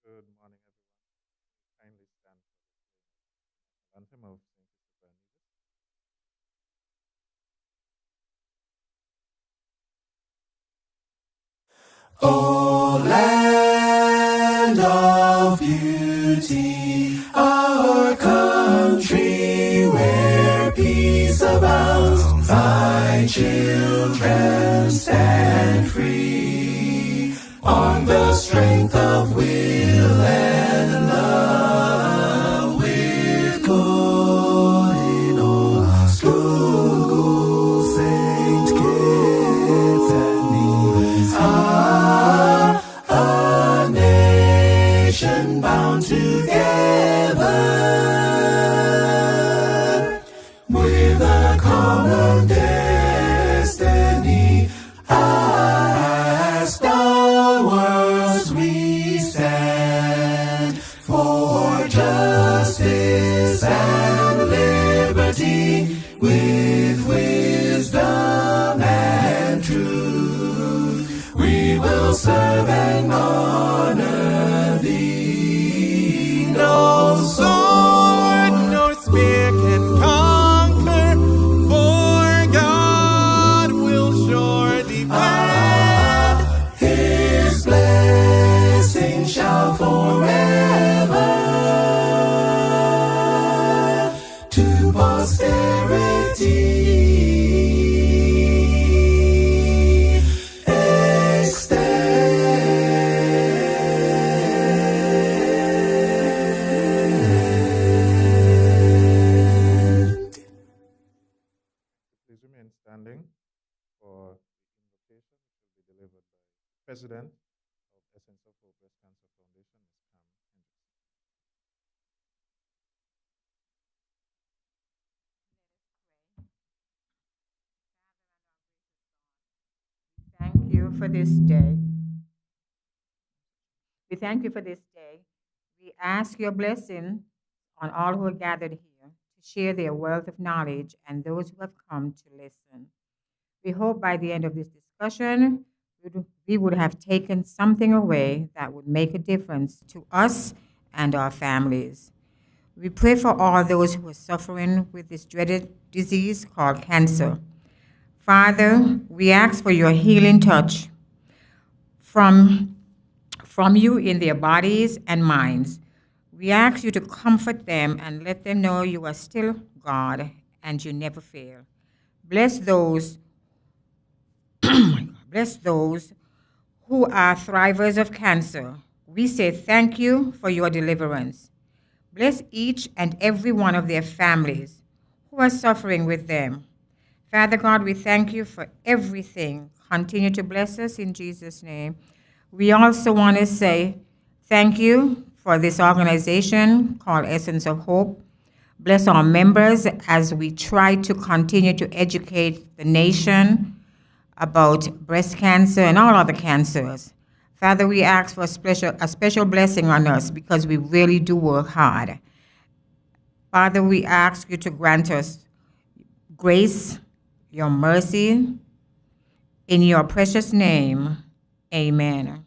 Good morning, everyone. Kindly stand for the anthem of St. Christopher and Nevis. O land of beauty, our country where peace abounds, thy children stand free on the strength of will and love, with good in all our schools, Saint Kitts and Nevis. A nation bound together with a common destiny. As stalwarts we stand for justice and liberty, with wisdom and truth. We will serve and honor thee. No sword nor spear can conquer, for God will sure defend. His blessing shall forever to posterity extend. Please remain standing for the invocation, which will be delivered by the President of Essence of Hope Breast Cancer Foundation, Ms. Pam Hendricks. Thank you for this day. We thank you for this day. We ask your blessing on all who are gathered here to share their wealth of knowledge and those who have come to listen. We hope by the end of this discussion, we would have taken something away that would make a difference to us and our families. We pray for all those who are suffering with this dreaded disease called cancer. Father, we ask for your healing touch from, from you in their bodies and minds. We ask you to comfort them and let them know you are still God and you never fail. Bless those, bless those who are thrivers of cancer. We say thank you for your deliverance. Bless each and every one of their families who are suffering with them. Father God, we thank you for everything. Continue to bless us in Jesus' name. We also want to say thank you for this organization called Essence of Hope. Bless our members as we try to continue to educate the nation about breast cancer and all other cancers. Father, we ask for a special blessing on us because we really do work hard. Father, we ask you to grant us grace, your mercy. In your precious name, amen.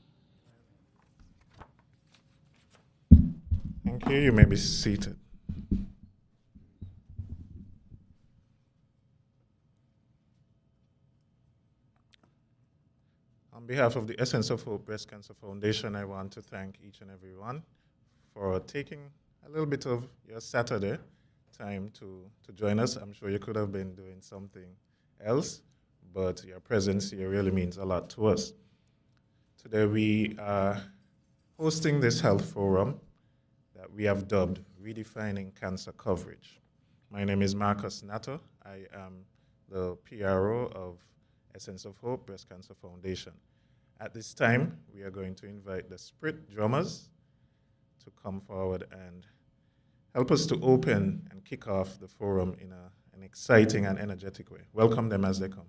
Thank you. You may be seated. On behalf of the Essence of Hope Breast Cancer Foundation, I want to thank each and every one for taking a little bit of your Saturday time to join us. I'm sure you could have been doing something else, but your presence here really means a lot to us. Today we are hosting this health forum that we have dubbed Redefining Cancer Coverage. My name is Marcus Nato. I am the PRO of Essence of Hope Breast Cancer Foundation. At this time, we are going to invite the Spirit drummers to come forward and help us to open and kick off the forum in an exciting and energetic way. Welcome them as they come.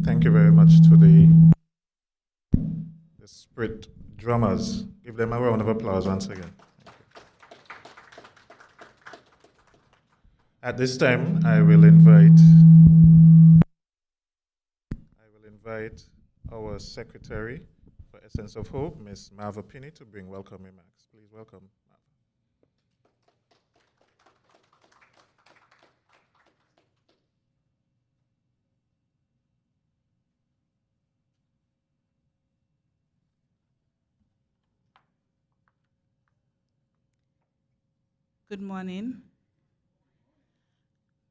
Thank you very much to the Spirit drummers. Give them a round of applause once again. At this time, I will invite our Secretary for Essence of Hope, Ms. Marva Pinney, to bring welcome remarks. Please welcome Marva. Good morning.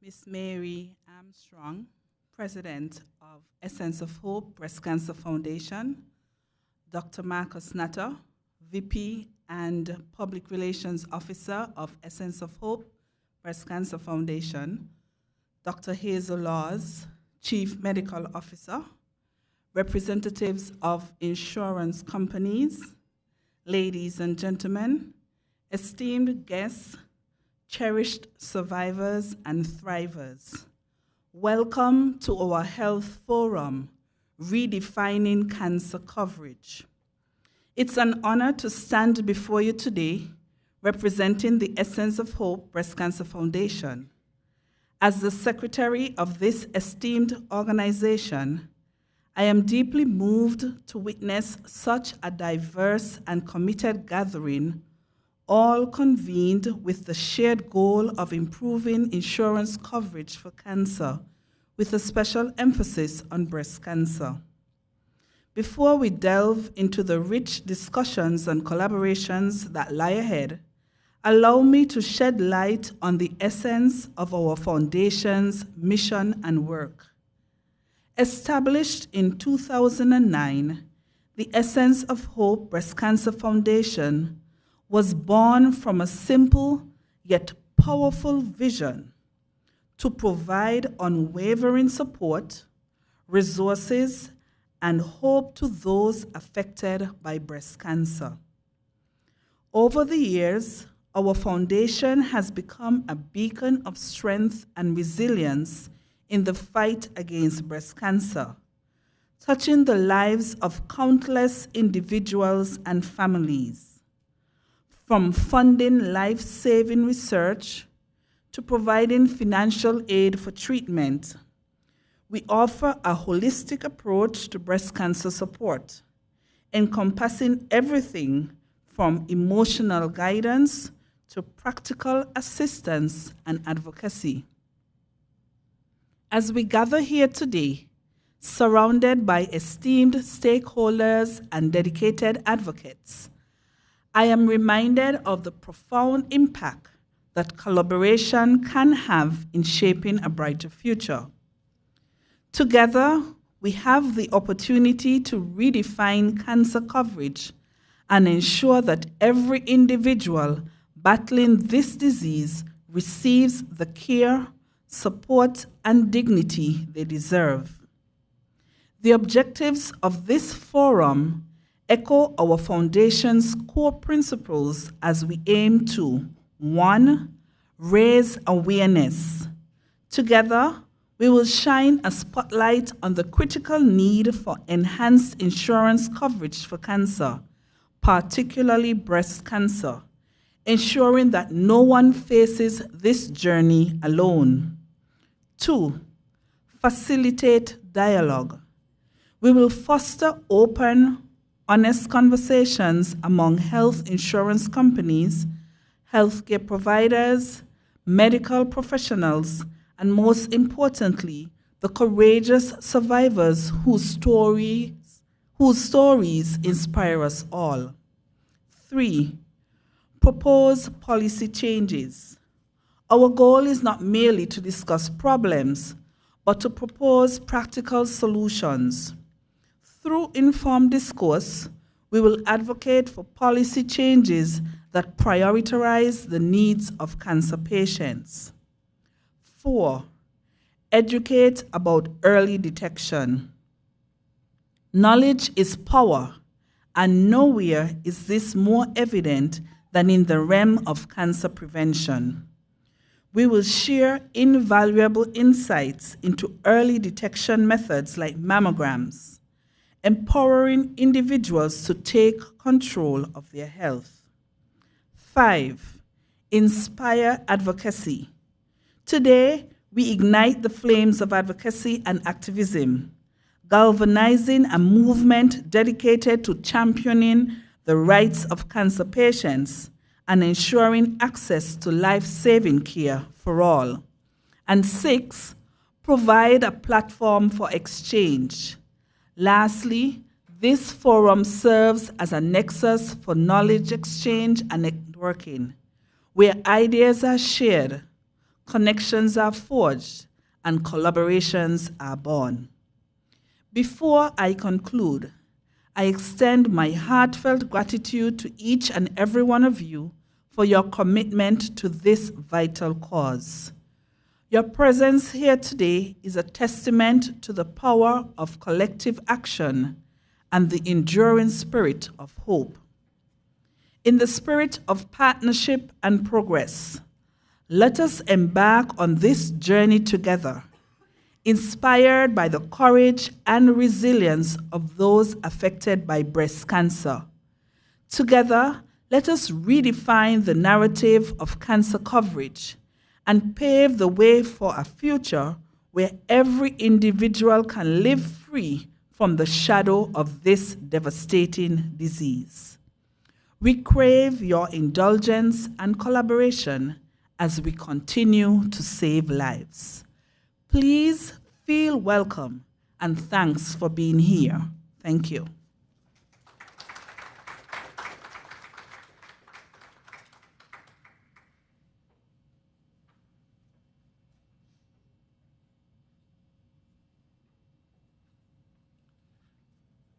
Miss Mary Armstrong, President of Essence of Hope Breast Cancer Foundation, Dr. Marcus Natter, VP and Public Relations Officer of Essence of Hope Breast Cancer Foundation, Dr. Hazel Laws, Chief Medical Officer, representatives of insurance companies, ladies and gentlemen, esteemed guests, cherished survivors and thrivers. Welcome to our Health Forum, Redefining Cancer Coverage. It's an honor to stand before you today representing the Essence of Hope Breast Cancer Foundation. As the secretary of this esteemed organization, I am deeply moved to witness such a diverse and committed gathering, all convened with the shared goal of improving insurance coverage for cancer, with a special emphasis on breast cancer. Before we delve into the rich discussions and collaborations that lie ahead, allow me to shed light on the essence of our foundation's mission and work. Established in 2009, the Essence of Hope Breast Cancer Foundation was born from a simple yet powerful vision to provide unwavering support, resources, and hope to those affected by breast cancer. Over the years, our foundation has become a beacon of strength and resilience in the fight against breast cancer, touching the lives of countless individuals and families. From funding life-saving research to providing financial aid for treatment, we offer a holistic approach to breast cancer support, encompassing everything from emotional guidance to practical assistance and advocacy. As we gather here today, surrounded by esteemed stakeholders and dedicated advocates, I am reminded of the profound impact that collaboration can have in shaping a brighter future. Together, we have the opportunity to redefine cancer coverage and ensure that every individual battling this disease receives the care, support, and dignity they deserve. The objectives of this forum echo our foundation's core principles as we aim to 1. Raise awareness. Together, we will shine a spotlight on the critical need for enhanced insurance coverage for cancer, particularly breast cancer, ensuring that no one faces this journey alone. 2. Facilitate dialogue. We will foster open, honest conversations among health insurance companies, healthcare providers, medical professionals, and most importantly, the courageous survivors whose stories inspire us all. 3. Propose policy changes. Our goal is not merely to discuss problems, but to propose practical solutions. Through informed discourse, we will advocate for policy changes that prioritize the needs of cancer patients. 4. Educate about early detection. Knowledge is power, and nowhere is this more evident than in the realm of cancer prevention. We will share invaluable insights into early detection methods like mammograms, empowering individuals to take control of their health. 5. Inspire advocacy. Today, we ignite the flames of advocacy and activism, galvanizing a movement dedicated to championing the rights of cancer patients and ensuring access to life-saving care for all. And 6, provide a platform for exchange. Lastly, this forum serves as a nexus for knowledge exchange and networking, where ideas are shared, connections are forged, and collaborations are born. Before I conclude, I extend my heartfelt gratitude to each and every one of you for your commitment to this vital cause. Your presence here today is a testament to the power of collective action and the enduring spirit of hope. In the spirit of partnership and progress, let us embark on this journey together, inspired by the courage and resilience of those affected by breast cancer. Together, let us redefine the narrative of cancer coverage and pave the way for a future where every individual can live free from the shadow of this devastating disease. We crave your indulgence and collaboration as we continue to save lives. Please feel welcome and thanks for being here. Thank you.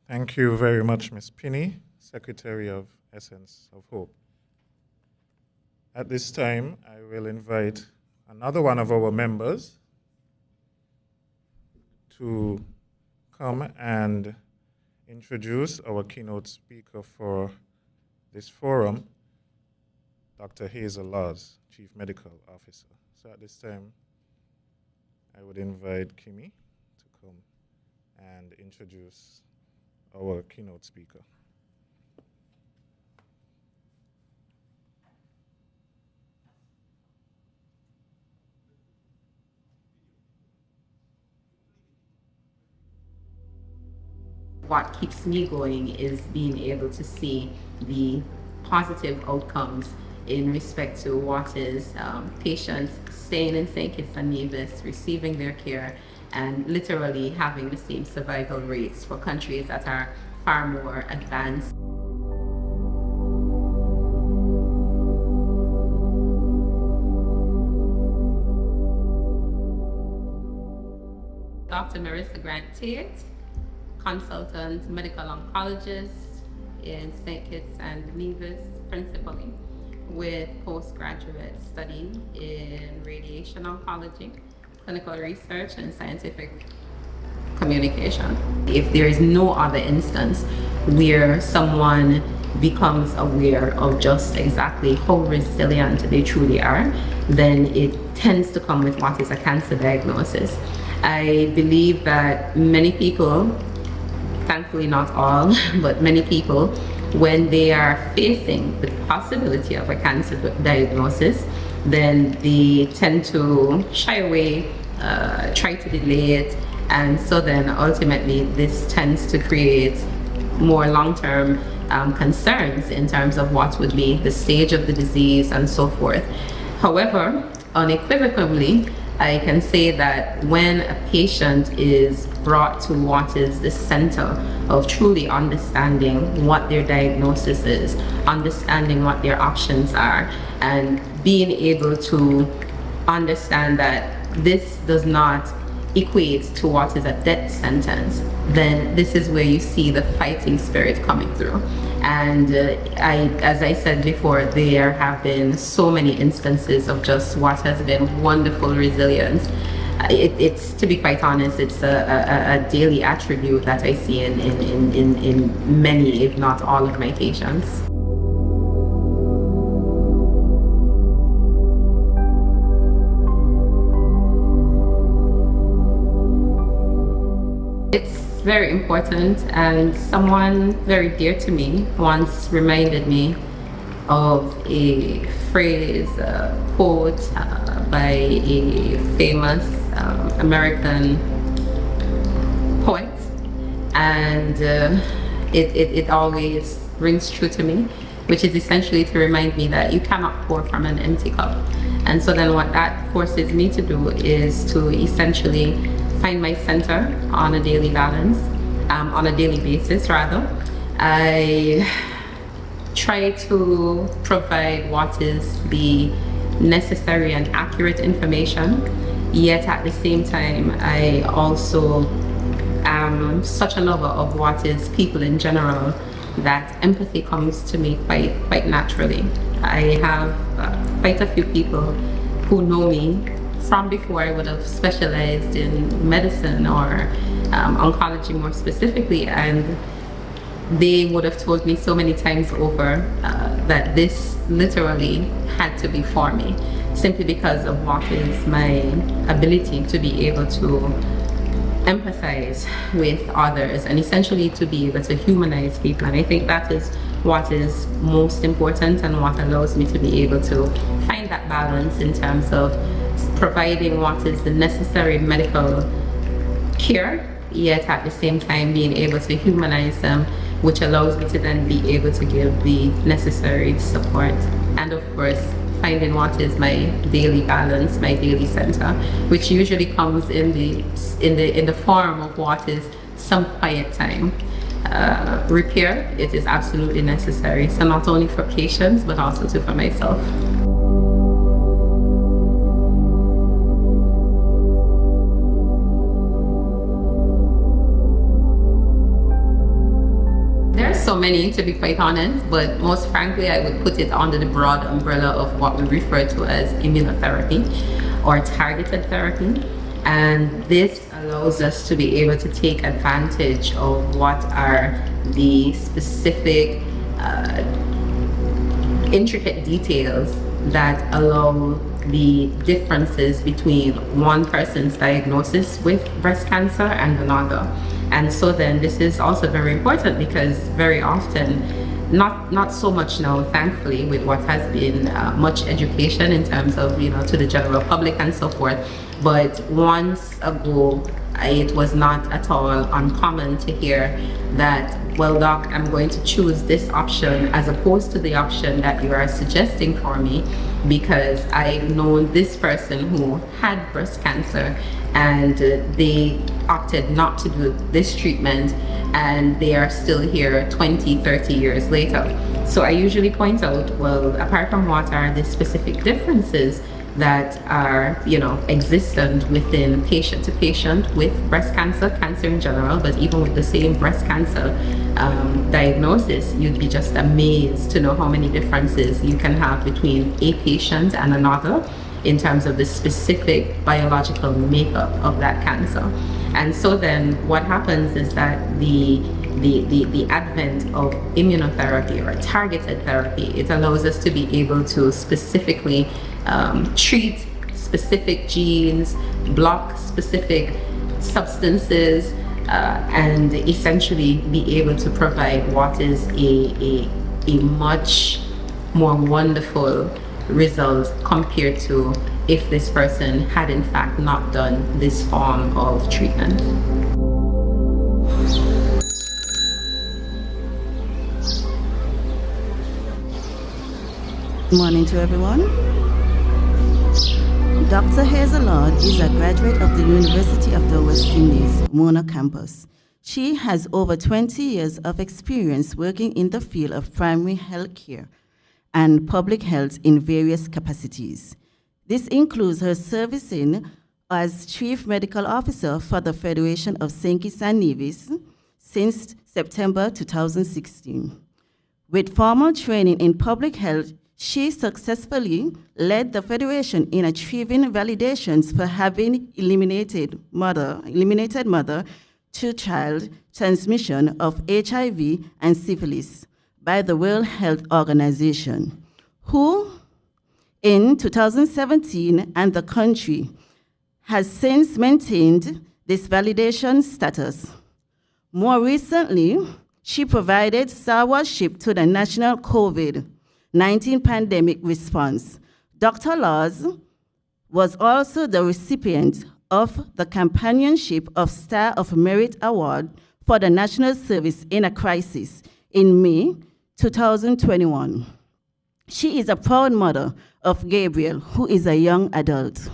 Thank you very much, Ms. Pinney, Secretary of Essence of Hope. At this time, I will invite another one of our members to come and introduce our keynote speaker for this forum, Dr. Hazel Laws, Chief Medical Officer. So at this time, I would invite Kimmy to come and introduce our keynote speaker. What keeps me going is being able to see the positive outcomes in respect to what is patients staying in St. Kitts-Nevis, receiving their care, and literally having the same survival rates for countries that are far more advanced. Dr. Marissa Grant-Tate, consultant medical oncologist in St. Kitts and Nevis, principally, with postgraduate study in radiation oncology, clinical research, and scientific communication. If there is no other instance where someone becomes aware of just exactly how resilient they truly are, then it tends to come with what is a cancer diagnosis. I believe that many people, thankfully not all, but many people, when they are facing the possibility of a cancer diagnosis, then they tend to shy away, try to delay it, and so then ultimately this tends to create more long-term concerns in terms of what would be the stage of the disease and so forth. However, unequivocally, I can say that when a patient is brought to what is the center of truly understanding what their diagnosis is, understanding what their options are, and being able to understand that this does not equate to what is a death sentence, then this is where you see the fighting spirit coming through. And as I said before, there have been so many instances of just what has been wonderful resilience. It's, to be quite honest, it's a daily attribute that I see in many, if not all, of my patients. It's very important, and someone very dear to me once reminded me of a phrase, a quote by a famous American poet, and it always rings true to me, which is essentially to remind me that you cannot pour from an empty cup. And so then what that forces me to do is to essentially find my center on a daily basis rather. I try to provide what is the necessary and accurate information, yet at the same time I also am am such a lover of what is people in general that empathy comes to me quite naturally. I have quite a few people who know me from before I would have specialized in medicine or oncology more specifically, and they would have told me so many times over that this literally had to be for me, simply because of what is my ability to be able to empathize with others and essentially to be able to humanize people. And I think that is what is most important and what allows me to be able to find that balance in terms of providing what is the necessary medical care, yet at the same time being able to humanize them, which allows me to then be able to give the necessary support. And of course, finding what is my daily balance, my daily center, which usually comes in the form of what is some quiet time. Repair, it is absolutely necessary. So not only for patients, but also for myself. So many, to be quite honest, but most frankly I would put it under the broad umbrella of what we refer to as immunotherapy or targeted therapy. And this allows us to be able to take advantage of what are the specific intricate details that allow the differences between one person's diagnosis with breast cancer and another. And so then this is also very important because very often, not so much now, thankfully, with what has been much education in terms of, you know, to the general public and so forth, but once ago, it was not at all uncommon to hear that, well, doc, I'm going to choose this option as opposed to the option that you are suggesting for me because I've known this person who had breast cancer and they opted not to do this treatment and they are still here 20, 30 years later. So I usually point out, well, apart from what are the specific differences that are, you know, existent within patient to patient with breast cancer, cancer in general, but even with the same breast cancer diagnosis, you'd be just amazed to know how many differences you can have between a patient and another in terms of the specific biological makeup of that cancer. And so then what happens is that the advent of immunotherapy or targeted therapy, it allows us to be able to specifically treat specific genes, block specific substances, and essentially be able to provide what is a much more wonderful result compared to if this person had in fact not done this form of treatment. Good morning to everyone. Dr. Hazel Lord is a graduate of the University of the West Indies, Mona campus. She has over 20 years of experience working in the field of primary health care and public health in various capacities. This includes her servicing as Chief Medical Officer for the Federation of St. Kitts-Nevis since September 2016. With formal training in public health, she successfully led the Federation in achieving validations for having eliminated mother-to-child transmission of HIV and syphilis by the World Health Organization, who in 2017 and the country has since maintained this validation status. More recently, she provided survivorship to the national COVID-19 pandemic response. Dr. Laws was also the recipient of the Companionship of Star of Merit Award for the National Service in a Crisis in May 2021. She is a proud mother of Gabriel, who is a young adult.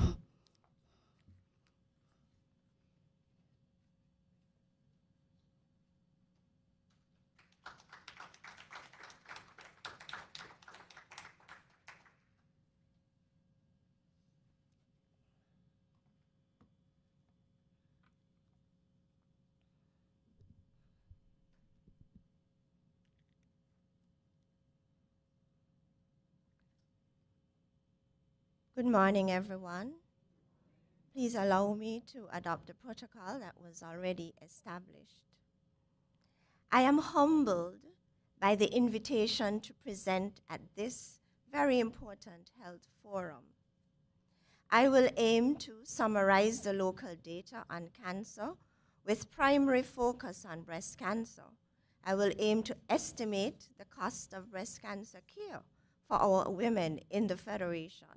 Good morning, everyone. Please allow me to adopt the protocol that was already established. I am humbled by the invitation to present at this very important health forum. I will aim to summarize the local data on cancer with primary focus on breast cancer. I will aim to estimate the cost of breast cancer care for our women in the Federation.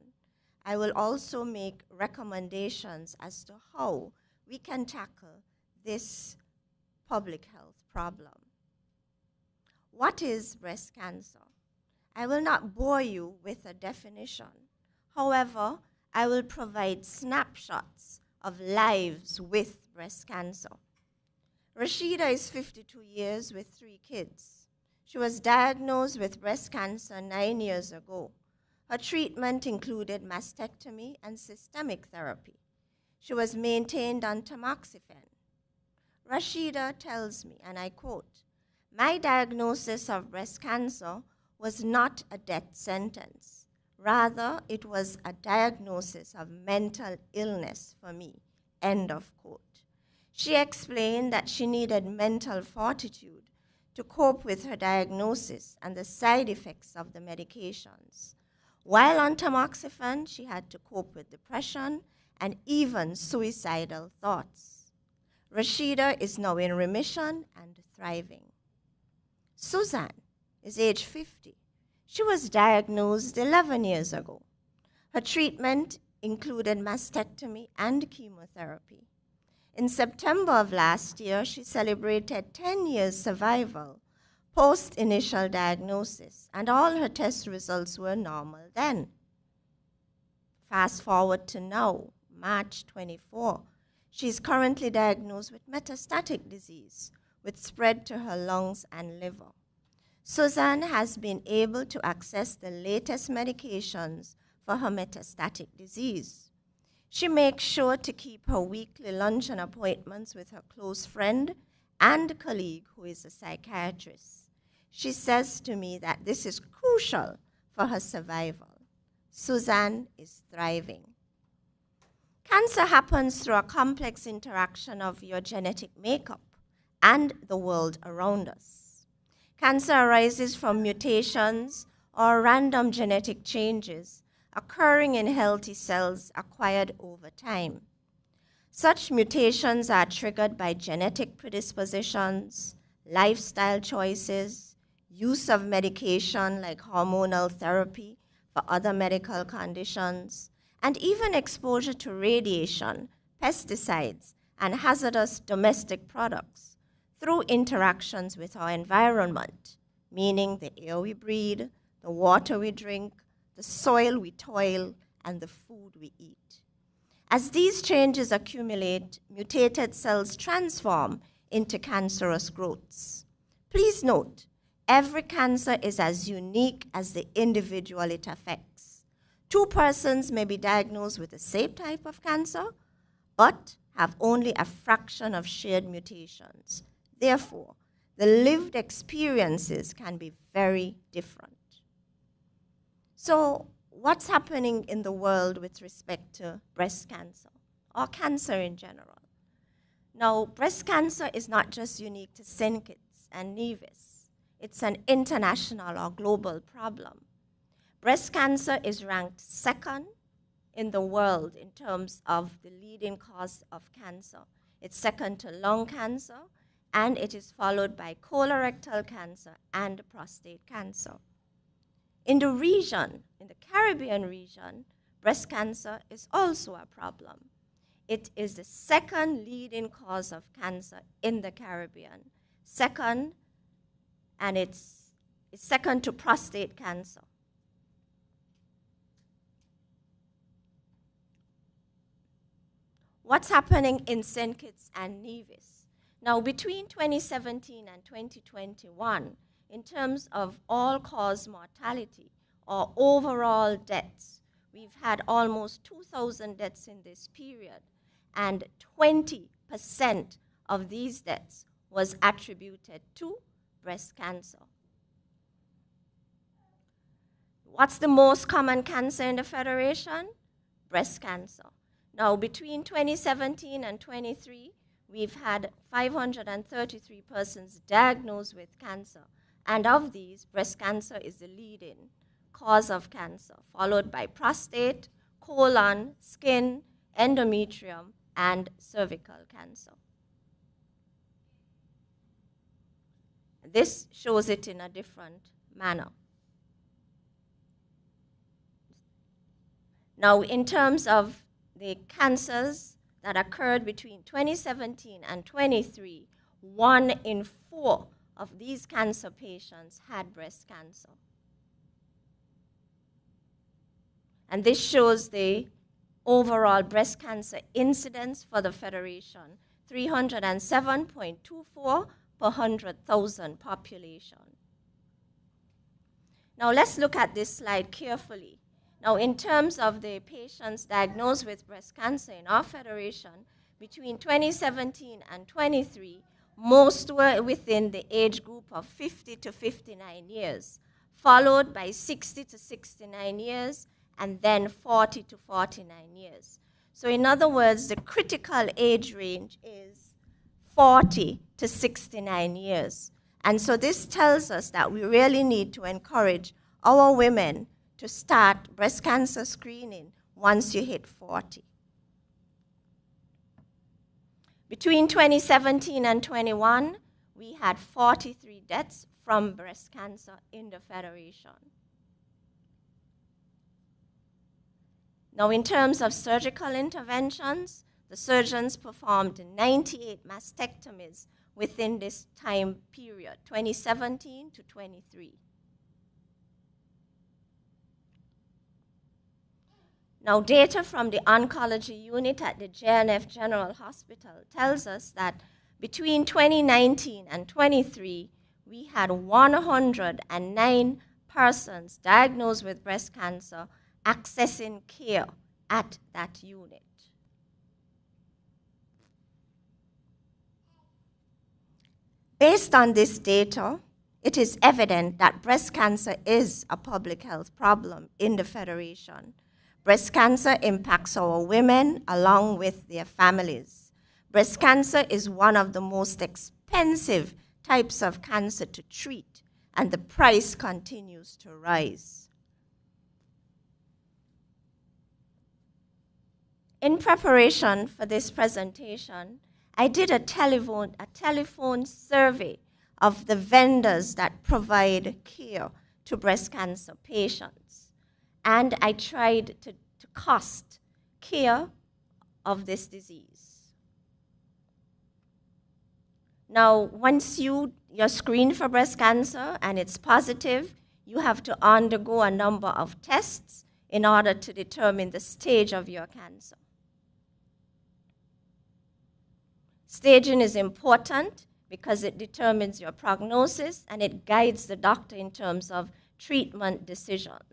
I will also make recommendations as to how we can tackle this public health problem. What is breast cancer? I will not bore you with a definition. However, I will provide snapshots of lives with breast cancer. Rashida is 52 years with 3 kids. She was diagnosed with breast cancer 9 years ago. Her treatment included mastectomy and systemic therapy. She was maintained on tamoxifen. Rashida tells me, and I quote, "My diagnosis of breast cancer was not a death sentence. Rather, it was a diagnosis of mental illness for me," end of quote. She explained that she needed mental fortitude to cope with her diagnosis and the side effects of the medications. While on tamoxifen, she had to cope with depression and even suicidal thoughts. Rashida is now in remission and thriving. Suzanne is age 50. She was diagnosed 11 years ago. Her treatment included mastectomy and chemotherapy. In September of last year, she celebrated 10 years survival post-initial diagnosis, and all her test results were normal then. Fast forward to now, March 24. She is currently diagnosed with metastatic disease, with spread to her lungs and liver. Suzanne has been able to access the latest medications for her metastatic disease. She makes sure to keep her weekly luncheon appointments with her close friend and colleague who is a psychiatrist. She says to me that this is crucial for her survival. Suzanne is thriving. Cancer happens through a complex interaction of your genetic makeup and the world around us. Cancer arises from mutations or random genetic changes occurring in healthy cells acquired over time. Such mutations are triggered by genetic predispositions, lifestyle choices, use of medication like hormonal therapy for other medical conditions, and even exposure to radiation, pesticides, and hazardous domestic products through interactions with our environment, meaning the air we breathe, the water we drink, the soil we toil, and the food we eat. As these changes accumulate, mutated cells transform into cancerous growths. Please note, every cancer is as unique as the individual it affects. 2 persons may be diagnosed with the same type of cancer, but have only a fraction of shared mutations. Therefore, the lived experiences can be very different. So, what's happening in the world with respect to breast cancer, or cancer in general? Now, breast cancer is not just unique to St. Kitts and Nevis. It's an international or global problem. Breast cancer is ranked 2nd in the world in terms of the leading cause of cancer. It's second to lung cancer, and it is followed by colorectal cancer and prostate cancer. In the region, in the Caribbean region, breast cancer is also a problem. It is the 2nd leading cause of cancer in the Caribbean. Second, and it's second to prostate cancer. What's happening in St. Kitts and Nevis? Now, between 2017 and 2021, in terms of all-cause mortality or overall deaths, we've had almost 2,000 deaths in this period, and 20% of these deaths was attributed to breast cancer. What's the most common cancer in the Federation? breast cancer. Now, between 2017 and 23, we've had 533 persons diagnosed with cancer. And of these, breast cancer is the leading cause of cancer, followed by prostate, colon, skin, endometrium, and cervical cancer. This shows it in a different manner. Now, in terms of the cancers that occurred between 2017 and 23, 1 in 4 of these cancer patients had breast cancer. And this shows the overall breast cancer incidence for the Federation, 307.24 per 100,000 population. Now let's look at this slide carefully. Now, in terms of the patients diagnosed with breast cancer in our federation, between 2017 and 23, most were within the age group of 50 to 59 years, followed by 60 to 69 years, and then 40 to 49 years. So in other words, the critical age range is 40 to 69 years. And so this tells us that we really need to encourage our women to start breast cancer screening once you hit 40. Between 2017 and 21, we had 43 deaths from breast cancer in the Federation. Now, in terms of surgical interventions, the surgeons performed 98 mastectomies within this time period, 2017 to 23. Now, data from the oncology unit at the JNF General Hospital tells us that between 2019 and 23, we had 109 persons diagnosed with breast cancer accessing care at that unit. Based on this data, it is evident that breast cancer is a public health problem in the Federation. Breast cancer impacts our women along with their families. Breast cancer is one of the most expensive types of cancer to treat, and the price continues to rise. In preparation for this presentation, I did a telephone survey of the vendors that provide care to breast cancer patients. And I tried to cost care of this disease. Now, once you're screened for breast cancer and it's positive, you have to undergo a number of tests in order to determine the stage of your cancer. Staging is important because it determines your prognosis and it guides the doctor in terms of treatment decisions.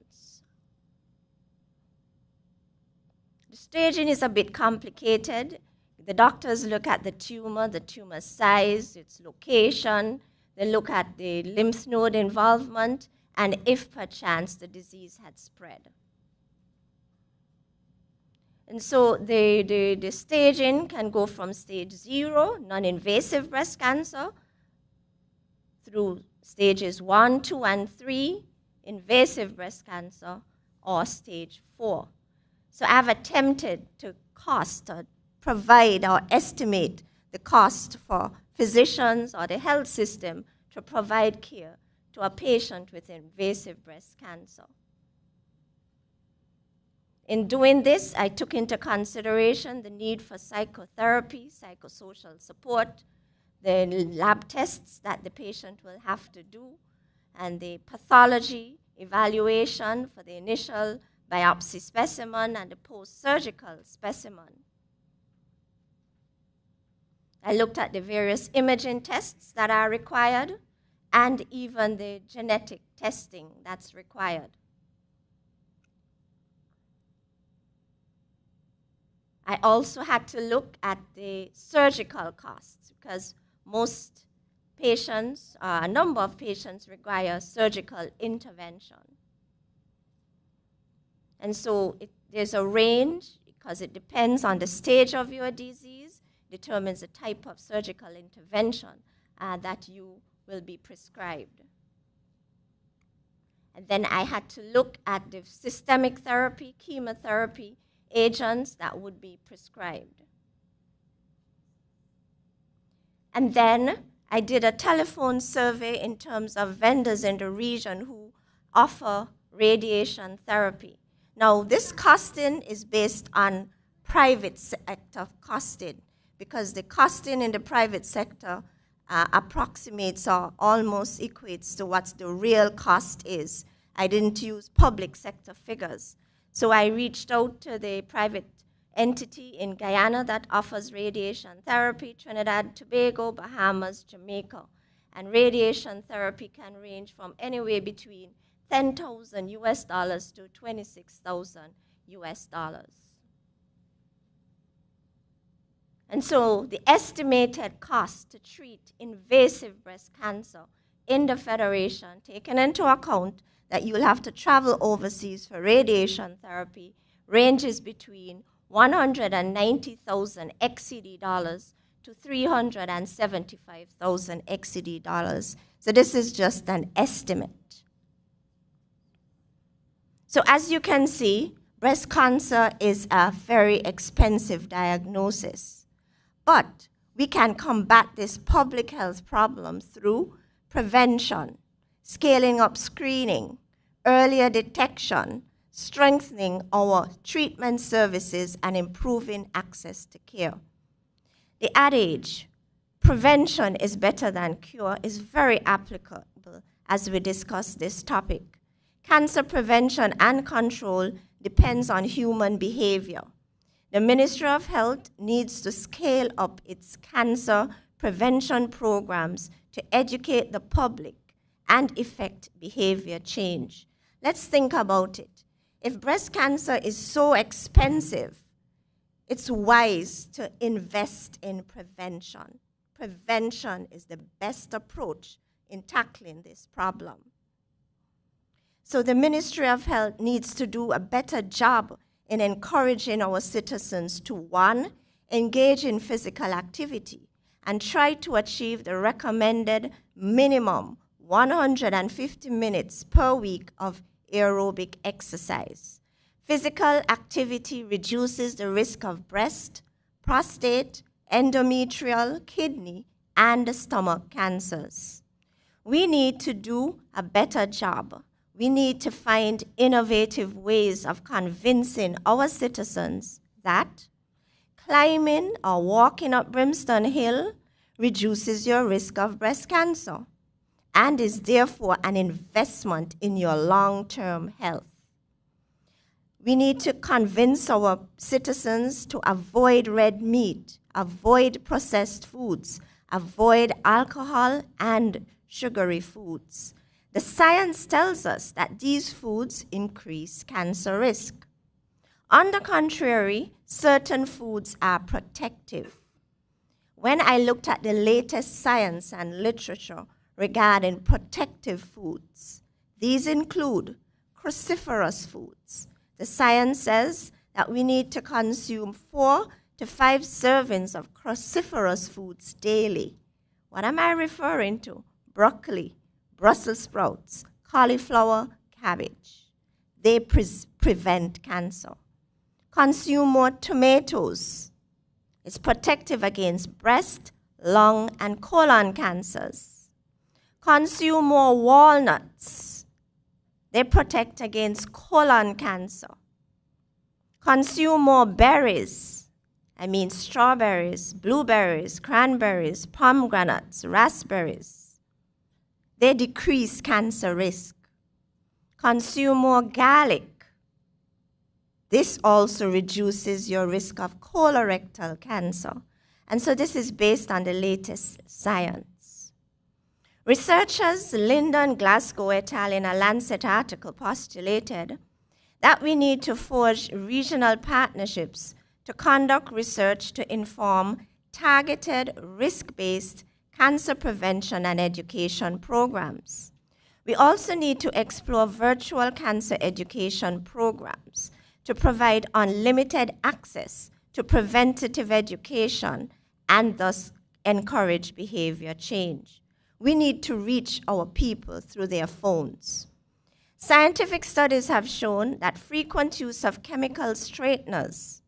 The staging is a bit complicated. The doctors look at the tumor size, its location, they look at the lymph node involvement, and if perchance the disease had spread. And so the staging can go from stage 0, non-invasive breast cancer, through stages 1, 2, and 3, invasive breast cancer, or stage 4. So I've attempted to cost or provide or estimate the cost for physicians or the health system to provide care to a patient with invasive breast cancer. In doing this, I took into consideration the need for psychotherapy, psychosocial support, the lab tests that the patient will have to do, and the pathology evaluation for the initial biopsy specimen and the post-surgical specimen. I looked at the various imaging tests that are required and even the genetic testing that's required. I also had to look at the surgical costs because most patients, a number of patients require surgical intervention. And so there's a range because it depends on the stage of your disease, determines the type of surgical intervention that you will be prescribed. And then I had to look at the systemic therapy, chemotherapy agents that would be prescribed. And then I did a telephone survey in terms of vendors in the region who offer radiation therapy. Now, this costing is based on private sector costing, because the costing in the private sector approximates or almost equates to what the real cost is. I didn't use public sector figures. So I reached out to the private entity in Guyana that offers radiation therapy, Trinidad, Tobago, Bahamas, Jamaica. And radiation therapy can range from anywhere between $10,000 US to $26,000 US. And so the estimated cost to treat invasive breast cancer in the Federation, taking into account that you'll have to travel overseas for radiation therapy, ranges between $190,000 XCD dollars to $375,000 XCD dollars. So this is just an estimate. So as you can see, breast cancer is a very expensive diagnosis. But we can combat this public health problem through prevention, scaling up screening, earlier detection, strengthening our treatment services, and improving access to care. The adage, prevention is better than cure, is very applicable as we discuss this topic. Cancer prevention and control depends on human behavior. The Ministry of Health needs to scale up its cancer prevention programs to educate the public and effect behavior change. Let's think about it. If breast cancer is so expensive, it's wise to invest in prevention. Prevention is the best approach in tackling this problem. So the Ministry of Health needs to do a better job in encouraging our citizens to, one, engage in physical activity and try to achieve the recommended minimum 150 minutes per week of aerobic exercise. Physical activity reduces the risk of breast, prostate, endometrial, kidney, and stomach cancers. We need to do a better job. We need to find innovative ways of convincing our citizens that climbing or walking up Brimstone Hill reduces your risk of breast cancer and is therefore an investment in your long-term health. We need to convince our citizens to avoid red meat, avoid processed foods, avoid alcohol and sugary foods. The science tells us that these foods increase cancer risk. On the contrary, certain foods are protective. When I looked at the latest science and literature regarding protective foods, these include cruciferous foods. The science says that we need to consume 4 to 5 servings of cruciferous foods daily. What am I referring to? Broccoli, Brussels sprouts, cauliflower, cabbage. They prevent cancer. Consume more tomatoes. It's protective against breast, lung, and colon cancers. Consume more walnuts. They protect against colon cancer. Consume more berries. I mean strawberries, blueberries, cranberries, pomegranates, raspberries. They decrease cancer risk. Consume more garlic. This also reduces your risk of colorectal cancer. And so this is based on the latest science. Researchers Lyndon Glasgow et al. In a Lancet article postulated that we need to forge regional partnerships to conduct research to inform targeted, risk-based cancer prevention and education programs. We also need to explore virtual cancer education programs to provide unlimited access to preventative education and thus encourage behavior change. We need to reach our people through their phones. Scientific studies have shown that frequent use of chemical straighteners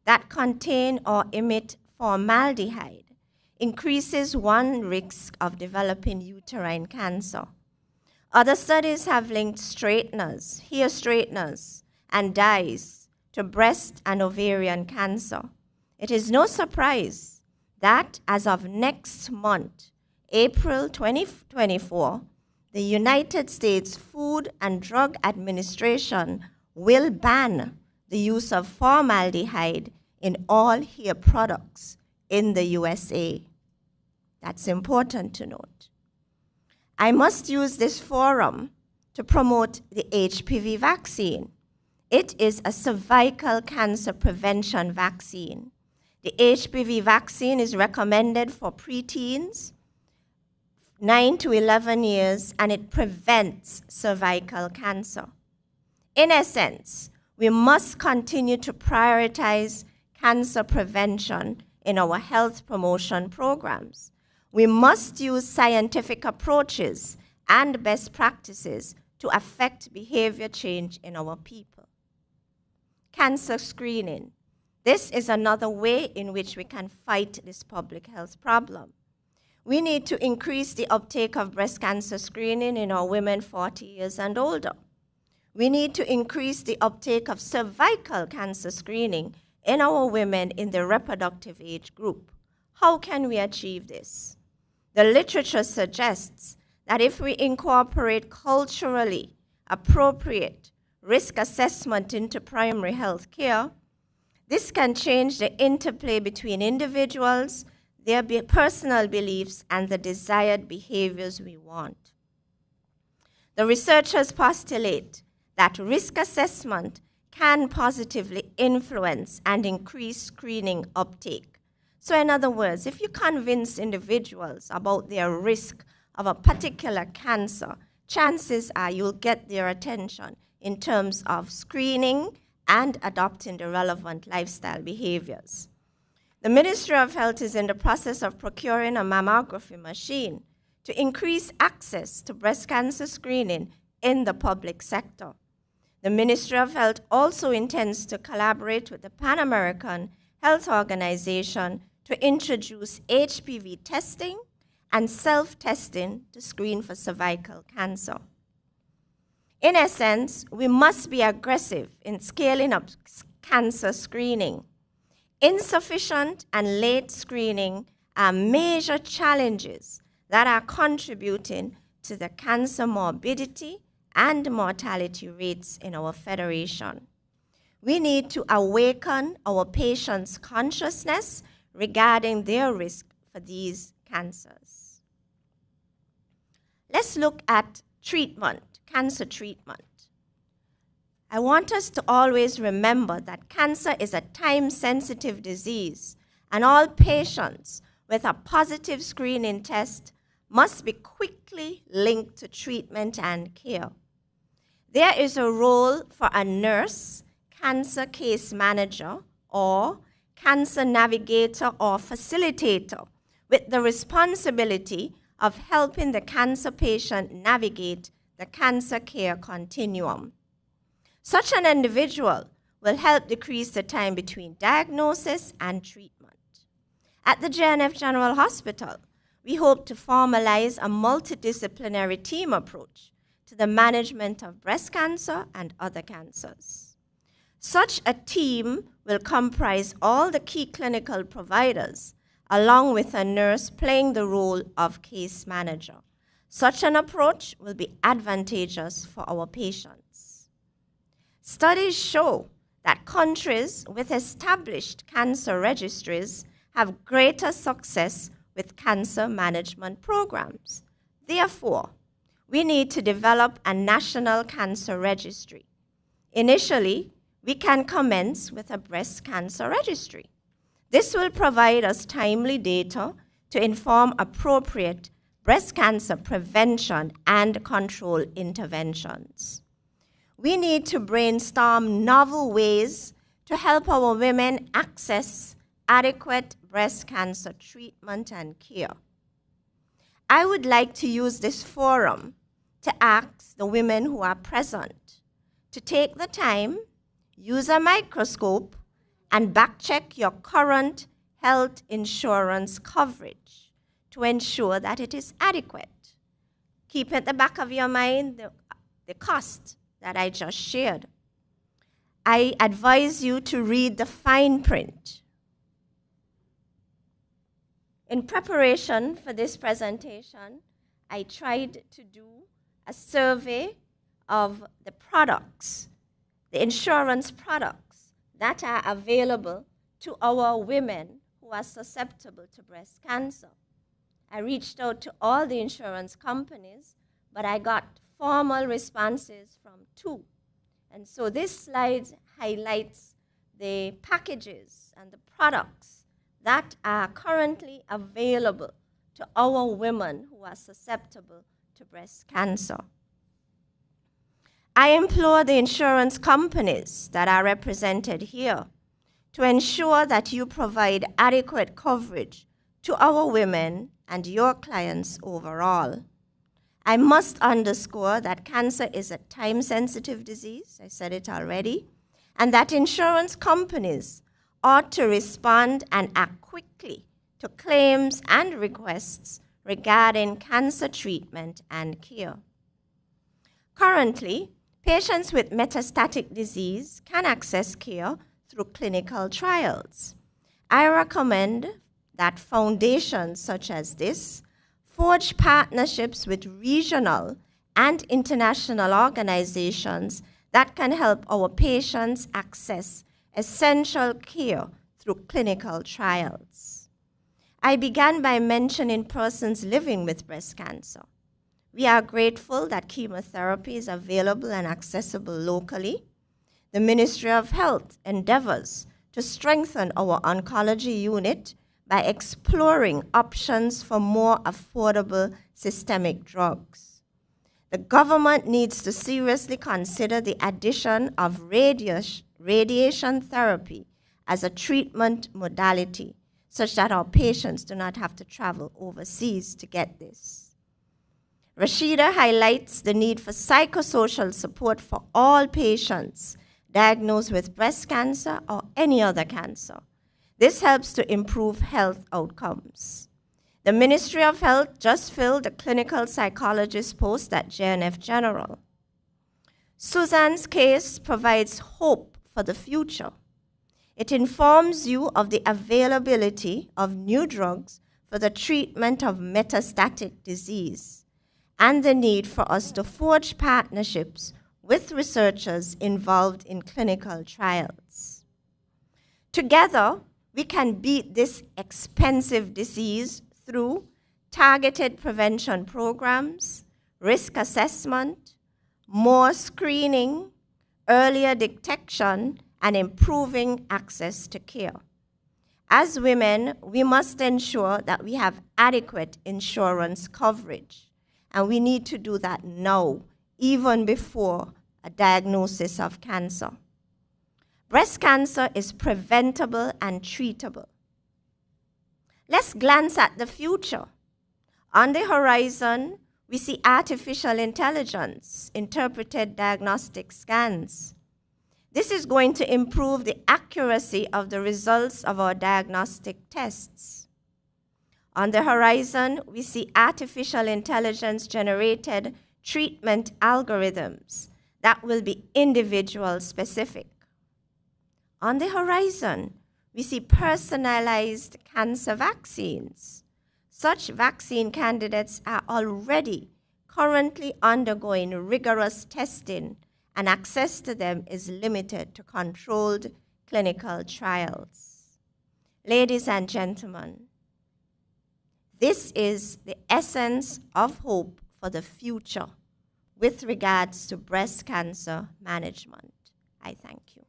that contain or emit formaldehyde increases one risk of developing uterine cancer. Other studies have linked straighteners, hair straighteners, and dyes to breast and ovarian cancer. It is no surprise that as of next month, April 2024, the United States Food and Drug Administration will ban the use of formaldehyde in all hair products in the USA. That's important to note. I must use this forum to promote the HPV vaccine. It is a cervical cancer prevention vaccine. The HPV vaccine is recommended for preteens 9 to 11 years, and it prevents cervical cancer. In essence, we must continue to prioritize cancer prevention in our health promotion programs. We must use scientific approaches and best practices to affect behavior change in our people. Cancer screening. This is another way in which we can fight this public health problem. We need to increase the uptake of breast cancer screening in our women 40 years and older. We need to increase the uptake of cervical cancer screening in our women in the reproductive age group. How can we achieve this? The literature suggests that if we incorporate culturally appropriate risk assessment into primary health care, this can change the interplay between individuals, their personal beliefs, and the desired behaviors we want. The researchers postulate that risk assessment can positively influence and increase screening uptake. So in other words, if you convince individuals about their risk of a particular cancer, chances are you'll get their attention in terms of screening and adopting the relevant lifestyle behaviors. The Ministry of Health is in the process of procuring a mammography machine to increase access to breast cancer screening in the public sector. The Ministry of Health also intends to collaborate with the Pan American Health Organization to introduce HPV testing and self-testing to screen for cervical cancer. In essence, we must be aggressive in scaling up cancer screening. Insufficient and late screening are major challenges that are contributing to the cancer morbidity and mortality rates in our federation. We need to awaken our patients' consciousness regarding their risk for these cancers. Let's look at treatment, cancer treatment. I want us to always remember that cancer is a time-sensitive disease, and all patients with a positive screening test must be quickly linked to treatment and care. There is a role for a nurse, cancer case manager, or cancer navigator or facilitator with the responsibility of helping the cancer patient navigate the cancer care continuum. Such an individual will help decrease the time between diagnosis and treatment. At the JNF General Hospital, we hope to formalize a multidisciplinary team approach to the management of breast cancer and other cancers. Such a team will comprise all the key clinical providers, along with a nurse playing the role of case manager. Such an approach will be advantageous for our patients. Studies show that countries with established cancer registries have greater success with cancer management programs. Therefore, we need to develop a national cancer registry. Initially, we can commence with a breast cancer registry. This will provide us timely data to inform appropriate breast cancer prevention and control interventions. We need to brainstorm novel ways to help our women access adequate breast cancer treatment and care. I would like to use this forum to ask the women who are present to take the time, use a microscope, and back-check your current health insurance coverage to ensure that it is adequate. Keep at the back of your mind the cost that I just shared. I advise you to read the fine print. In preparation for this presentation, I tried to do a survey of the products, the insurance products that are available to our women who are susceptible to breast cancer. I reached out to all the insurance companies, but I got formal responses from 2. And so this slide highlights the packages and the products that are currently available to our women who are susceptible to breast cancer. I implore the insurance companies that are represented here to ensure that you provide adequate coverage to our women and your clients overall. I must underscore that cancer is a time-sensitive disease, I said it already, and that insurance companies ought to respond and act quickly to claims and requests regarding cancer treatment and care. Currently, patients with metastatic disease can access care through clinical trials. I recommend that foundations such as this forge partnerships with regional and international organizations that can help our patients access essential care through clinical trials. I began by mentioning persons living with breast cancer. We are grateful that chemotherapy is available and accessible locally. The Ministry of Health endeavors to strengthen our oncology unit by exploring options for more affordable systemic drugs. The government needs to seriously consider the addition of radiation therapy as a treatment modality, such that our patients do not have to travel overseas to get this. Rashida highlights the need for psychosocial support for all patients diagnosed with breast cancer or any other cancer. This helps to improve health outcomes. The Ministry of Health just filled a clinical psychologist post at JNF General. Suzanne's case provides hope for the future. It informs you of the availability of new drugs for the treatment of metastatic disease and the need for us to forge partnerships with researchers involved in clinical trials. Together, we can beat this expensive disease through targeted prevention programs, risk assessment, more screening, earlier detection, and improving access to care. As women, we must ensure that we have adequate insurance coverage, and we need to do that now, even before a diagnosis of cancer. Breast cancer is preventable and treatable. Let's glance at the future. On the horizon, we see artificial intelligence, interpreted diagnostic scans. This is going to improve the accuracy of the results of our diagnostic tests. On the horizon, we see artificial intelligence-generated treatment algorithms that will be individual-specific. On the horizon, we see personalized cancer vaccines. Such vaccine candidates are already currently undergoing rigorous testing, and access to them is limited to controlled clinical trials. Ladies and gentlemen, this is the essence of hope for the future with regards to breast cancer management. I thank you.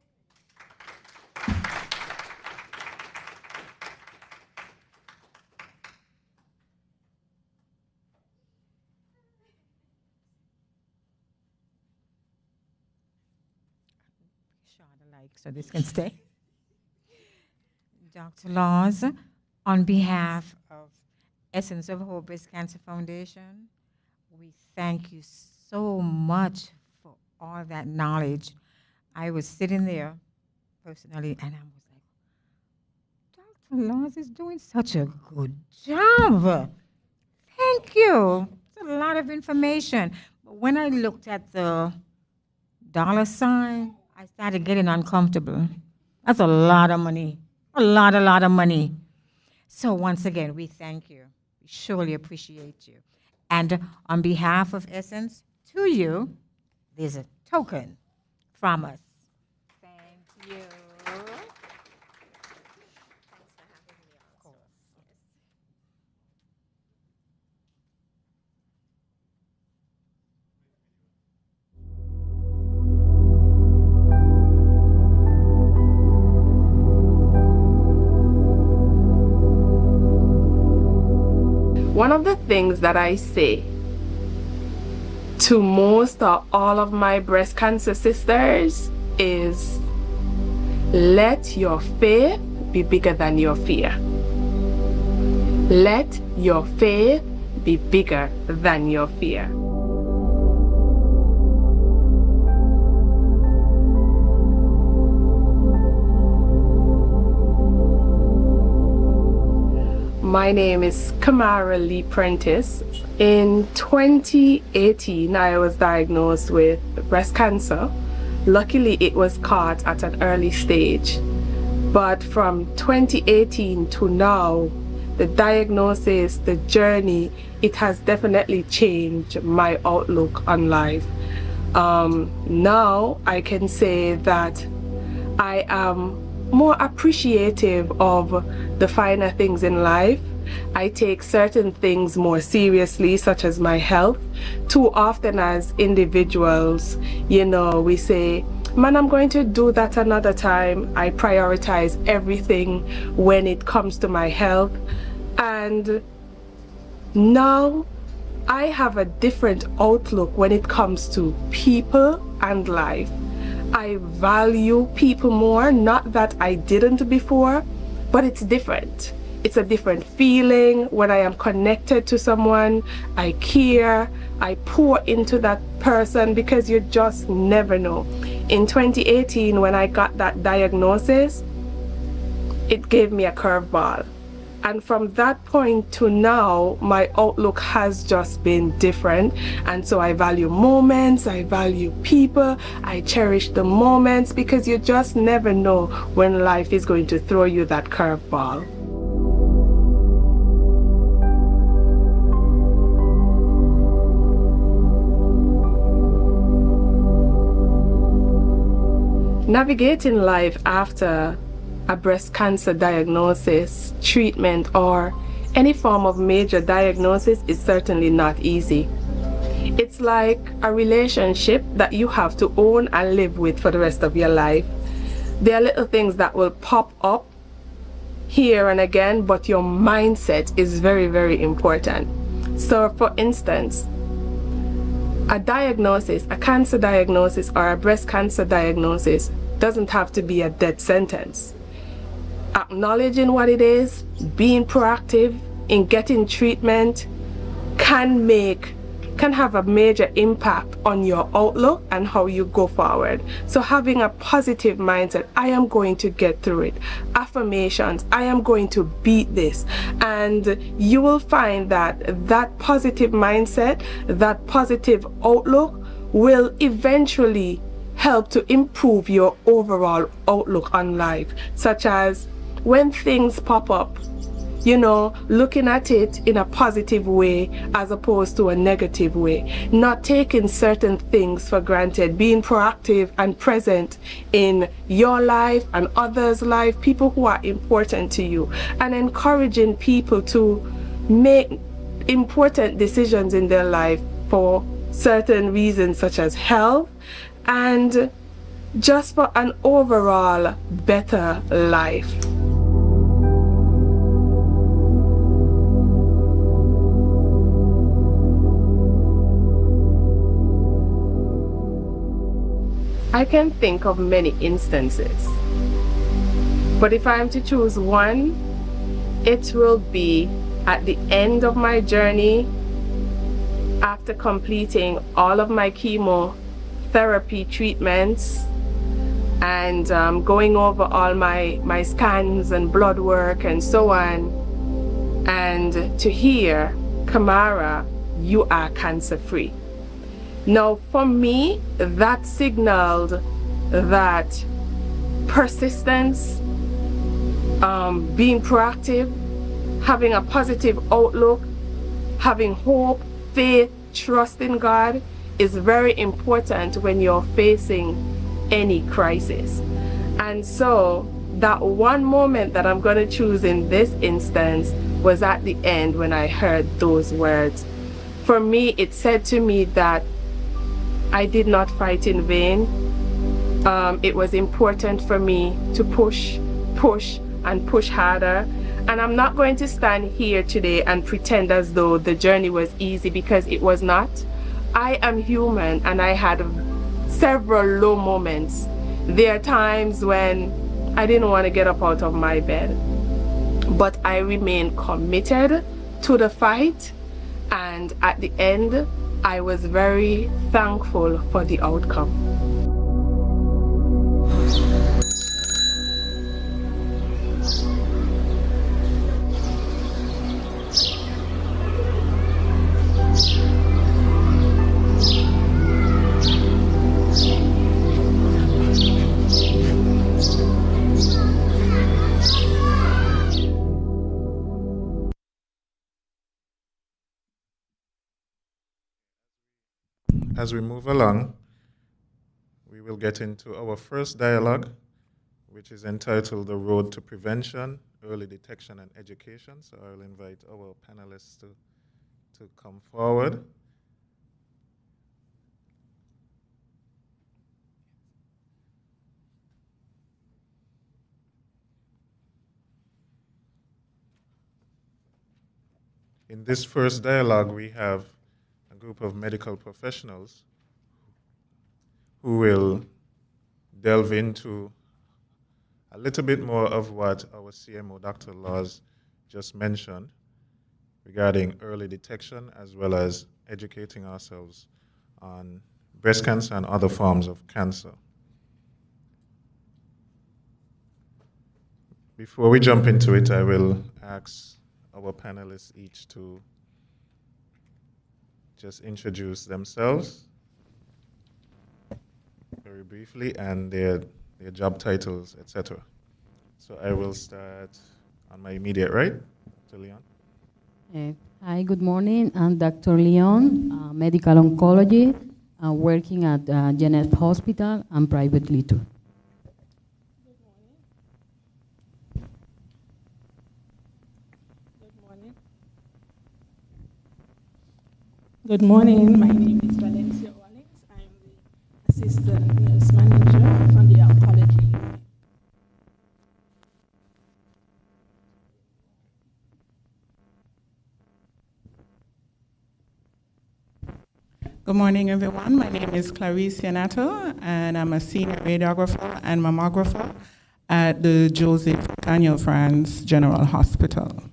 short alike, so this can stay. Dr. Laws, on behalf of Essence of Hope Breast Cancer Foundation, we thank you so much for all that knowledge. I was sitting there personally, and I was like, Dr. Laws is doing such a good job. Thank you. It's a lot of information. But when I looked at the dollar sign, I started getting uncomfortable. That's a lot of money. A lot of money. So once again, we thank you. We surely appreciate you. And on behalf of Essence, to you, there's a token from us. Thank you. One of the things that I say to most or all of my breast cancer sisters is, let your faith be bigger than your fear. Let your faith be bigger than your fear. My name is Kamara Lee Prentice. In 2018, I was diagnosed with breast cancer. Luckily, it was caught at an early stage. But from 2018 to now, the diagnosis, the journey, it has definitely changed my outlook on life. Now I can say that I am more appreciative of the finer things in life. I take certain things more seriously, such as my health. Too often as individuals, we say, man, I'm going to do that another time. I prioritize everything when it comes to my health. And now I have a different outlook when it comes to people and life. I value people more, not that I didn't before, but it's different. It's a different feeling when I am connected to someone. I care, I pour into that person because you just never know. In 2018, when I got that diagnosis, it gave me a curveball. And from that point to now, my outlook has just been different. And so I value moments, I value people, I cherish the moments because you just never know when life is going to throw you that curveball. Navigating life after a breast cancer diagnosis, treatment, or any form of major diagnosis is certainly not easy. It's like a relationship that you have to own and live with for the rest of your life. There are little things that will pop up here and again, but your mindset is very, very important. So for instance, a diagnosis, a cancer diagnosis or a breast cancer diagnosis doesn't have to be a death sentence. Acknowledging what it is, being proactive in getting treatment can have a major impact on your outlook and how you go forward. So having a positive mindset, I am going to get through it. Affirmations, I am going to beat this. And you will find that that positive mindset, that positive outlook will eventually help to improve your overall outlook on life, such as when things pop up, looking at it in a positive way as opposed to a negative way, not taking certain things for granted, being proactive and present in your life and others' life, people who are important to you, and encouraging people to make important decisions in their life for certain reasons such as health and just for an overall better life. I can think of many instances. But if I am to choose one, it will be at the end of my journey, after completing all of my chemotherapy treatments and going over all my scans and blood work and so on, and to hear, Kamara, you are cancer-free. Now, for me, that signaled that persistence, being proactive, having a positive outlook, having hope, faith, trust in God is very important when you're facing any crisis. And so that one moment that I'm going to choose in this instance was at the end when I heard those words. For me, it said to me that I did not fight in vain. It was important for me to push and push harder. And I'm not going to stand here today and pretend as though the journey was easy, because it was not. I am human and I had several low moments. There are times when I didn't want to get up out of my bed, but I remained committed to the fight. And at the end, I was very thankful for the outcome. As we move along, we will get into our first dialogue, which is entitled The Road to Prevention, Early Detection and Education. So I'll invite our panelists to come forward. In this first dialogue, we have a group of medical professionals who will delve into a little bit more of what our CMO, Dr. Laws, just mentioned regarding early detection, as well as educating ourselves on breast cancer and other forms of cancer. Before we jump into it, I will ask our panelists each to just introduce themselves very briefly and their job titles, etc. So I will start on my immediate right, Dr. Leon. Hi, good morning. I'm Dr. Leon, medical oncology, working at Genève Hospital and privately too. Good morning. My name is Valencia Owens. I'm the assistant nurse manager from the oncology unit. Good morning, everyone. My name is Clarice Yanato, and I'm a senior radiographer and mammographer at the Joseph Cagney France General Hospital.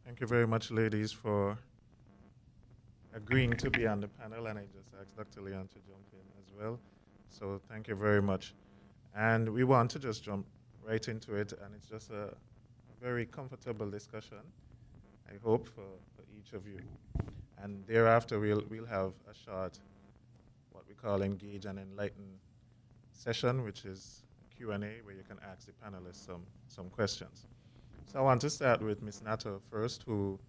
Thank you very much, ladies, for agreeing to be on the panel, and I just asked Dr. Leon to jump in as well. So thank you very much. And we want to just jump right into it, and it's just a very comfortable discussion, I hope, for each of you. And thereafter, we'll have a short, what we call engage and enlighten session, which is a Q&A where you can ask the panelists some questions. So I want to start with Ms. Nato first, who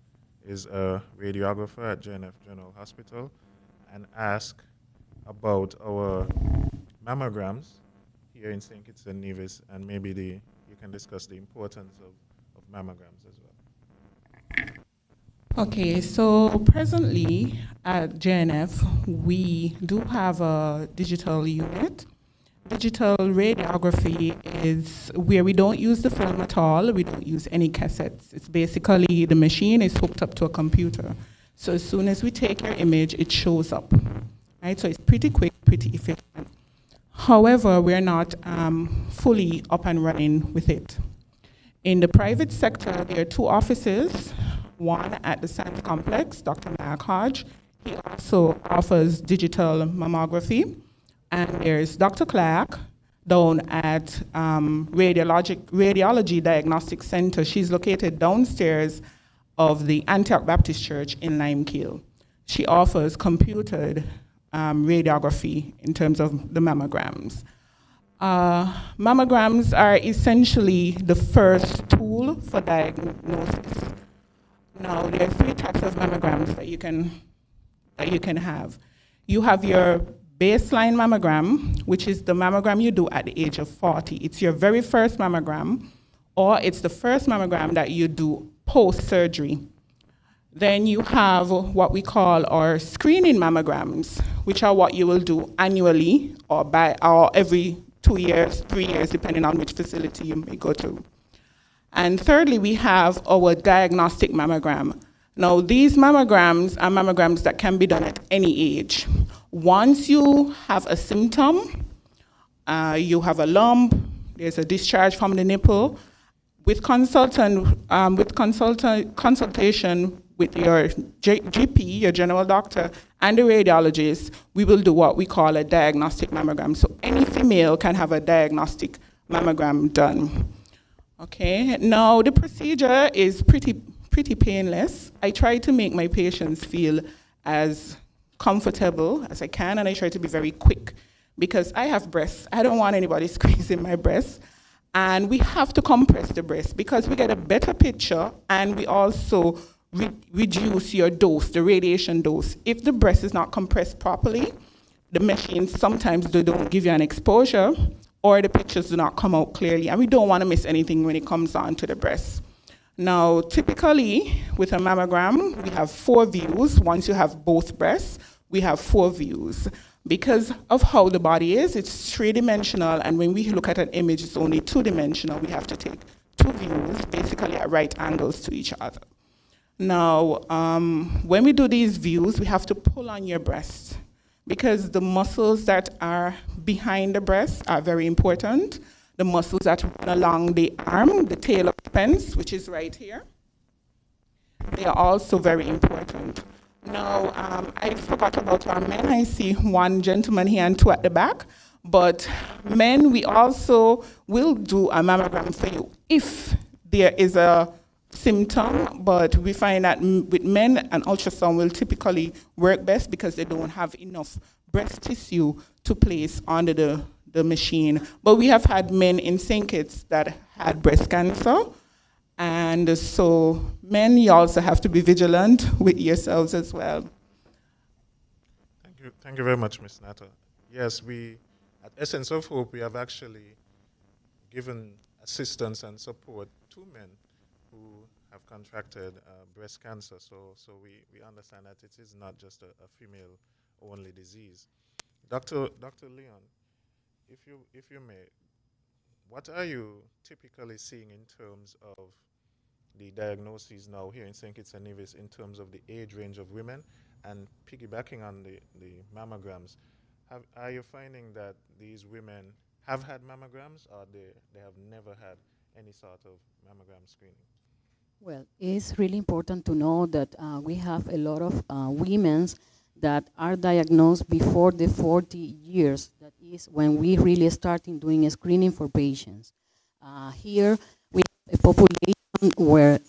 is a radiographer at Genève General Hospital, and ask about our mammograms here in St. Kitts-Nevis, and maybe you can discuss the importance of mammograms as well. Okay, so presently at JNF, we do have a digital unit. Digital radiography is where we don't use the film at all. We don't use any cassettes. It's basically the machine is hooked up to a computer. So as soon as we take your image, it shows up. right? So it's pretty quick, pretty efficient. However, we're not fully up and running with it. In the private sector, there are 2 offices, one at the Science Complex, Dr. Mark Hodge. He also offers digital mammography. And there's Dr. Clark down at Radiology Diagnostic Center. She's located downstairs of the Antioch Baptist Church in Limekiln. She offers computed radiography in terms of the mammograms. Mammograms are essentially the first tool for diagnosis. Now, there are 3 types of mammograms that you can have. You have your baseline mammogram, which is the mammogram you do at the age of 40. It's your very first mammogram, or it's the first mammogram that you do post-surgery. Then you have what we call our screening mammograms, which are what you will do annually or every 2 years, 3 years, depending on which facility you may go to. And thirdly, we have our diagnostic mammogram. Now, these mammograms are mammograms that can be done at any age. Once you have a symptom, you have a lump, there's a discharge from the nipple, with consultation with your GP, your general doctor, and the radiologist, we will do what we call a diagnostic mammogram. So any female can have a diagnostic mammogram done. Okay, now the procedure is pretty painless. I try to make my patients feel as comfortable as I can, and I try to be very quick because I have breasts. I don't want anybody squeezing my breasts. And we have to compress the breast because we get a better picture, and we also reduce your dose, the radiation dose. If the breast is not compressed properly, the machines sometimes they don't give you an exposure, or the pictures do not come out clearly, and we don't want to miss anything when it comes on to the breast. Now, typically, with a mammogram, we have 4 views. Once you have both breasts, we have 4 views. Because of how the body is, it's 3-dimensional, and when we look at an image, it's only 2-dimensional. We have to take 2 views, basically at right angles to each other. Now, when we do these views, we have to pull on your breast, because the muscles that are behind the breast are very important. The muscles that run along the arm, the tail of the pence, which is right here, they are also very important. Now, I forgot about our men. I see 1 gentleman here and 2 at the back. But men, we also will do a mammogram for you if there is a symptom. But we find that with men, an ultrasound will typically work best because they don't have enough breast tissue to place under the machine. But we have had men in St. Kitts that had breast cancer. And so men, you also have to be vigilant with yourselves as well. Thank you very much, Ms. Natta. Yes, we, at Essence of Hope, we have actually given assistance and support to men who have contracted breast cancer. So we understand that it is not just a female-only disease. Dr. Leon, if you may, what are you typically seeing in terms of the diagnoses now here in St. Kitts-Nevis in terms of the age range of women, and piggybacking on the mammograms? Are you finding that these women have had mammograms, or they have never had any sort of mammogram screening? Well, it's really important to know that we have a lot of women that are diagnosed before the 40 years. That is when we really starting doing a screening for patients. Here we have a population where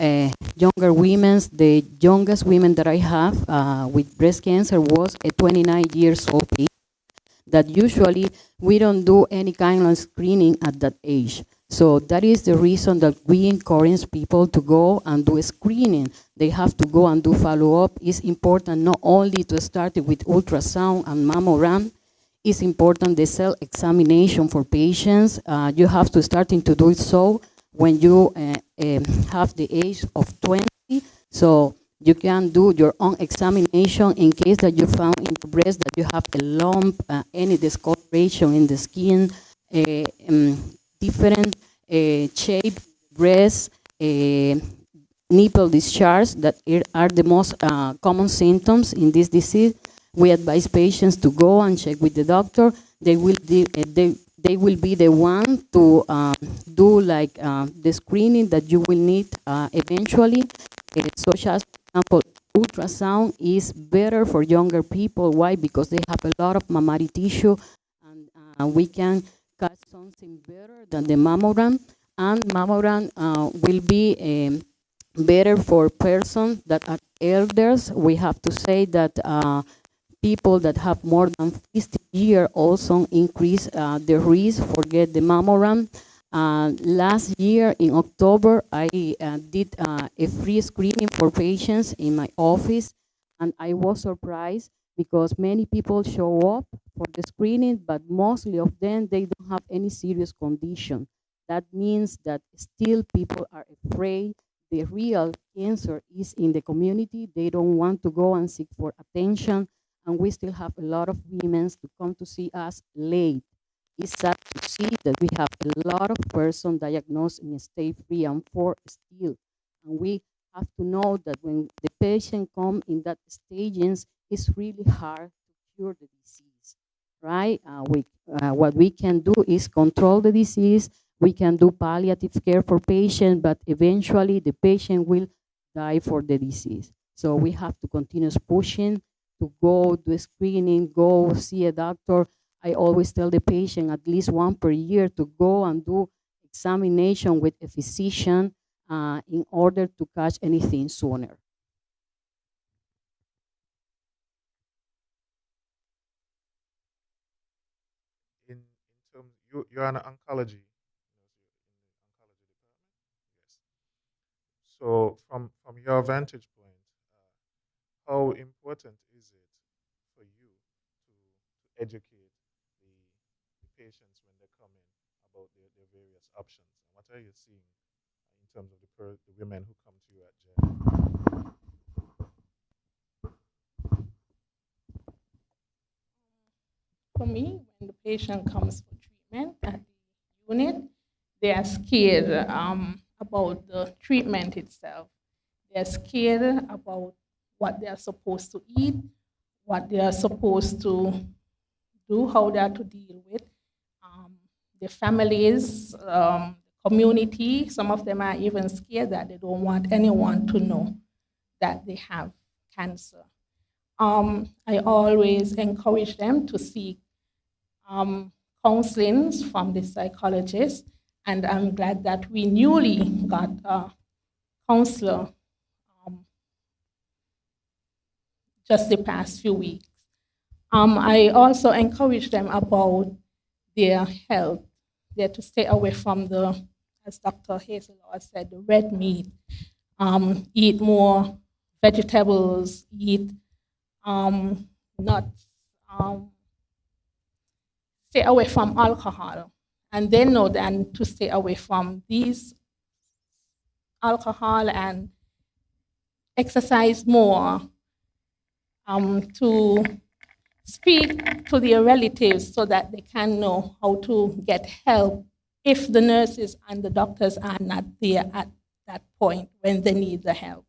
younger women, the youngest women that I have with breast cancer was a 29 years old patient, that usually we don't do any kind of screening at that age. So that is the reason that we encourage people to go and do a screening. They have to go and do follow-up. It's important not only to start with ultrasound and mammogram. It's important the cell examination for patients. You have to start to do it so when you have the age of 20. So you can do your own examination in case that you found in the breast that you have a lump, any discoloration in the skin, different shape breast, nipple discharge that are the most common symptoms in this disease. We advise patients to go and check with the doctor. They will be the one to do like the screening that you will need eventually, such as, for example, ultrasound is better for younger people. Why? Because they have a lot of mammary tissue, and we can catch something better than the mammogram. And mammogram will be better for persons that are elders. We have to say that people that have more than 50 years also increase the risk for get the mammogram. Last year in October, I did a free screening for patients in my office, and I was surprised because many people show up for the screening, but mostly of them, they don't have any serious condition. That means that still people are afraid. The real cancer is in the community. They don't want to go and seek for attention, and we still have a lot of women to come to see us late. It's sad to see that we have a lot of persons diagnosed in stage 3 and 4 still. And we have to know that when the patient come in that stages, it's really hard to cure the disease, right? What we can do is control the disease. We can do palliative care for patients, but eventually the patient will die for the disease. So we have to continue pushing to go do a screening, go see a doctor. I always tell the patient at least one per year to go and do examination with a physician in order to catch anything sooner. In terms, you're an oncology, yes. So from your vantage point, how important is it for you to educate the patients when they come in about their various options? And what are you seeing in terms of the women who come to you at Jen? For me, when the patient comes for treatment at the unit, they are scared about the treatment itself. They are scared about what they are supposed to eat, what they are supposed to do, how they are to deal with the families, community. Some of them are even scared that they don't want anyone to know that they have cancer. I always encourage them to seek counseling from the psychologist, and I'm glad that we newly got a counselor just the past few weeks. I also encourage them about their health. They're to stay away from as Dr. Hazel said, the red meat. Eat more vegetables, eat nuts, stay away from alcohol. And they know then to stay away from these alcohol and exercise more, to speak to their relatives so that they can know how to get help if the nurses and the doctors are not there at that point when they need the help.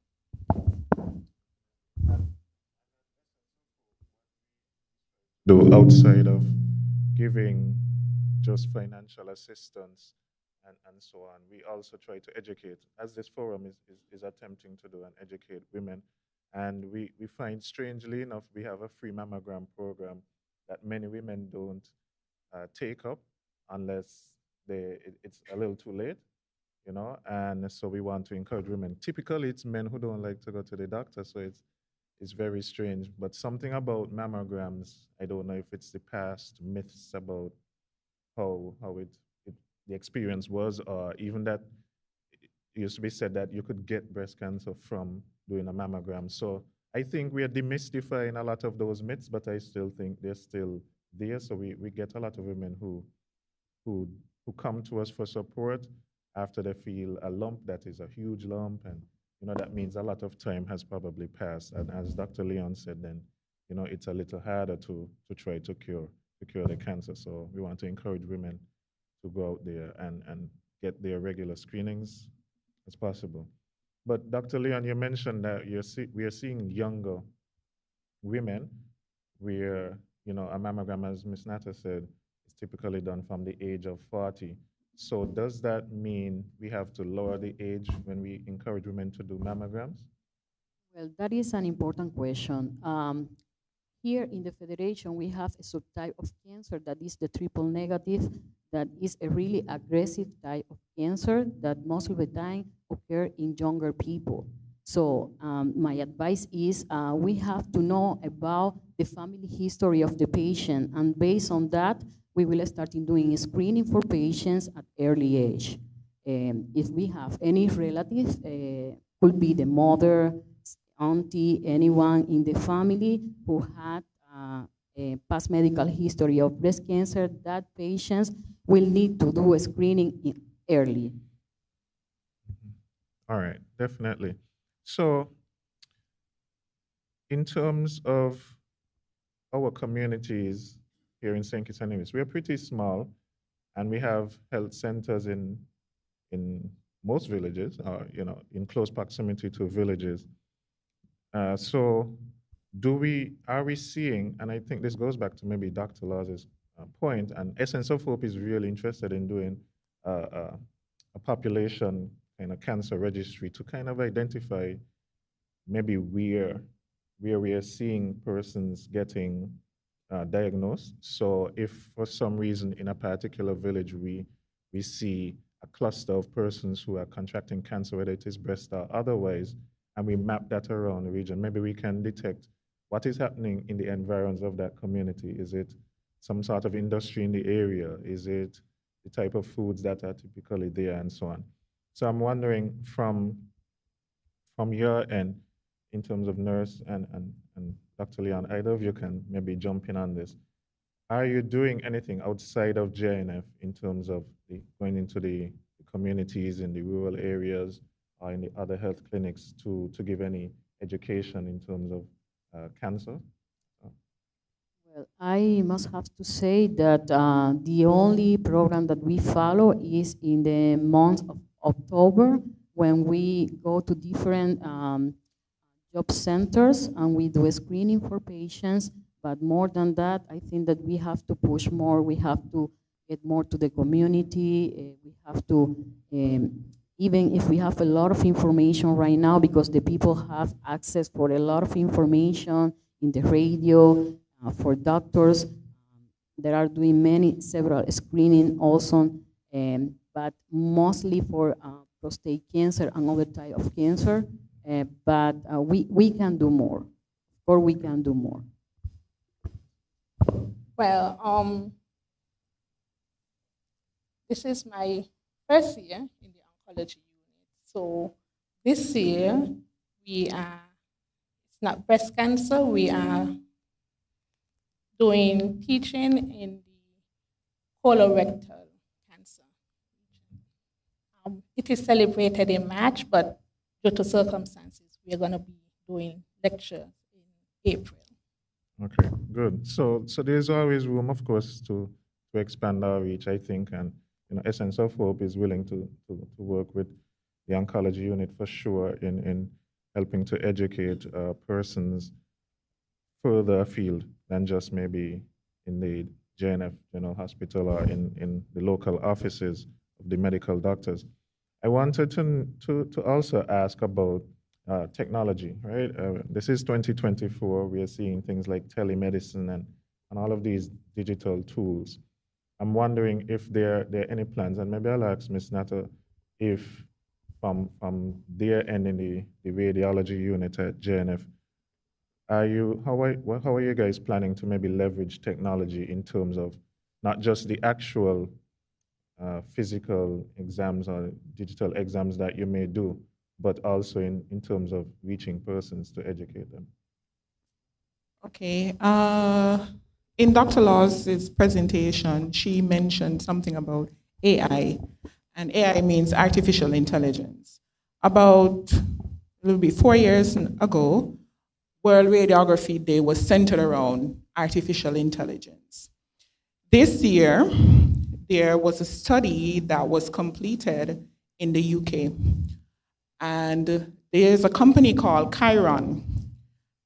Do outside of giving just financial assistance and so on, we also try to educate, as this forum is attempting to do, and educate women. And we find, strangely enough, we have a free mammogram program that many women don't take up unless it's a little too late, you know. And so we want to encourage women. Typically, it's men who don't like to go to the doctor, so it's very strange. But something about mammograms, I don't know if it's the past myths about how the experience was, or even that it used to be said that you could get breast cancer from doing a mammogram. So I think we are demystifying a lot of those myths, but I still think they're still there. So we get a lot of women who who come to us for support after they feel a lump that is a huge lump, and that means a lot of time has probably passed. And as Dr. Leon said, then it's a little harder to try to cure the cancer. So we want to encourage women to go out there and get their regular screenings as possible. But Dr. Leon, you mentioned that we are seeing younger women where, you know, a mammogram, as Ms. Nata said, is typically done from the age of 40. So does that mean we have to lower the age when we encourage women to do mammograms? Well, that is an important question. Here in the Federation, we have a subtype of cancer that is the triple negative, that is a really aggressive type of cancer that most of the time occur in younger people. So my advice is we have to know about the family history of the patient, and based on that, we will start in doing screening for patients at early age. If we have any relatives, could be the mother, auntie, anyone in the family who had a past medical history of breast cancer, that patients will need to do a screening early. All right, definitely. So in terms of our communities here in St. Kitts-Nevis, we're pretty small, and we have health centers in most villages, or you know, in close proximity to villages. So are we seeing, and I think this goes back to maybe Dr. Laws's point, and Essence of Hope is really interested in doing a population kind of cancer registry to kind of identify maybe where we are seeing persons getting diagnosed. So if for some reason in a particular village we see a cluster of persons who are contracting cancer, whether it is breast or otherwise, and we map that around the region, maybe we can detect what is happening in the environs of that community. Is it some sort of industry in the area? Is it the type of foods that are typically there, and so on? So I'm wondering from your end, in terms of nurse and Dr. Leon, either of you can maybe jump in on this. Are you doing anything outside of JNF in terms of going into the communities in the rural areas or in the other health clinics to give any education in terms of cancer? Well, I must have to say that the only program that we follow is in the month of October, when we go to different job centers and we do a screening for patients. But more than that, I think that we have to push more. We have to get more to the community. We have to, even if we have a lot of information right now, because the people have access for a lot of information in the radio, for doctors, there are doing several screening also, but mostly for prostate cancer and other type of cancer. But we can do more, or we can do more. Well, this is my first year in the oncology unit. So this year, it's not breast cancer, we are doing teaching in the colorectal cancer. It is celebrated in March, but due to circumstances, we are going to be doing lectures in April. Okay, good. So there's always room, of course, to expand our reach, I think, and you know, Essence of Hope is willing to work with the oncology unit for sure in helping to educate persons further afield than just maybe in the JNF General Hospital or in the local offices of the medical doctors. I wanted to also ask about technology, right? This is 2024. We are seeing things like telemedicine and all of these digital tools. I'm wondering if there are any plans, and maybe I'll ask Ms. Nata if from their end in the radiology unit at JNF, how are you guys planning to maybe leverage technology in terms of not just the actual physical exams or digital exams that you may do, but also in terms of reaching persons to educate them? Okay. In Dr. Laws's presentation, she mentioned something about AI, and AI means artificial intelligence. About a little bit 4 years ago, World Radiography Day was centered around artificial intelligence. This year, there was a study that was completed in the UK, and there's a company called Chiron,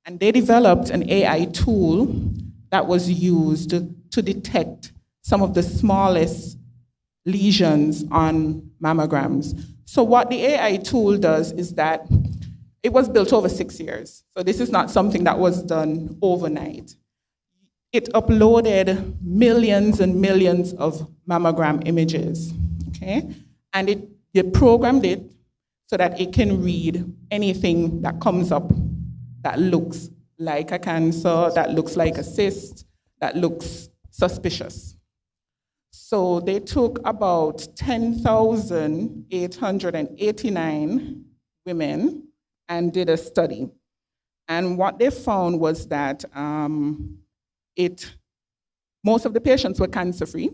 and they developed an AI tool that was used to detect some of the smallest lesions on mammograms. So what the AI tool does is that it was built over 6 years. So this is not something that was done overnight. It uploaded millions and millions of mammogram images, okay? And it programmed it so that it can read anything that comes up that looks like a cancer, that looks like a cyst, that looks suspicious. So they took about 10,889 women and did a study. And what they found was that most of the patients were cancer-free.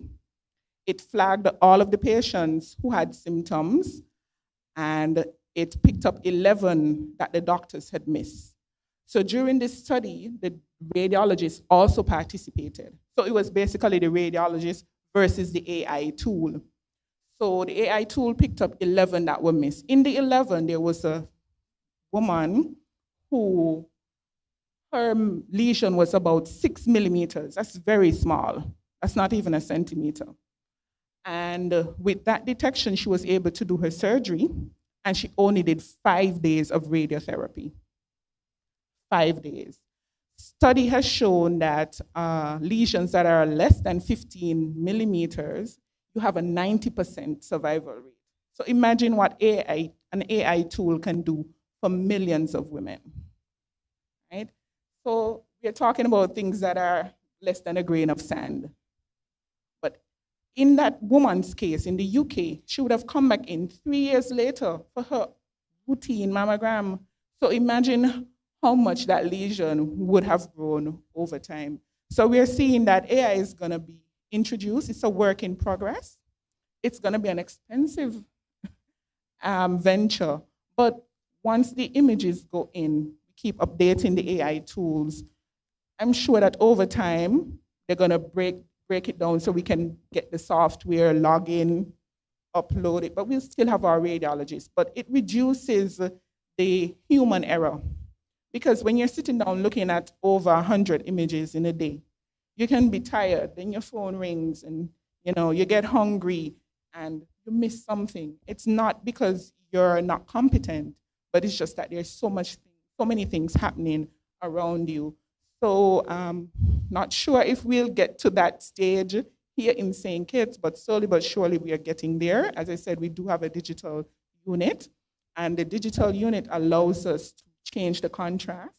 It flagged all of the patients who had symptoms, and it picked up 11 that the doctors had missed. So during this study, the radiologists also participated. So it was basically the radiologist versus the AI tool. So the AI tool picked up 11 that were missed. In the 11, there was a woman who her lesion was about 6 millimeters. That's very small. That's not even a centimeter. And with that detection, she was able to do her surgery, and she only did 5 days of radiotherapy. 5 days. Study has shown that lesions that are less than 15 millimeters, you have a 90% survival rate. So imagine what an AI tool can do for millions of women, right? So we're talking about things that are less than a grain of sand. But in that woman's case, in the UK, she would have come back in 3 years later for her routine mammogram. So imagine how much that lesion would have grown over time. So we're seeing that AI is gonna be introduced. It's a work in progress. It's gonna be an expensive venture, but once the images go in, keep updating the AI tools, I'm sure that over time, they're gonna break it down so we can get the software, log in, upload it, but we'll still have our radiologists. But it reduces the human error. Because when you're sitting down looking at over 100 images in a day, you can be tired, then your phone rings and you get hungry and you miss something. It's not because you're not competent, but it's just that there's so many things happening around you. So not sure if we'll get to that stage here in St. Kitts, but slowly but surely we are getting there. As I said, we do have a digital unit, and the digital unit allows us to change the contrast,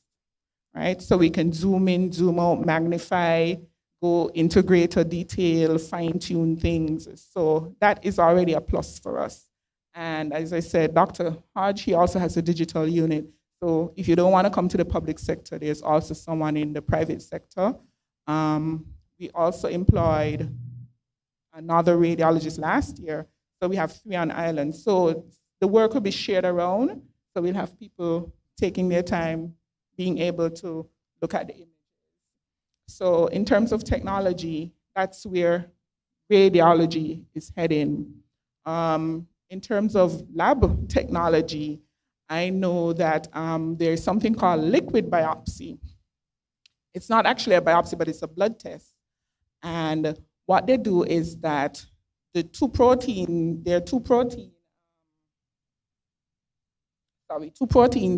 right? So we can zoom in, zoom out, magnify, go into greater detail, fine-tune things. So that is already a plus for us. And as I said, Dr. Hodge, he also has a digital unit. So if you don't want to come to the public sector, there's also someone in the private sector. We also employed another radiologist last year. So we have 3 on island. So the work will be shared around. So we'll have people taking their time, being able to look at the images. So in terms of technology, that's where radiology is heading. In terms of lab technology, I know that there's something called liquid biopsy. It's not actually a biopsy, but it's a blood test. And what they do is that there are two protein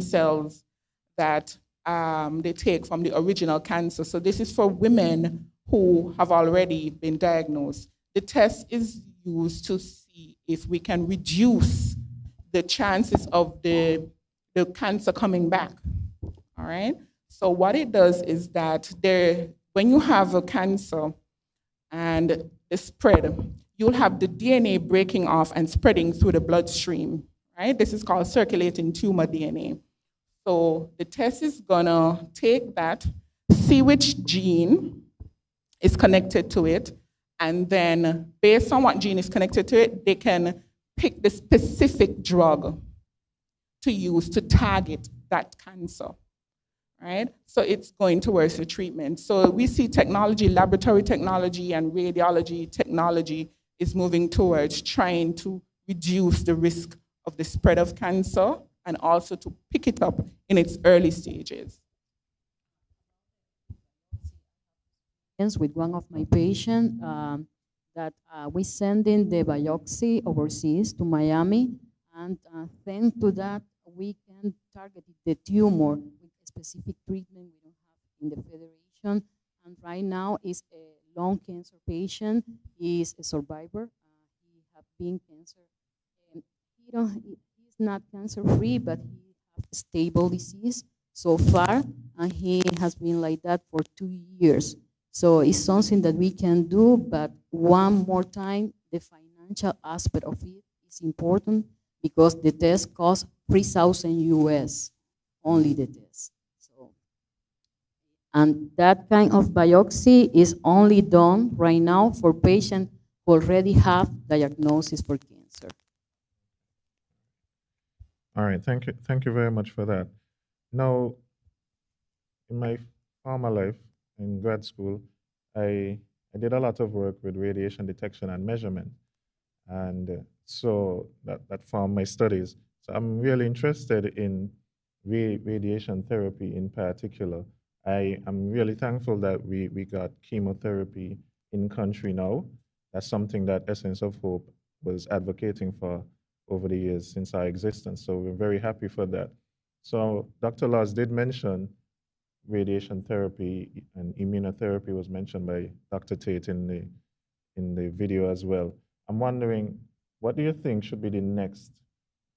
cells that they take from the original cancer. So this is for women who have already been diagnosed. The test is used to see if we can reduce the chances of the cancer coming back, all right? So what it does is that when you have a cancer and it's spread, you'll have the DNA breaking off and spreading through the bloodstream, right? This is called circulating tumor DNA. So the test is gonna take that, see which gene is connected to it, and then based on what gene is connected to it, they can pick the specific drug to use to target that cancer, right? So it's going towards the treatment. So we see technology, laboratory technology and radiology technology is moving towards trying to reduce the risk of the spread of cancer and also to pick it up in its early stages. with one of my patients that we send in the biopsy overseas to Miami, and thanks to that, we can target the tumor with a specific treatment we don't have in the federation. And right now is a lung cancer patient. He is a survivor. He have been cancer. And he's not cancer free, but he have stable disease so far, and he has been like that for 2 years. So it's something that we can do, but one more time, the financial aspect of it is important because the test costs 3,000 US, only the test. So, and that kind of biopsy is only done right now for patients who already have diagnosis for cancer. All right, thank you very much for that. Now, in my former life in grad school, I did a lot of work with radiation detection and measurement, and so that formed my studies. So I'm really interested in radiation therapy in particular. I am really thankful that we got chemotherapy in country now. That's something that Essence of Hope was advocating for over the years since our existence. So we're very happy for that. So Dr. Laws did mention radiation therapy and immunotherapy was mentioned by Dr. Tate in the video as well. I'm wondering, what do you think should be the next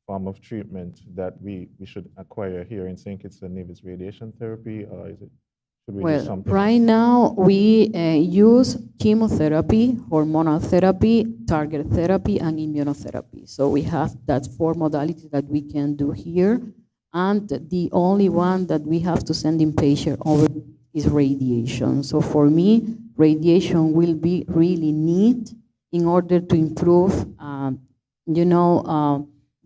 form of treatment that we should acquire here in St. Kitts-Nevis? Radiation therapy, or should we do Well, something right else? now we use chemotherapy, hormonal therapy, target therapy, and immunotherapy. So we have that 4 modalities that we can do here. And the only one that we have to send in patient over is radiation. So for me, radiation will be really neat in order to improve,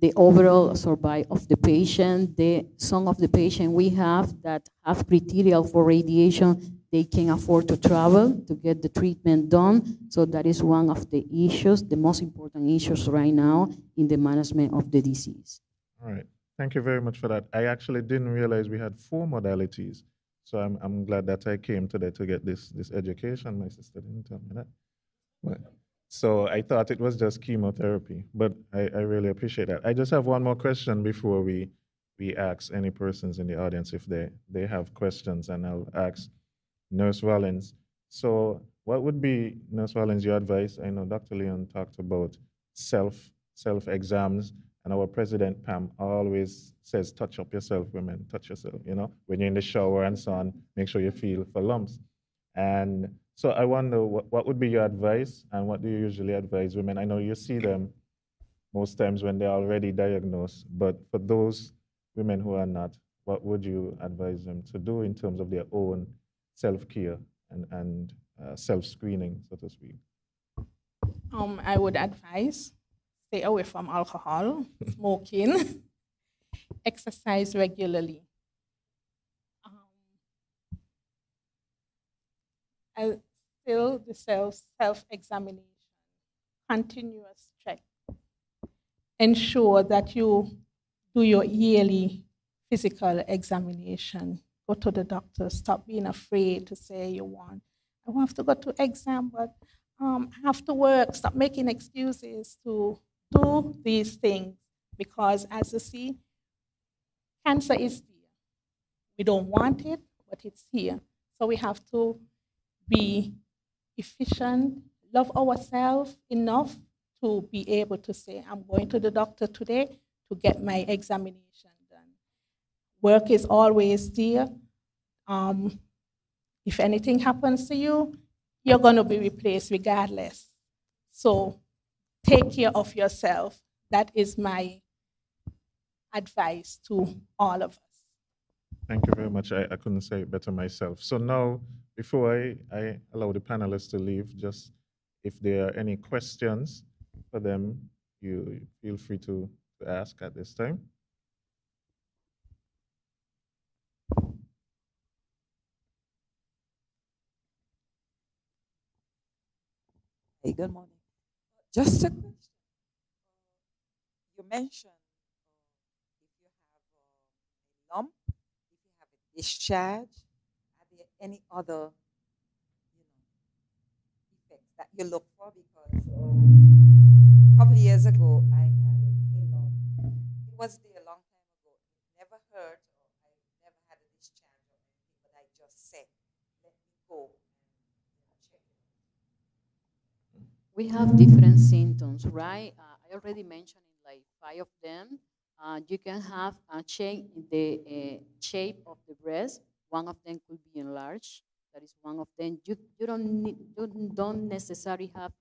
the overall survival of the patient. Some of the patients we have that have criteria for radiation, they can afford to travel to get the treatment done. So that is one of the issues, the most important issues right now in the management of the disease. All right. Thank you very much for that. I actually didn't realize we had 4 modalities. So I'm glad that I came today to get this education. My sister didn't tell me that. But, so I thought it was just chemotherapy, but I really appreciate that. I just have one more question before we ask any persons in the audience if they have questions, and I'll ask Nurse Rollins. So what would be, Nurse Rollins, your advice? I know Dr. Leon talked about self exams, and our president, Pam, always says, touch up yourself, women, touch yourself, when you're in the shower and so on, make sure you feel for lumps. And so I wonder, what would be your advice, and what do you usually advise women? I know you see them most times when they're already diagnosed, but for those women who are not, what would you advise them to do in terms of their own self-care and self-screening, so to speak? I would advise stay away from alcohol, smoking, exercise regularly. Still the self-examination, continuous check. Ensure that you do your yearly physical examination. Go to the doctor. Stop being afraid to say I have to go to exam, but I have to work. Stop making excuses to do these things, because as you see, cancer is here. We don't want it, but it's here. So we have to be efficient, love ourselves enough to be able to say, I'm going to the doctor today to get my examination done. Work is always there. If anything happens to you, you're going to be replaced regardless. So take care of yourself. That is my advice to all of us. Thank you very much. I couldn't say it better myself. So now, before I allow the panelists to leave, just if there are any questions for them, you feel free to ask at this time. Hey, good morning. Just a question. You mentioned if you have a lump, if you have a discharge, are there any other that you look for, because a couple of years ago I had a lump. It was there a long time ago. It never hurt, or I never had a discharge or anything, but I just said, let me go and check it. We have different symptoms, right? I already mentioned like 5 of them. You can have a change in the shape of the breast. One of them could be enlarged. That is one of them. You don't necessarily have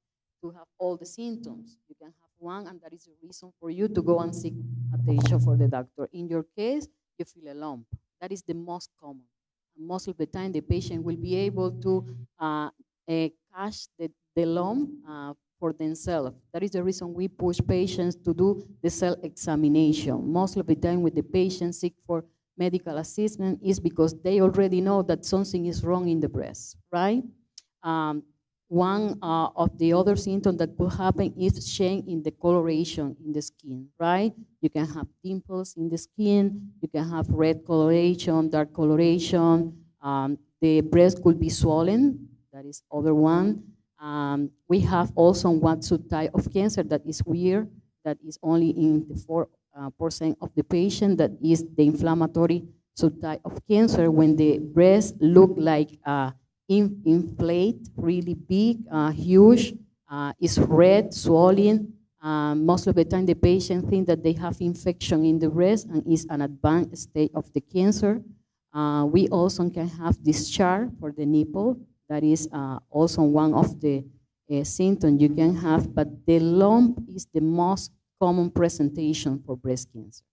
to have all the symptoms. You can have one, and that is a reason for you to go and seek attention for the doctor. In your case, you feel a lump. That is the most common. And most of the time, the patient will be able to catch the lump for themselves. That is the reason we push patients to do the self-examination. Most of the time when the patients seek for medical assistance is because they already know that something is wrong in the breast, right? One of the other symptoms that could happen is change in the coloration in the skin, right? You can have dimples in the skin, you can have red coloration, dark coloration, the breast could be swollen, that is other one. We have also one subtype of cancer that is weird, that is only in the 4% of the patient, that is the inflammatory subtype of cancer, when the breast look like inflate, really big, huge, is red, swollen. Most of the time the patient think that they have infection in the breast and is an advanced state of the cancer. We also can have discharge for the nipple. That is also one of the symptoms you can have, but the lump is the most common presentation for breast cancer.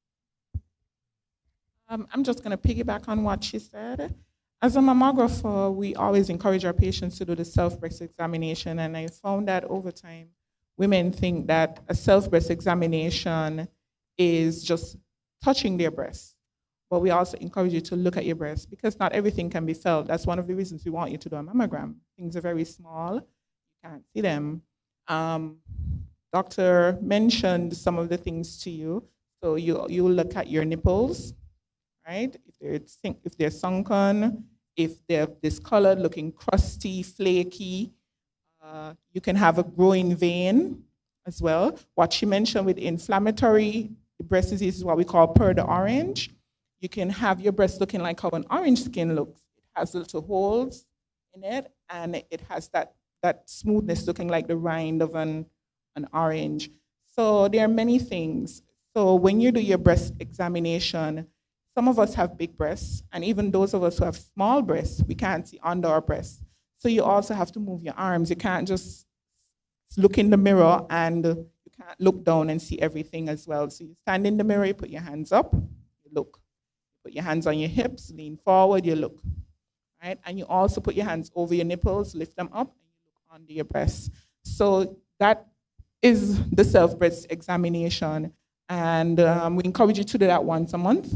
I'm just going to piggyback on what she said. As a mammographer, we always encourage our patients to do the self-breast examination, and I found that over time, women think that a self-breast examination is just touching their breasts. But we also encourage you to look at your breasts, because not everything can be felt. That's one of the reasons we want you to do a mammogram. Things are very small, you can't see them. Doctor mentioned some of the things to you. So you look at your nipples, right? If they're sunken, if they're discolored, looking crusty, flaky, you can have a growing vein as well. What she mentioned with inflammatory breast disease is what we call pur de orange. You can have your breast looking like how an orange skin looks. It has little holes in it, and it has that smoothness looking like the rind of an orange. So there are many things. So when you do your breast examination, some of us have big breasts, and even those of us who have small breasts, we can't see under our breasts. So you also have to move your arms. You can't just look in the mirror, and you can't look down and see everything as well. So you stand in the mirror, you put your hands up, you look. Put your hands on your hips, lean forward, you look, right? And you also put your hands over your nipples, lift them up, and you look under your breasts. So that is the self-breast examination. And we encourage you to do that once a month.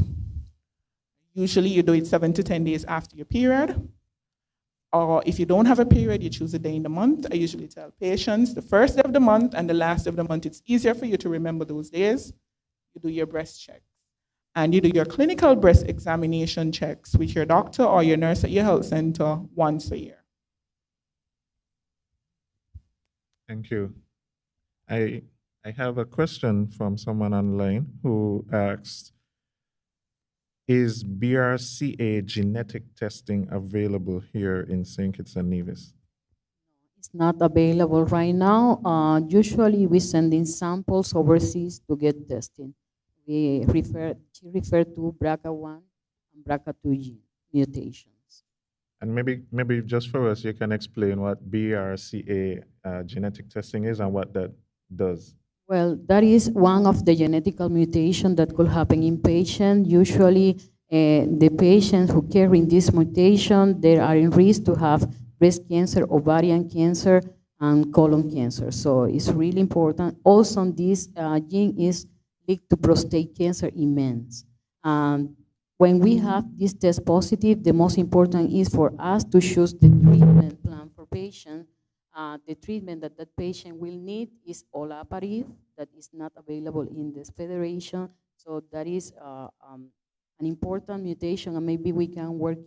Usually you do it 7 to 10 days after your period. Or if you don't have a period, you choose a day in the month. I usually tell patients the first day of the month and the last day of the month. It's easier for you to remember those days. You do your breast check. And you do your clinical breast examination checks with your doctor or your nurse at your health center once a year. Thank you. I have a question from someone online who asked, is BRCA genetic testing available here in St. Kitts-Nevis? It's not available right now. Usually we send in samples overseas to get testing. She referred to BRCA1 and BRCA2 gene mutations. And maybe just for us, you can explain what BRCA genetic testing is and what that does. Well, that is one of the genetical mutations that could happen in patients. Usually, the patients who carry this mutation, they are in risk to have breast cancer, ovarian cancer, and colon cancer. So it's really important. Also, this gene is linked to prostate cancer in men. When we have this test positive, the most important is for us to choose the treatment plan for patients. The treatment that that patient will need is olaparib, that is not available in this federation. So that is an important mutation, and maybe we can work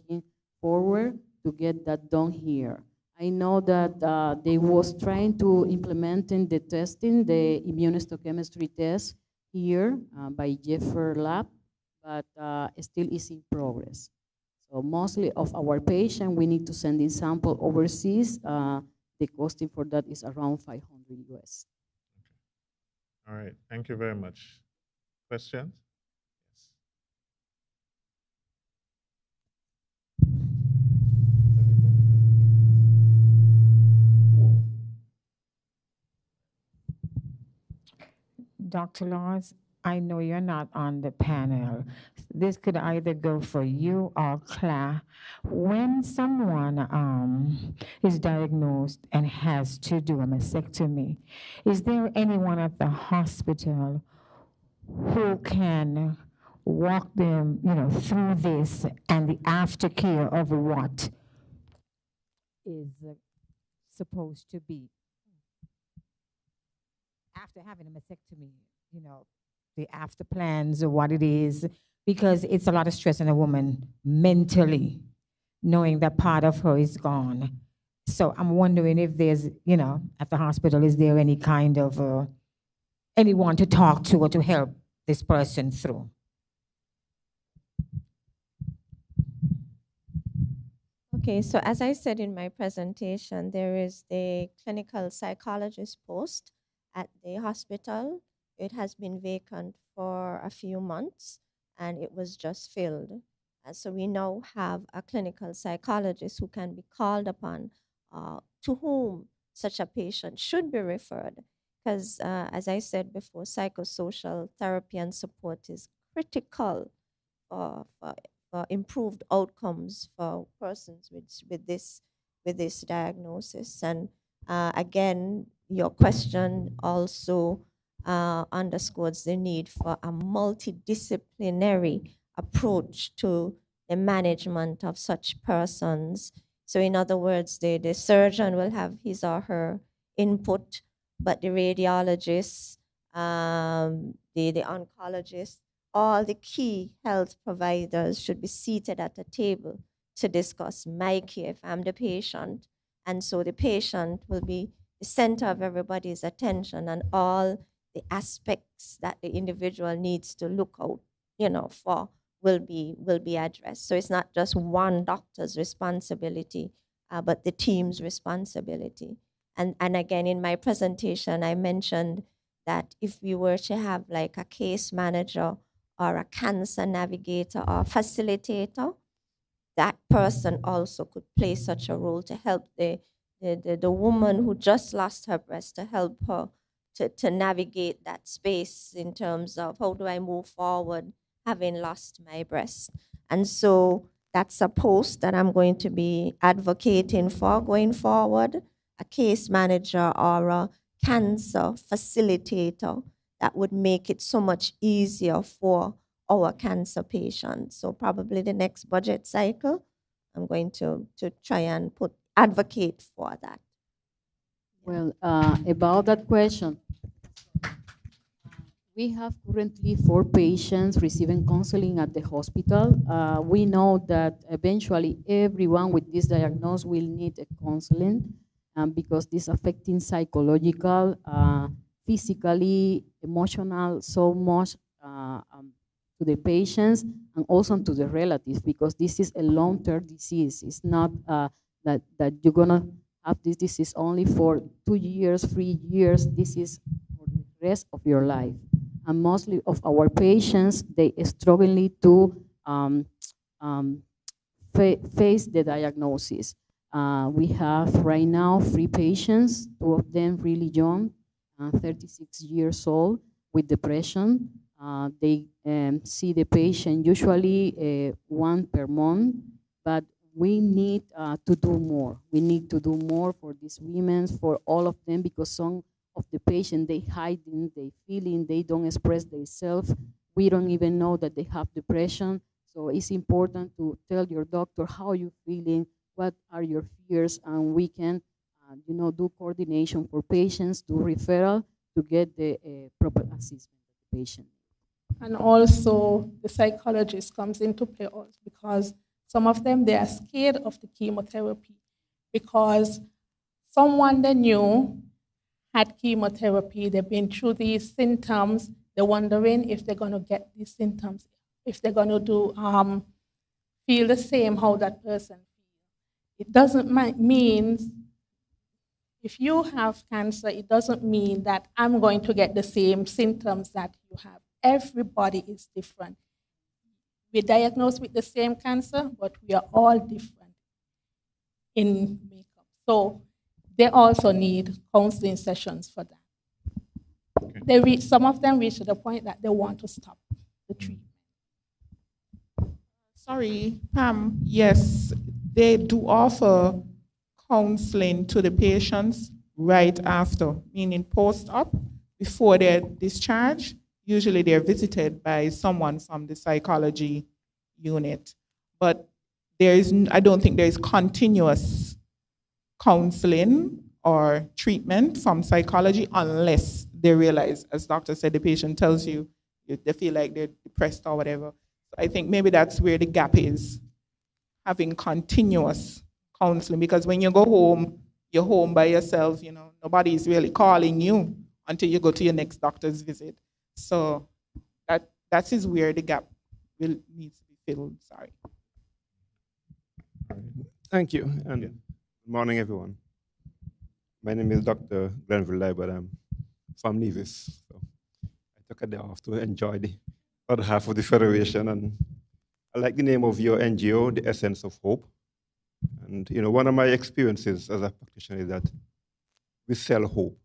forward to get that done here. I know that they was trying to implementing the testing, the immunohistochemistry test here by Jeffer Lab, but it still is in progress. So mostly of our patient, we need to send in sample overseas. The costing for that is around 500 US. All right, thank you very much. Questions? Dr. Laws, I know you're not on the panel. This could either go for you or Claire. When someone is diagnosed and has to do a mastectomy, is there anyone at the hospital who can walk them, through this and the aftercare of what is supposed to be after having a mastectomy, the after plans or what it is, because it's a lot of stress on a woman mentally, knowing that part of her is gone. So I'm wondering if there's, at the hospital, is there any kind of anyone to talk to or to help this person through? Okay, so as I said in my presentation, there is the clinical psychologist post at the hospital. It has been vacant for a few months and it was just filled. So we now have a clinical psychologist who can be called upon to whom such a patient should be referred. Because as I said before, psychosocial therapy and support is critical for improved outcomes for persons with this diagnosis. And again, your question also underscores the need for a multidisciplinary approach to the management of such persons. So in other words, the surgeon will have his or her input, but the radiologist, the oncologist, all the key health providers should be seated at a table to discuss my care if I'm the patient. And so the patient will be the center of everybody's attention and all the aspects that the individual needs to look out, for will be addressed. So it's not just one doctor's responsibility, but the team's responsibility. And again, in my presentation, I mentioned that if we were to have like a case manager or a cancer navigator or facilitator, that person also could play such a role to help the woman who just lost her breast, to help her to navigate that space in terms of how do I move forward having lost my breast. And so that's a post that I'm going to be advocating for going forward, a case manager or a cancer facilitator that would make it so much easier for our cancer patients. So probably the next budget cycle, I'm going to try and advocate for that. Well, about that question, we have currently 4 patients receiving counseling at the hospital. We know that eventually everyone with this diagnosis will need a counseling because this affecting psychological, physically, emotional, so much to the patients and also to the relatives, because this is a long-term disease. It's not that you're gonna have this disease only for 2 years, 3 years. This is for the rest of your life. And mostly of our patients, they struggling to face the diagnosis. We have right now 3 patients, 2 of them really young, 36 years old with depression. They see the patient usually 1 per month, but we need to do more. We need to do more for these women, for all of them, because some of the patients, they hiding, they feeling, they don't express themselves. We don't even know that they have depression. So it's important to tell your doctor how you're feeling, what are your fears, and we can do coordination for patients, do referral to get the proper assessment of the patient. And also the psychologist comes into play also because some of them, they are scared of the chemotherapy because someone they knew had chemotherapy, they've been through these symptoms, they're wondering if they're going to get these symptoms, if they're going to feel the same how that person feels. It doesn't mean, if you have cancer, it doesn't mean that I'm going to get the same symptoms that you have. Everybody is different. We're diagnosed with the same cancer, but we are all different in makeup. So they also need counseling sessions for that. Okay. Some of them reach to the point that they want to stop the treatment. Sorry, Pam, yes, they do offer counseling to the patients right after, meaning post-op, before they're discharged. Usually they're visited by someone from the psychology unit, but I don't think there is continuous counseling or treatment from psychology unless they realize, as doctor said, the patient tells you they feel like they're depressed or whatever. So I think maybe that's where the gap is, having continuous counseling, because when you go home, you're home by yourself, nobody is really calling you until you go to your next doctor's visit. So that is where the gap needs to be filled. Sorry. Thank you, and good morning, everyone. My name is Dr. Glenville Lai, but I'm from Nevis. So I took a day off to enjoy the other half of the Federation, and I like the name of your NGO, the Essence of Hope. And one of my experiences as a practitioner is that we sell hope,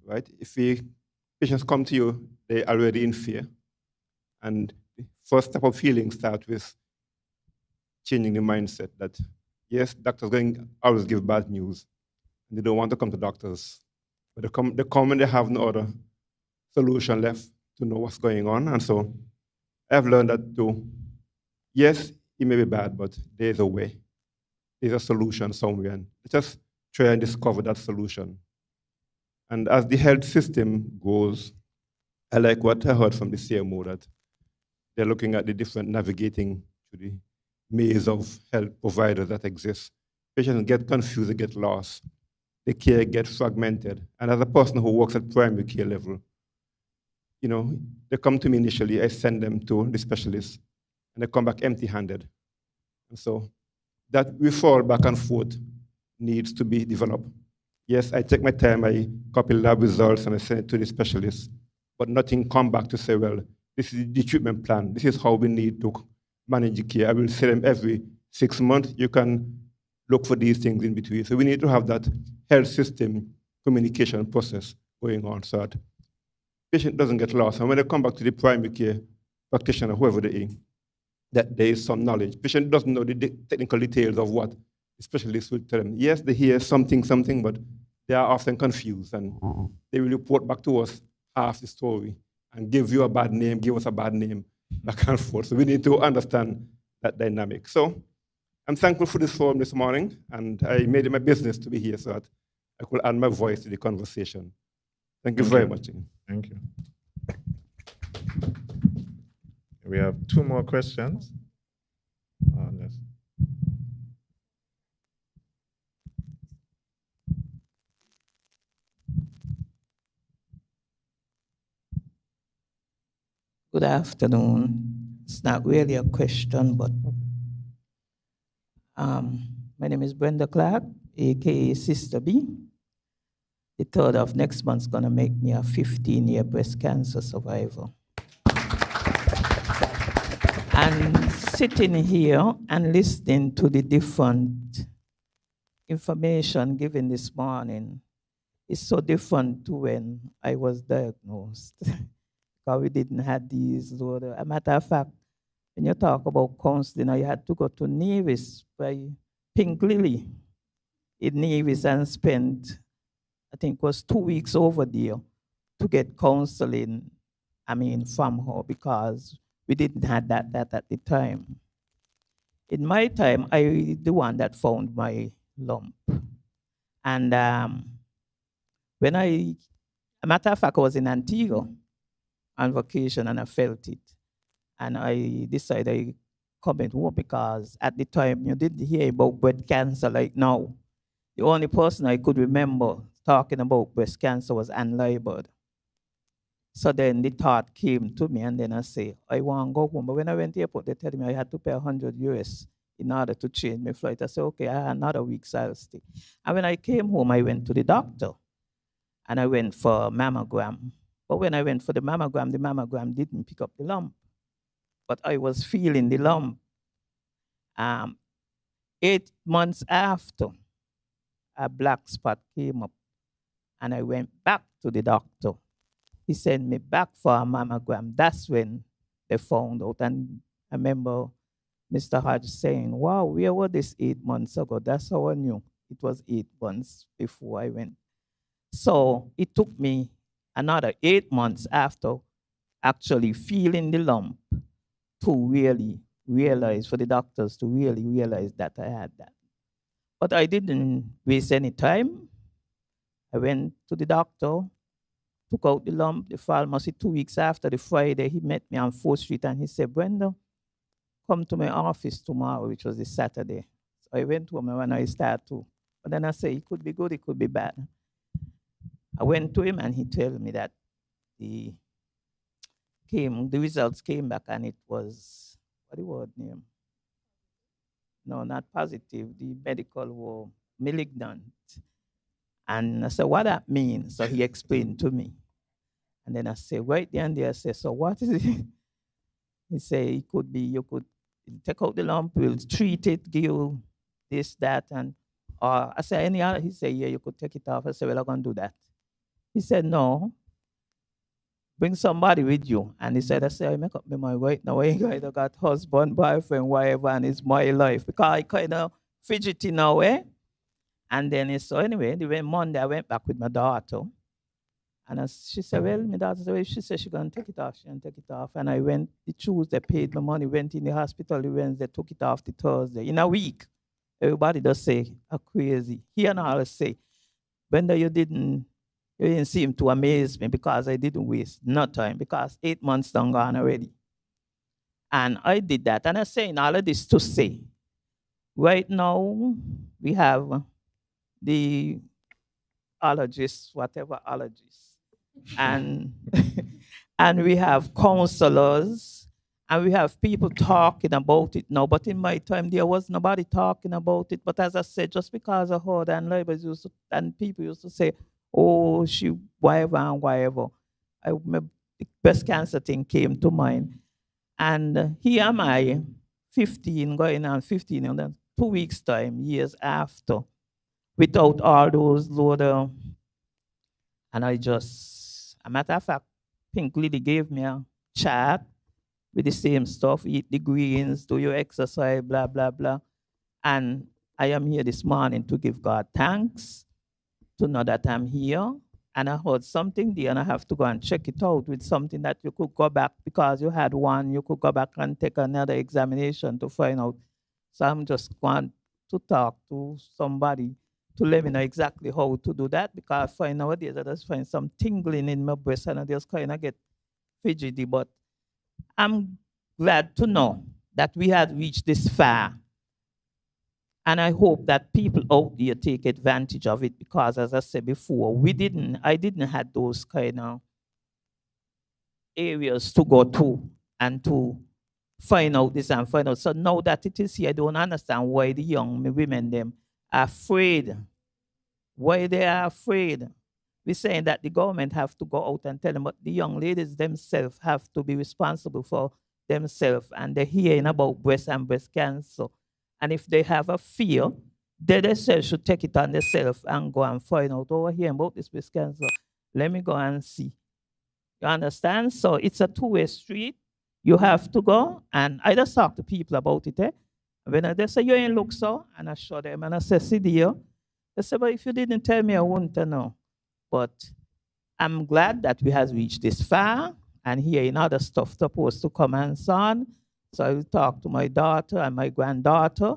right? If patients come to you, they're already in fear, and the first step of healing starts with changing the mindset that, yes, doctors going always give bad news, and they don't want to come to doctors, but they come and they have no other solution left to know what's going on. And so I've learned that too. Yes, it may be bad, but there's a way. There's a solution somewhere, and just try and discover that solution. And as the health system goes, I like what I heard from the CMO, that they're looking at the different navigating to the maze of health providers that exist. Patients get confused, they get lost, the care gets fragmented. And as a person who works at primary care level, they come to me initially, I send them to the specialist, and they come back empty-handed. And so that referral back and forth needs to be developed. Yes, I take my time, I copy lab results, and I send it to the specialist, but nothing come back to say, well, this is the treatment plan, this is how we need to manage the care. I will say them every 6 months, you can look for these things in between. So we need to have that health system communication process going on so that patient doesn't get lost. And when they come back to the primary care practitioner, whoever they are, that there is some knowledge. Patient doesn't know the technical details of what the specialist will tell them. Yes, they hear something, but they are often confused, and they will report back to us half the story and give you a bad name, give us a bad name, back and forth. So we need to understand that dynamic. So I'm thankful for this forum this morning, and I made it my business to be here so that I could add my voice to the conversation. Thank you very much. Thank you. We have 2 more questions. Yes. Good afternoon. It's not really a question, but my name is Brenda Clark, aka Sister B. The 3rd of next month is going to make me a 15-year breast cancer survivor. And sitting here and listening to the different information given this morning is so different to when I was diagnosed. Because we didn't have these. As a matter of fact, when you talk about counseling, you had to go to Nevis by Pink Lily in Nevis and spend, I think it was 2 weeks over there to get counseling, from her, because we didn't have that at the time. In my time, I the one that found my lump. And when a matter of fact, I was in Antigua on vacation and I felt it. And I decided I come home because at the time you didn't hear about breast cancer like now. The only person I could remember talking about breast cancer was Ann Liebert. So then the thought came to me, and then I say, I want to go home. But when I went to the airport, they told me I had to pay 100 US in order to change my flight. I said, okay, I had another week, so I'll stay. And when I came home, I went to the doctor, and I went for a mammogram. But when I went for the mammogram didn't pick up the lump. But I was feeling the lump. 8 months after, a black spot came up, and I went back to the doctor. He sent me back for a mammogram. That's when they found out. And I remember Mr. Hodge saying, wow, where was this 8 months ago? That's how I knew it was 8 months before I went. So it took me another 8 months after actually feeling the lump to really realize, for the doctors to really realize that I had that. But I didn't waste any time. I went to the doctor, took out the lump, the pharmacy. 2 weeks after, the Friday, he met me on 4th Street and he said, Brenda, come to my office tomorrow, which was the Saturday. So I went to him and when I started to. But then I said, it could be good, it could be bad. I went to him and he told me that the results came back and it was, what the word name? No, not positive. The medical were malignant. And I said, what that means? So he explained to me. And then I said, right there and there, I said, so what is it? He said, it could be, you could take out the lump, we'll treat it, give you this, that, and I said, any other? He said, yeah, you could take it off. I said, well, I'm going to do that. He said, no, bring somebody with you. And he said, I said, I make up my mind right now. I ain't either got husband, boyfriend, whatever, and it's my life. Because I kind of fidgety now, eh? And then, so anyway, Monday, I went back with my daughter. And she said, well, my daughter said, well, she said she's going to take it off. She going to take it off. And I went the Tuesday, paid my money, went in the hospital the Wednesday, took it off the Thursday. In a week, everybody does say, I'm crazy. He and I say, Brenda, you didn't seem to amaze me because I didn't waste no time because 8 months done gone already. And I did that. And I'm saying all of this to say, right now, we have the ologists, whatever ologists, and and we have counselors, and we have people talking about it now. But in my time, there was nobody talking about it. But as I said, just because of her and laborers used to, and people used to say, oh, she whatever and whatever. The breast cancer thing came to mind. And here am I, 15, going on 15, and then 2 weeks' time, years after, without all those load of, and I just, a matter of fact, Pink Lily gave me a chart with the same stuff, eat the greens, do your exercise, blah, blah, blah. And I am here this morning to give God thanks, to know that I'm here. And I heard something there, and I have to go and check it out with something that you could go back, because you had one, you could go back and take another examination to find out. So I'm just going to talk to somebody to let me know exactly how to do that, because I find nowadays I just find some tingling in my breast and I just kind of get fidgety. But I'm glad to know that we had reached this far. And I hope that people out there take advantage of it, because as I said before, I didn't have those kind of areas to go to and to find out this and find out. So now that it is here, I don't understand why the young women them are afraid. Why they are afraid. We're saying that the government have to go out and tell them, but the young ladies themselves have to be responsible for themselves, and they're hearing about breast and breast cancer. And if they have a fear, they themselves should take it on themselves and go and find out, oh, I hear about this breast cancer. Let me go and see. You understand? So it's a two-way street. You have to go. And I just talk to people about it. When they say, you ain't look so, and I show them, and I say, see there. They say, but if you didn't tell me, I wouldn't know. But I'm glad that we have reached this far, and hearing other stuff supposed to come and so on. So I will talk to my daughter and my granddaughter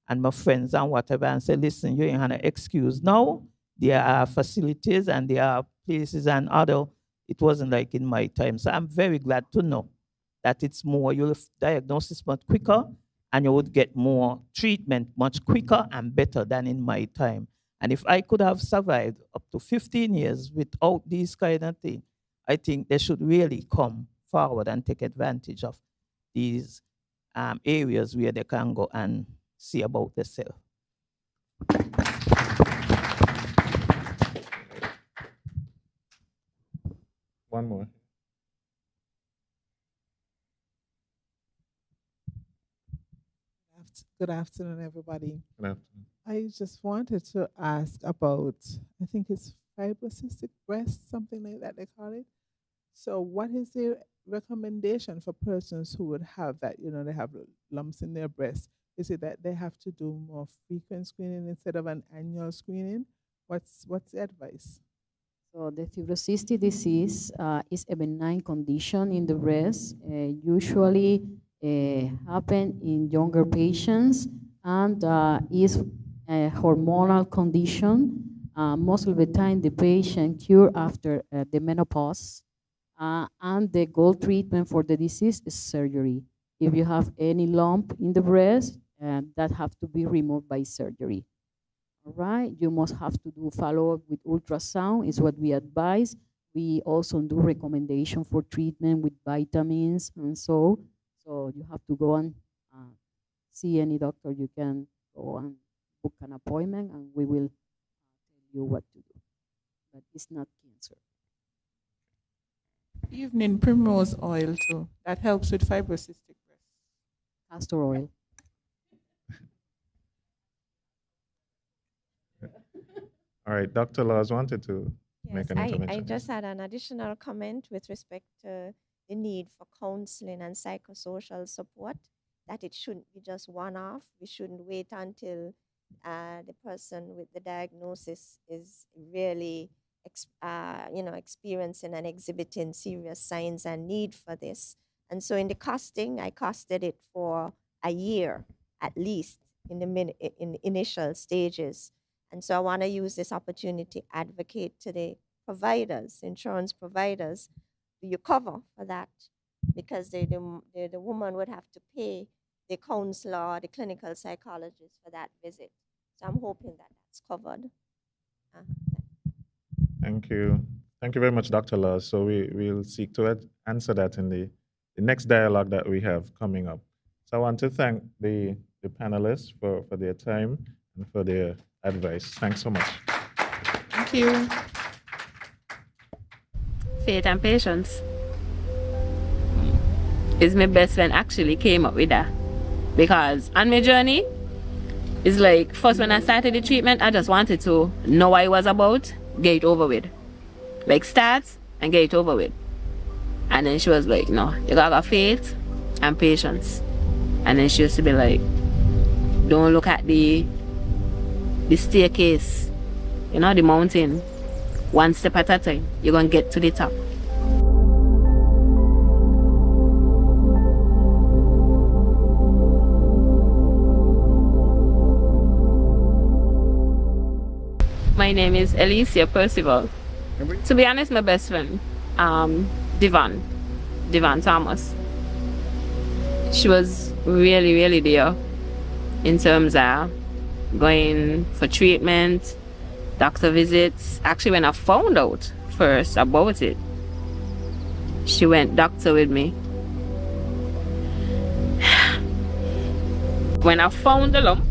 and my friends and whatever and say, listen, you ain't have an excuse now. There are facilities and there are places and other. It wasn't like in my time. So I'm very glad to know that it's more, you'll diagnose much quicker and you would get more treatment much quicker and better than in my time. And if I could have survived up to 15 years without these kind of things, I think they should really come forward and take advantage of these areas where they can go and see about themselves. One more. Good afternoon, everybody. Good afternoon. I just wanted to ask about, I think it's fibrocystic breast, something like that they call it. So what is the recommendation for persons who would have that, they have lumps in their breast? Is it that they have to do more frequent screening instead of an annual screening? What's the advice? So the fibrocystic disease is a benign condition in the breast, usually happen in younger patients, and is a hormonal condition. Most of the time, the patient cure after the menopause, and the goal treatment for the disease is surgery. If you have any lump in the breast, that have to be removed by surgery. All right, you must have to do follow-up with ultrasound is what we advise. We also do recommendation for treatment with vitamins and so you have to go and see any doctor. You can go and book an appointment and we will tell you what to do. But it's not cancer. Evening primrose oil too. That helps with fibrocystic breast. Castor oil. All right, Dr. Laws wanted to make Yes, an intervention. I just had an additional comment with respect to the need for counseling and psychosocial support, that it shouldn't be just one-off. We shouldn't wait until the person with the diagnosis is really experiencing and exhibiting serious signs and need for this. And so in the costing, I costed it for a year at least in the initial stages. And so I want to use this opportunity to advocate to the providers, insurance providers, do you cover for that? Because the woman would have to pay the counselor, the clinical psychologist for that visit. So I'm hoping that that's covered. Thank you. Thank you very much, Dr. Laws. So we'll seek to answer that in the next dialogue that we have coming up. So I want to thank the panelists for their time and for their advice. Thanks so much. Thank you. Faith and patience is my best friend actually came up with that. Because on my journey, it's like first when I started the treatment, I just wanted to know what it was about, get it over with. Like start and get it over with. And then she was like, no, you gotta have faith and patience. And then she used to be like, don't look at the staircase, the mountain. One step at a time, you're gonna get to the top. My name is Alicia Percival. To be honest, my best friend, Devon Thomas. She was really, really there in terms of going for treatment, doctor visits. Actually, when I found out first about it, she went doctor with me. When I found the lump,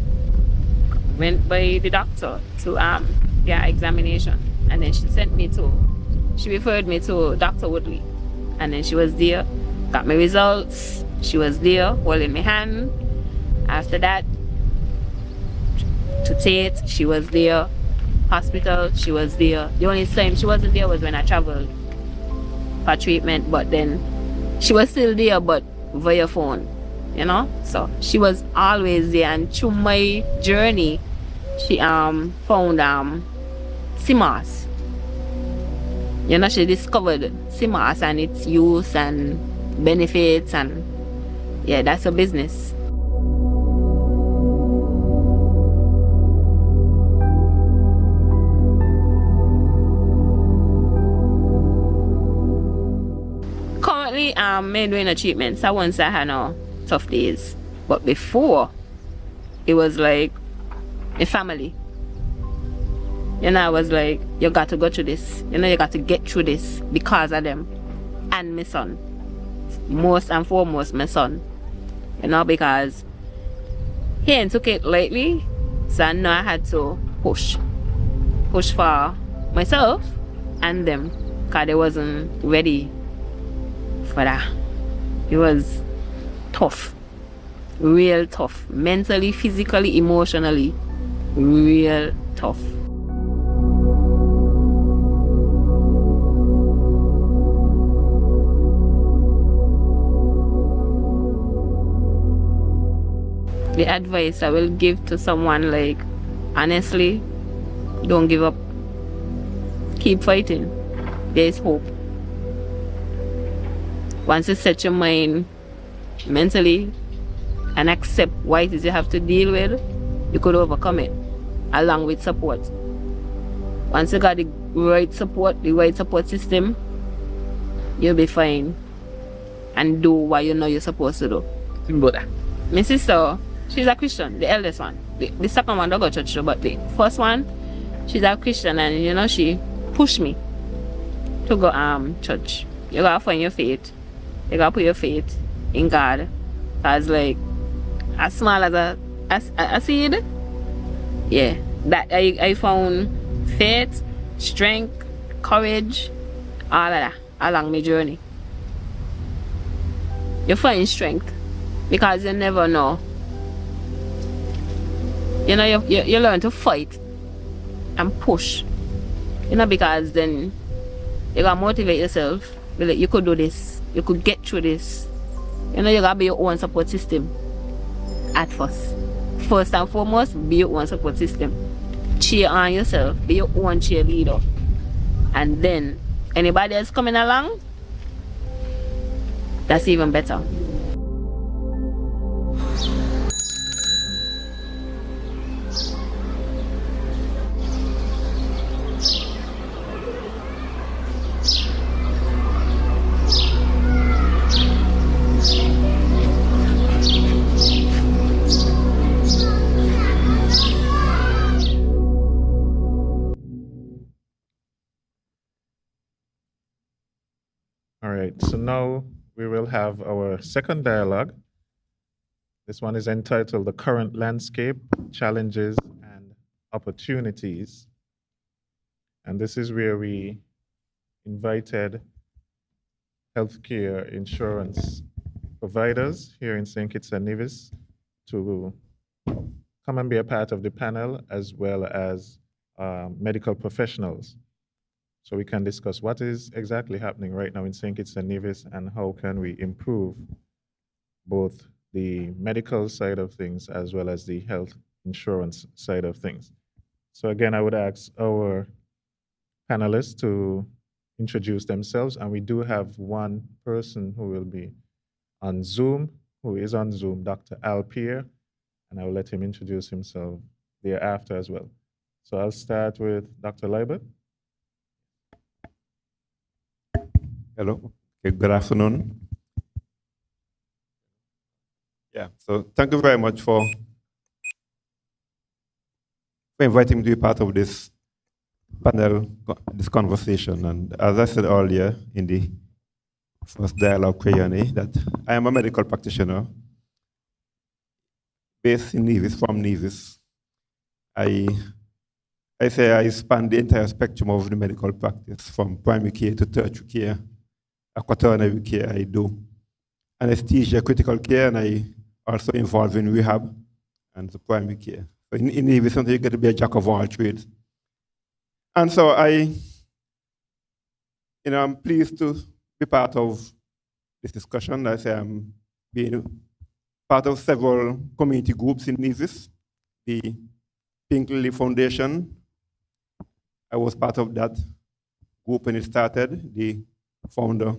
went by the doctor to get examination, and then she referred me to Dr. Woodley, and then she was there, got my results. She was there holding my hand. After that, to Tate, she was there. Hospital, she was there. The only time she wasn't there was when I traveled for treatment, but then she was still there, but via phone, So she was always there, and through my journey, she found CMOS. She discovered CMOS and its use and benefits, and yeah, that's her business. Currently, I'm doing a treatment, so once I had no tough days. But before, it was like a family. You know, I was like, you got to go through this. You know, you got to get through this because of them. And my son. Most and foremost, my son. You know, because he ain't took it lightly. So I know I had to push. Push for myself and them. Because they wasn't ready for that. It was tough. Real tough. Mentally, physically, emotionally. Real tough. The advice I will give to someone, like, honestly, don't give up. Keep fighting. There is hope. Once you set your mind mentally and accept what it is you have to deal with, you could overcome it, along with support. Once you got the right support system, you'll be fine and do what you know you're supposed to do. My sister, she's a Christian, the eldest one. The second one don't go to church, but the first one, she's a Christian, and you know, she pushed me to go church. You gotta find your faith. You gotta put your faith in God. Cause like, as small as a seed, yeah, that I found faith, strength, courage, all of that along my journey. You find strength because you never know. You know, you learn to fight and push. You know, because then you gotta motivate yourself. Like, you could do this. You could get through this. You know, you gotta be your own support system at first. First and foremost, be your own support system. Cheer on yourself. Be your own cheerleader. And then, anybody else coming along, that's even better. All right, so now we will have our second dialogue. This one is entitled The Current Landscape, Challenges and Opportunities. And this is where we invited healthcare insurance providers here in St. Kitts-Nevis to come and be a part of the panel, as well as medical professionals. So we can discuss what is exactly happening right now in St. Kitts-Nevis and how can we improve both the medical side of things as well as the health insurance side of things. So again, I would ask our panelists to introduce themselves, and we do have one person who will be on Zoom, Dr. Al Pierre, and I will let him introduce himself thereafter as well. So I'll start with Dr. Leibert. Hello. Okay, good afternoon. Yeah, so thank you very much for inviting me to be part of this panel, this conversation. And as I said earlier in the first dialogue Q&A, that I am a medical practitioner based in Nevis, from Nevis. I say I span the entire spectrum of the medical practice, from primary care to tertiary care, quaternary care. I do anesthesia, critical care, and I also involved in rehab and the primary care. So in Nevis, you get to be a jack of all trades. And so I'm pleased to be part of this discussion. I say I'm being part of several community groups in Nevis, the Pink Lily Foundation. I was part of that group when it started. The founder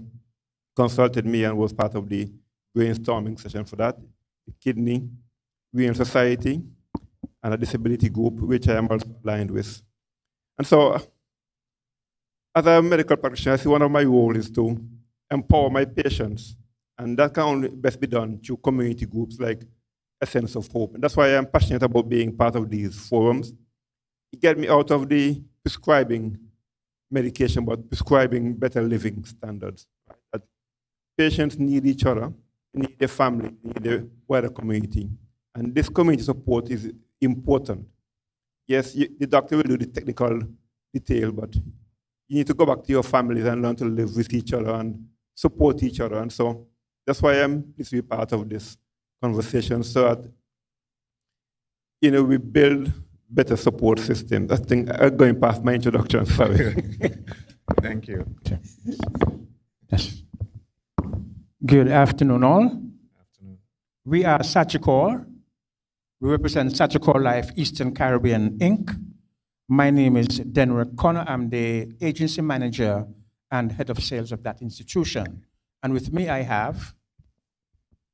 consulted me and was part of the brainstorming session for that. The Kidney Renal Society and a disability group, which I am also aligned with. And so, as a medical practitioner, I see one of my roles is to empower my patients. And that can only best be done through community groups like Essence of Hope. And that's why I'm passionate about being part of these forums. It gets me out of the prescribing medication, but prescribing better living standards. Right? That patients need each other, need their family, need the wider community. And this community support is important. Yes, the doctor will do the technical detail, but you need to go back to your families and learn to live with each other and support each other. And so that's why I'm pleased to be part of this conversation, so that we build better support systems. I think I'm going past my introduction, sorry. Thank you. Yes. Good afternoon, all. Afternoon. We are Sagicor. We represent Sagicor Life Eastern Caribbean, Inc. My name is Denrick Connor. I'm the agency manager and head of sales of that institution. And with me, I have...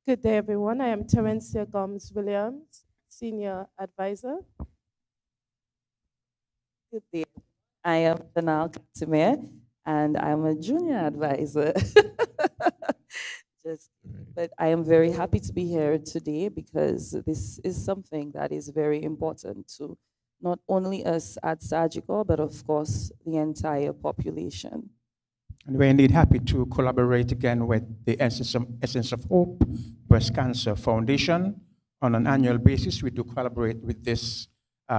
Good day, everyone. I am Terencia Gomes-Williams, Senior Advisor. Good day. I am Janelle Katimir, and I'm a Junior Advisor. But I am very happy to be here today because this is something that is very important to not only us at Sagicor, but of course the entire population. And we're indeed happy to collaborate again with the Essence of Hope Breast Cancer Foundation. On an annual basis, we do collaborate with this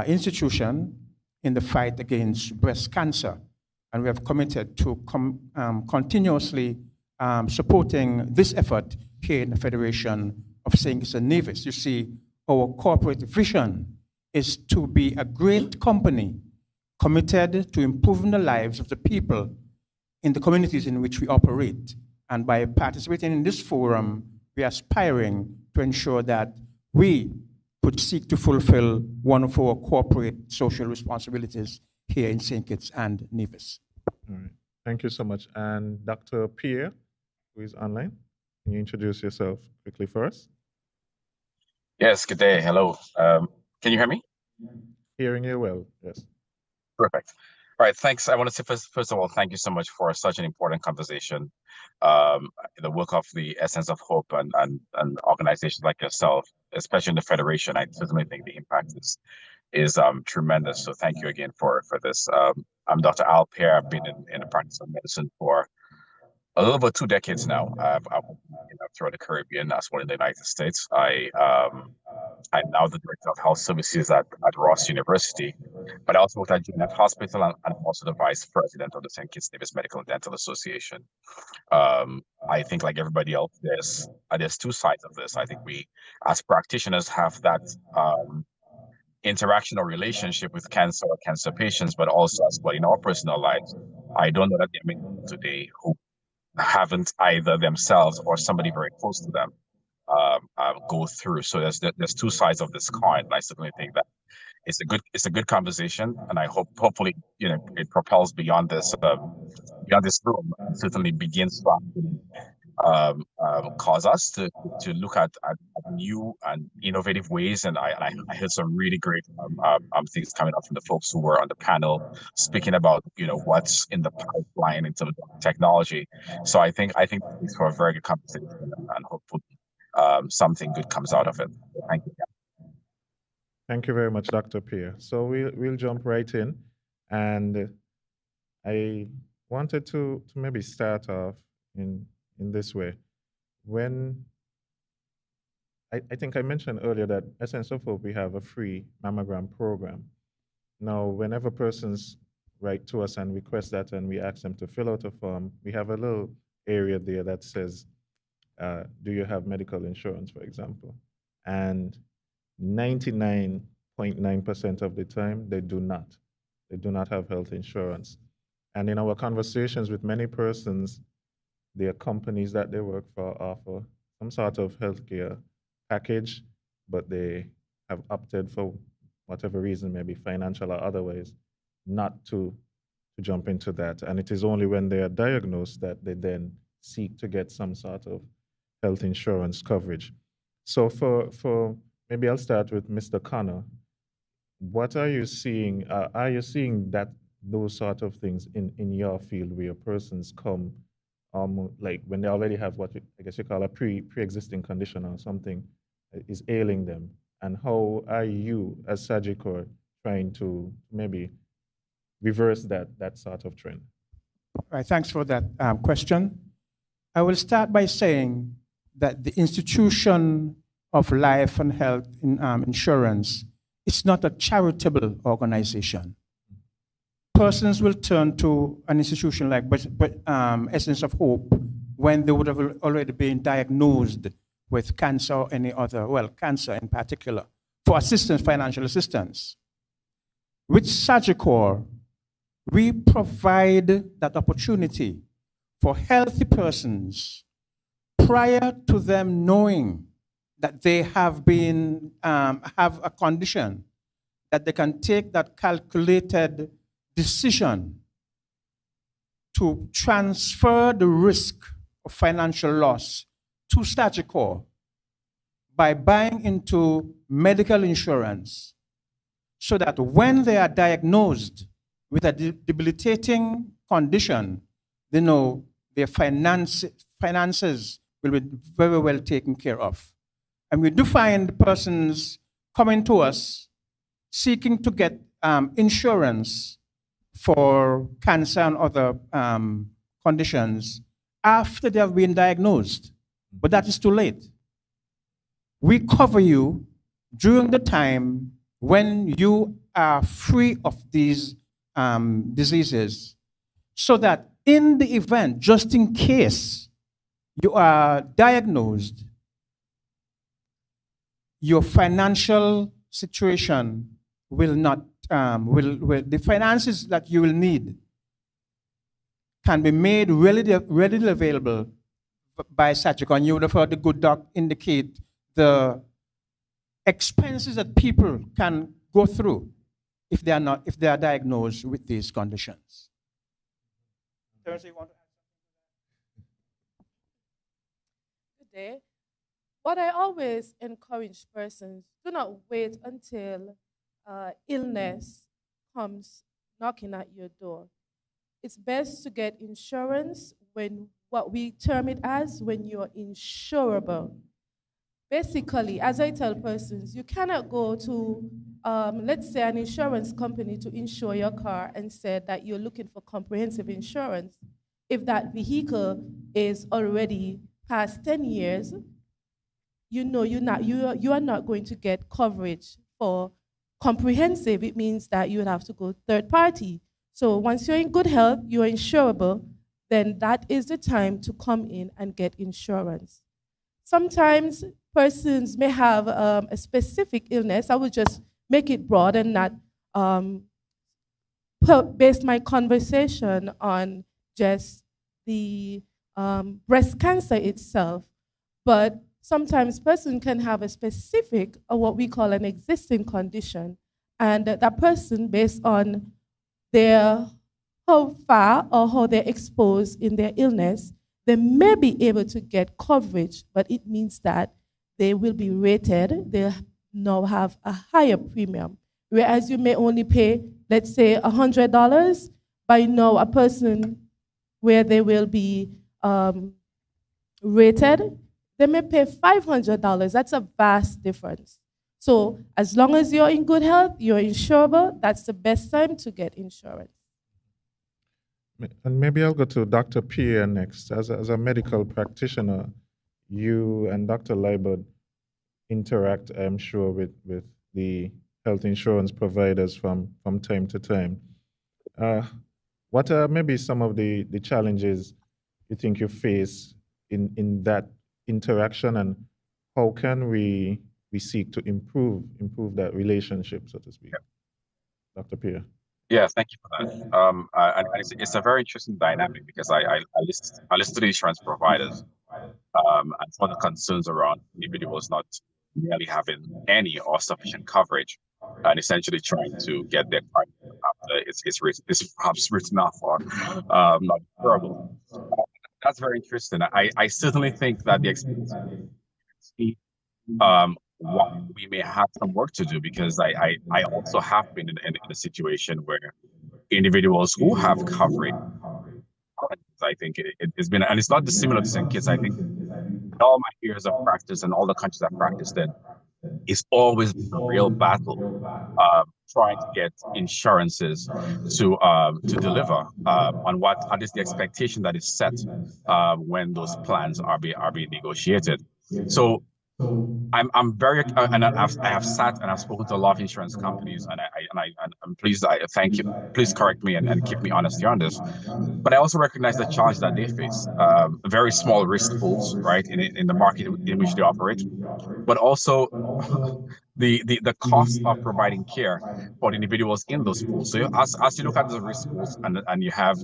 institution in the fight against breast cancer. And we have committed to continuously supporting this effort here in the Federation of St. Kitts-Nevis. You see, our corporate vision is to be a great company committed to improving the lives of the people in the communities in which we operate. And by participating in this forum, we are aspiring to ensure that we could seek to fulfill one of our corporate social responsibilities here in St. Kitts and Nevis. All right. Thank you so much. And Dr. Pierre, who is online, can you introduce yourself quickly for us? Yes, good day. Hello. Can you hear me? Hearing you well, yes. Perfect. All right, thanks. I want to say first of all, thank you so much for such an important conversation. The work of the Essence of Hope and organizations like yourself, especially in the Federation, I certainly think the impact is tremendous. So thank you again for this. I'm Dr. Al Pierre. I've been in the practice of medicine for a little over 2 decades now. I've throughout the Caribbean as well in the United States. I'm now the director of health services at Ross University, but I also worked at JNF Hospital, and I'm also the vice president of the St. Kitts-Nevis Medical and Dental Association. I think, like everybody else, there's two sides of this. I think we, as practitioners, have that interaction or relationship with cancer or cancer patients, but also as well in our personal lives. I don't know that there are many people today who haven't either themselves or somebody very close to them go through. So there's two sides of this coin. And I certainly think that it's a good conversation, and I hopefully it propels beyond this room, and certainly begins to cause us to look at new and innovative ways. And I heard some really great things coming up from the folks who were on the panel speaking about what's in the pipeline in terms of technology. So I think it's for a very good conversation, and hopefully something good comes out of it. So thank you. Thank you very much, Dr. Pierre. So we'll jump right in, and I wanted to maybe start off in this way. When I think I mentioned earlier that Essence of Hope, we have a free mammogram program. Now, whenever persons write to us and request that, and we ask them to fill out a form, we have a little area there that says, do you have medical insurance, for example? And 99.9% of the time, they do not. They do not have health insurance. And in our conversations with many persons, their companies that they work for offer some sort of healthcare package, but they have opted for whatever reason, maybe financial or otherwise, not to jump into that. And it is only when they are diagnosed that they then seek to get some sort of health insurance coverage. So for maybe I'll start with Mr. Connor. What are you seeing? Are you seeing that those sort of things in your field where persons come like when they already have what I guess you call a pre-existing condition or something is ailing them? And how are you as Sagicor trying to maybe reverse that sort of trend? Right, thanks for that question. I will start by saying that the institution of life and health insurance is not a charitable organization. Persons will turn to an institution like Essence of Hope when they would have already been diagnosed with cancer or any other, well, cancer in particular, for assistance, financial assistance. With Sagicor, we provide that opportunity for healthy persons prior to them knowing that they have a condition, that they can take that calculated decision to transfer the risk of financial loss to Sagicor by buying into medical insurance, so that when they are diagnosed with a debilitating condition, they know their finances will be very well taken care of. And we do find persons coming to us seeking to get insurance for cancer and other conditions after they have been diagnosed, but that is too late. We cover you during the time when you are free of these diseases, so that in the event, just in case you are diagnosed, your financial situation will not, the finances that you will need can be made readily available by Sagicor. And you would have heard the good doc indicate the expenses that people can go through if they are diagnosed with these conditions. Terence, you want to add something? Good day. What I always encourage persons, do not wait until illness comes knocking at your door. It's best to get insurance when, what we term it as, when you're insurable. Basically, as I tell persons, you cannot go to, let's say, an insurance company to insure your car and say that you're looking for comprehensive insurance. If that vehicle is already past 10 years, you know you are not going to get coverage for comprehensive. It means that you would have to go third party. So once you're in good health, you're insurable, then that is the time to come in and get insurance. Sometimes persons may have a specific illness. I would just make it broad and not base my conversation on just the breast cancer itself. But sometimes person can have a specific, or what we call an existing condition, and that person, based on their how far or how they're exposed in their illness, they may be able to get coverage, but it means that they will be rated, they now have a higher premium. Whereas you may only pay, let's say, $100, by now a person where they will be rated, they may pay $500. That's a vast difference. So as long as you're in good health, you're insurable, that's the best time to get insurance. And maybe I'll go to Dr. Pierre next. As a medical practitioner, you and Dr. Leibert interact, I'm sure, with the health insurance providers from time to time. What are maybe some of the challenges you think you face in that interaction, and how can we seek to improve that relationship, so to speak? Dr. Pierre. Yeah, thank you for that. And it's a very interesting dynamic, because I listen to the insurance providers, and some of the concerns around individuals not merely having any or sufficient coverage, and essentially trying to get their card after it's perhaps written off or not terrible. That's very interesting. I certainly think that the experience, what we may have some work to do, because I also have been in a situation where individuals who have coverage, I think it's been, and it's not dissimilar to St. Kitts. I think in all my years of practice and all the countries I've practiced in, it's always been a real battle trying to get insurances to deliver on what is the expectation that is set when those plans are being negotiated. So I'm very and I have sat and I've spoken to a lot of insurance companies, and I'm pleased. I thank you. Please correct me and keep me honest here on this. But I also recognize the challenge that they face. Very small risk pools, right, in the market in which they operate, but also the cost of providing care for the individuals in those pools. So as you look at the risk pools and you have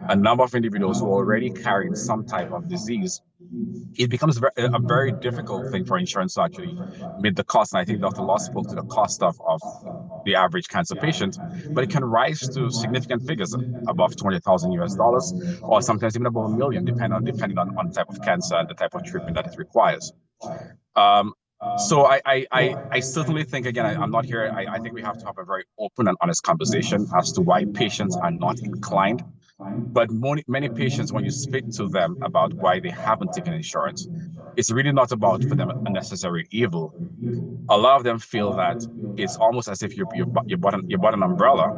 a number of individuals who are already carrying some type of disease, it becomes a very difficult thing for insurance to actually meet the cost. And I think Dr. Law spoke to the cost of the average cancer patient, but it can rise to significant figures above 20,000 US dollars, or sometimes even above a million, depending on the type of cancer and the type of treatment that it requires. So I certainly think, again, I'm not here. I think we have to have a very open and honest conversation as to why patients are not inclined. But many patients, when you speak to them about why they haven't taken insurance, it's really not about for them a necessary evil. A lot of them feel that it's almost as if you bought an umbrella,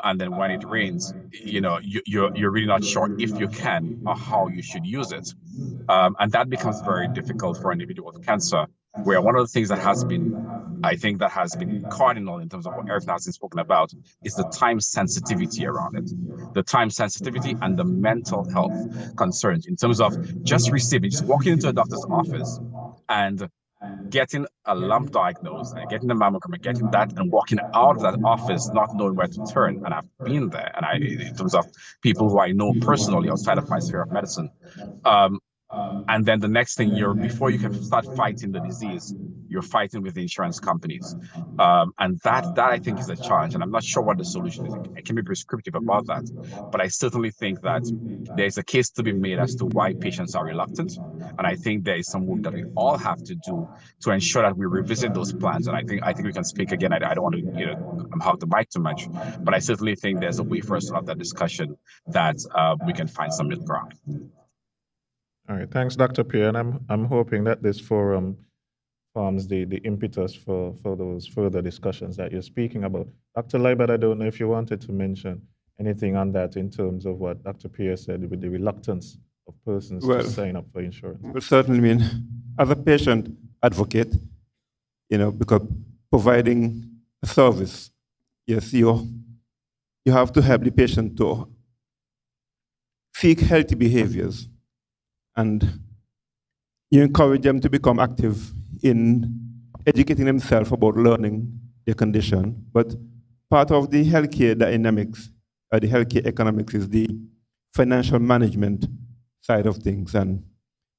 and then when it rains, you're really not sure if you can or how you should use it, and that becomes very difficult for an individual with cancer. Where one of the things that has been, I think, that has been cardinal in terms of what everything has been spoken about is the time sensitivity around it, the time sensitivity and the mental health concerns in terms of just walking into a doctor's office and getting a lump diagnosed and getting the mammogram and getting that and walking out of that office not knowing where to turn. And I've been there, and in terms of people who I know personally outside of my sphere of medicine. And then the next thing, before you can start fighting the disease, you're fighting with the insurance companies, and that I think is a challenge. And I'm not sure what the solution is. I can be prescriptive about that, but I certainly think that there's a case to be made as to why patients are reluctant. And I think there is some work that we all have to do to ensure that we revisit those plans. And I think we can speak again. I don't want to hog the mic too much, but I certainly think there's a way for us to have that discussion that we can find some middle ground. All right, thanks, Dr. Pierre, and I'm hoping that this forum forms the impetus for those further discussions that you're speaking about. Dr. Leibert, I don't know if you wanted to mention anything on that in terms of what Dr. Pierre said with the reluctance of persons to sign up for insurance. Well, certainly, as a patient advocate, because providing a service, yes, you have to help the patient to seek healthy behaviors, and you encourage them to become active in educating themselves about learning their condition. But part of the healthcare dynamics, the healthcare economics, is the financial management side of things. And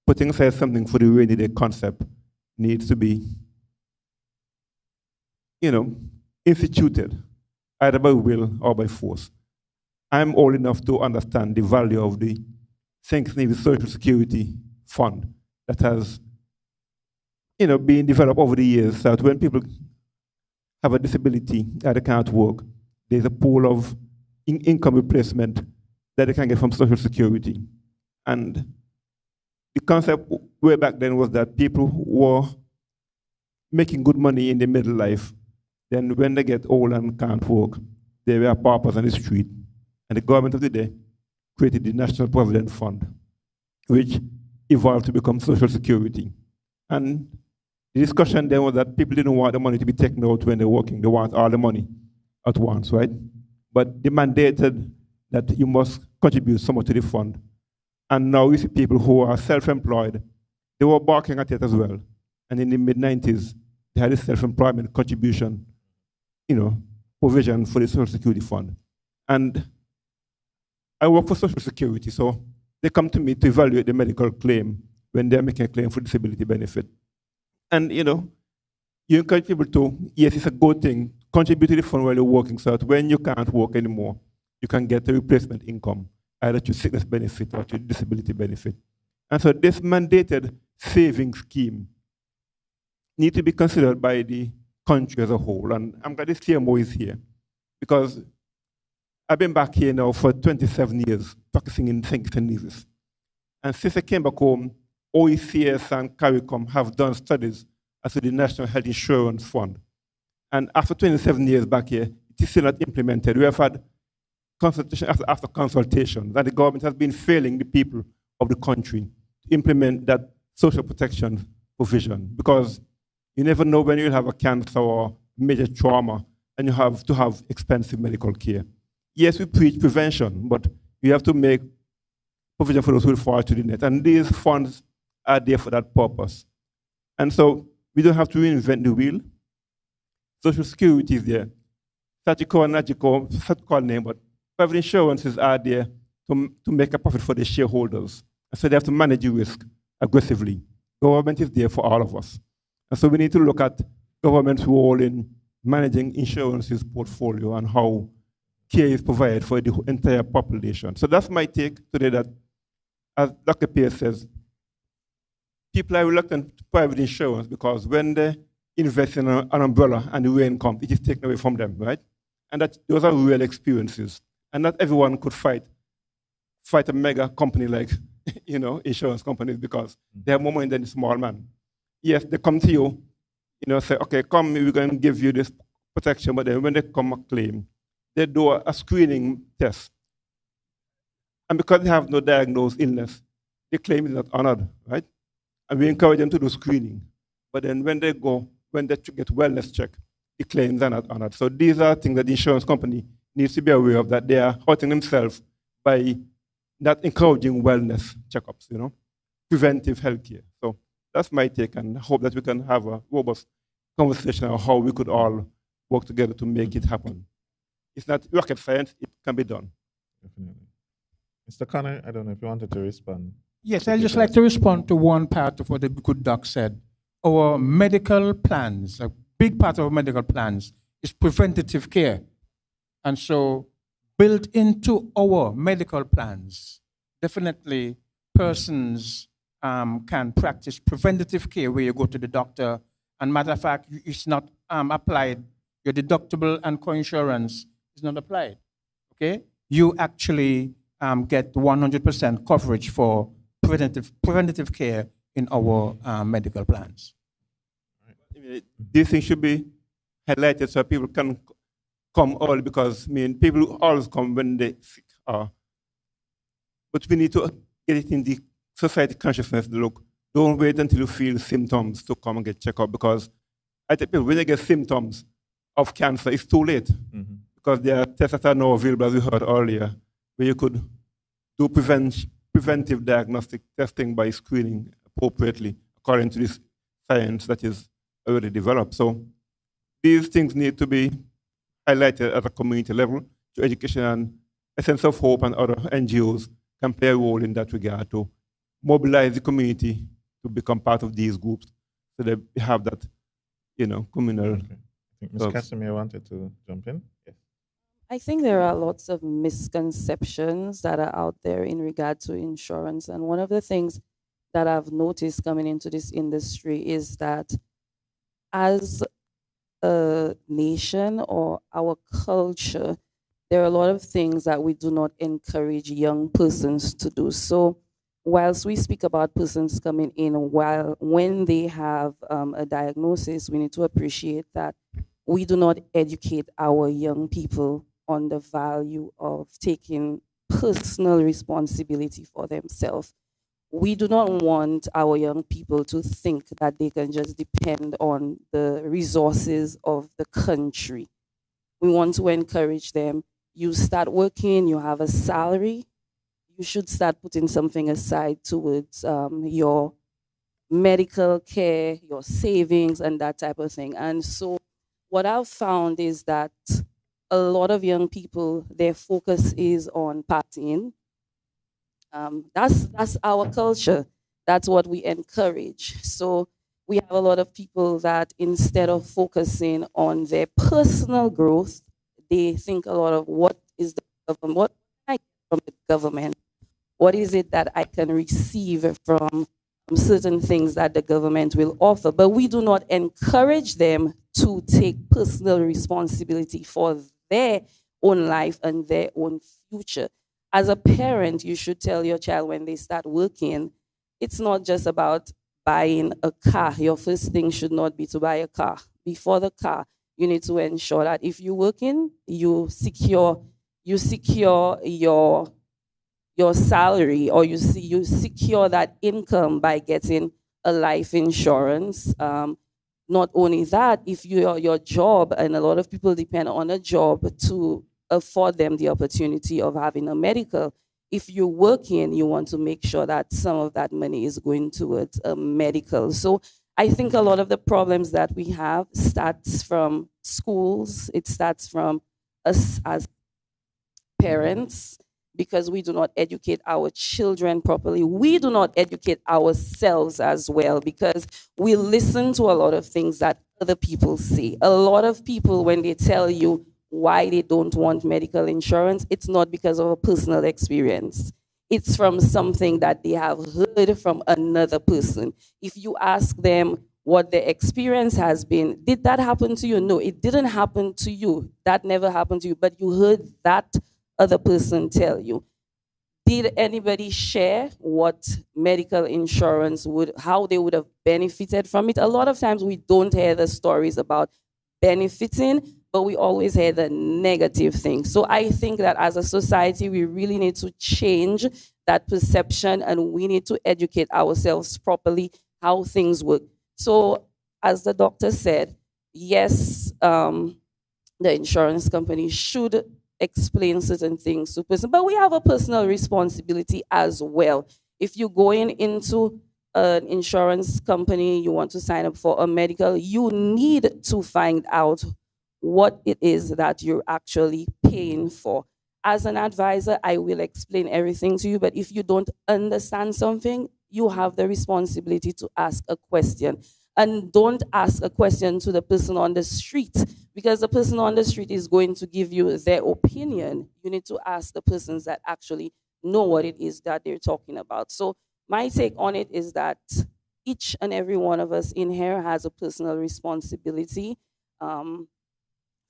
putting aside something for the rainy day concept needs to be, instituted, either by will or by force. I'm old enough to understand the value of the Kitts-Nevis Social Security Fund that has, been developed over the years, so that when people have a disability that they can't work, there's a pool of income replacement that they can get from Social Security. And the concept way back then was that people were making good money in the middle life. Then when they get old and can't work, they were paupers on the street. And the government of the day created the National Provident Fund, which evolved to become Social Security. And the discussion then was that people didn't want the money to be taken out when they're working. They want all the money at once, right? But they mandated that you must contribute so much to the fund. And now you see people who are self-employed, they were barking at it as well. And in the mid-90s, they had a self-employment contribution, provision for the Social Security Fund. And I work for Social Security, so they come to me to evaluate the medical claim when they're making a claim for disability benefit. And, you encourage people to, yes, it's a good thing, contribute to the fund while you're working, so that when you can't work anymore, you can get a replacement income, either to sickness benefit or to disability benefit. And so this mandated savings scheme needs to be considered by the country as a whole. And I'm glad the CMO is here, because I've been back here now for 27 years, practicing in Kitts-Nevis. And since I came back home, OECS and CARICOM have done studies as to the National Health Insurance Fund. And after 27 years back here, it is still not implemented. We have had consultation after consultation that the government has been failing the people of the country to implement that social protection provision, because you never know when you'll have a cancer or major trauma and you have to have expensive medical care. Yes, we preach prevention, but we have to make provision for those who will fall to the net. And these funds are there for that purpose. And so we don't have to reinvent the wheel. Social security is there. Statutory, statutory name, but private insurances are there to make a profit for the shareholders. And so they have to manage the risk aggressively. Government is there for all of us. And so we need to look at government's role in managing insurances portfolio and how care is provided for the entire population. So that's my take today, that, as Dr. Pierce says, people are reluctant to private insurance because when they invest in an umbrella and the rain comes, it is taken away from them, right? And that those are real experiences. And not everyone could fight a mega company like insurance companies, because they have more money than the small man. Yes, they come to you, say, okay, come, we're going to give you this protection, but then when they come a claim, they do a screening test. And because they have no diagnosed illness, the claim is not honored, right? And we encourage them to do screening. But then when they get wellness check, the claims are not honored. So these are things that the insurance company needs to be aware of, that they are hurting themselves by not encouraging wellness checkups, preventive healthcare. So that's my take, and I hope that we can have a robust conversation on how we could all work together to make it happen. It's not rocket science, it can be done. Definitely. Mr. Connor, I don't know if you wanted to respond. Yes, I'd just like to respond to one part of what the good doc said. Our medical plans, a big part of our medical plans is preventative care. And so built into our medical plans, definitely persons can practice preventative care where you go to the doctor. And matter of fact, it's not applied. Your deductible and co-insurance is not applied, okay? You actually get 100% coverage for preventative care in our medical plans. These things should be highlighted so people can come early, because people always come when they sick. But we need to get it in the society consciousness. Look, don't wait until you feel symptoms to come and get checked out, because I tell people when they get symptoms of cancer, it's too late, because there are tests that are now available, as we heard earlier, where you could do preventive diagnostic testing by screening appropriately according to this science that is already developed. So these things need to be highlighted at a community level to education, and a sense of hope and other NGOs can play a role in that regard to mobilize the community to become part of these groups so that we have that, communal. Okay. I think Ms. Casimir wanted to jump in. Yes. I think there are lots of misconceptions that are out there in regard to insurance. And one of the things that I've noticed coming into this industry is that as a nation or our culture, there are a lot of things that we do not encourage young persons to do. So whilst we speak about persons coming in when they have a diagnosis, we need to appreciate that we do not educate our young people on the value of taking personal responsibility for themselves. We do not want our young people to think that they can just depend on the resources of the country. We want to encourage them. You start working, you have a salary, you should start putting something aside towards your medical care, your savings, and that type of thing. And so what I've found is that a lot of young people, their focus is on partying. That's our culture. That's what we encourage. So we have a lot of people that instead of focusing on their personal growth, they think a lot of what is the government, what can I get from the government? What is it that I can receive from certain things that the government will offer? But we do not encourage them to take personal responsibility for their own life and their own future. As a parent, you should tell your child when they start working, it's not just about buying a car. Your first thing should not be to buy a car. Before the car, You need to ensure that if you're working, you secure your salary, or you secure that income by getting a life insurance. Not only that, if your job, and a lot of people depend on a job to afford them the opportunity of having a medical. If you're working, you want to make sure that some of that money is going towards a medical. So I think a lot of the problems that we have starts from schools. It starts from us as parents, because we do not educate our children properly. We do not educate ourselves as well, because we listen to a lot of things that other people say. A lot of people, when they tell you why they don't want medical insurance, it's not because of a personal experience. It's from something that they have heard from another person. If you ask them what their experience has been, did that happen to you? No, it didn't happen to you. That never happened to you, but you heard that other person tell you. Did anybody share what medical insurance how they would have benefited from it? A lot of times we don't hear the stories about benefiting, but we always hear the negative things. So I think that as a society, we really need to change that perception, and we need to educate ourselves properly how things work. So as the doctor said, yes, the insurance company should explain certain things to person, but we have a personal responsibility as well. If you're going into an insurance company, you want to sign up for a medical, you need to find out what it is that you're actually paying for. As an advisor, I will explain everything to you, but if you don't understand something, you have the responsibility to ask a question. And don't ask a question to the person on the street, because the person on the street is going to give you their opinion. You need to ask the persons that actually know what it is that they're talking about. So my take on it is that each and every one of us in here has a personal responsibility from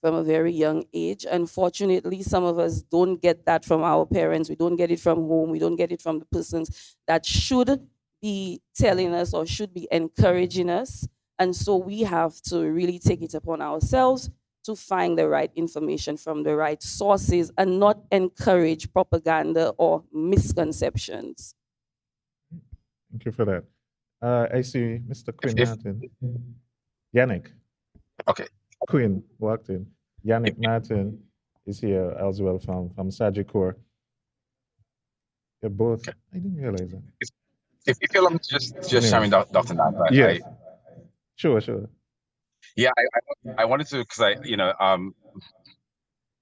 a very young age. Unfortunately, some of us don't get that from our parents. We don't get it from home. We don't get it from the persons that should be telling us or should be encouraging us. And so we have to really take it upon ourselves to find the right information from the right sources and not encourage propaganda or misconceptions. Thank you for that. I see Mr. Quinn Martin. Yannick. Okay. Quinn walked in. Yannick Martin is here as well from Sagicor. They're both, I didn't realize that. If you allow me to just chime in, Dr. Nat, yes. Sure. Yeah, I wanted to, because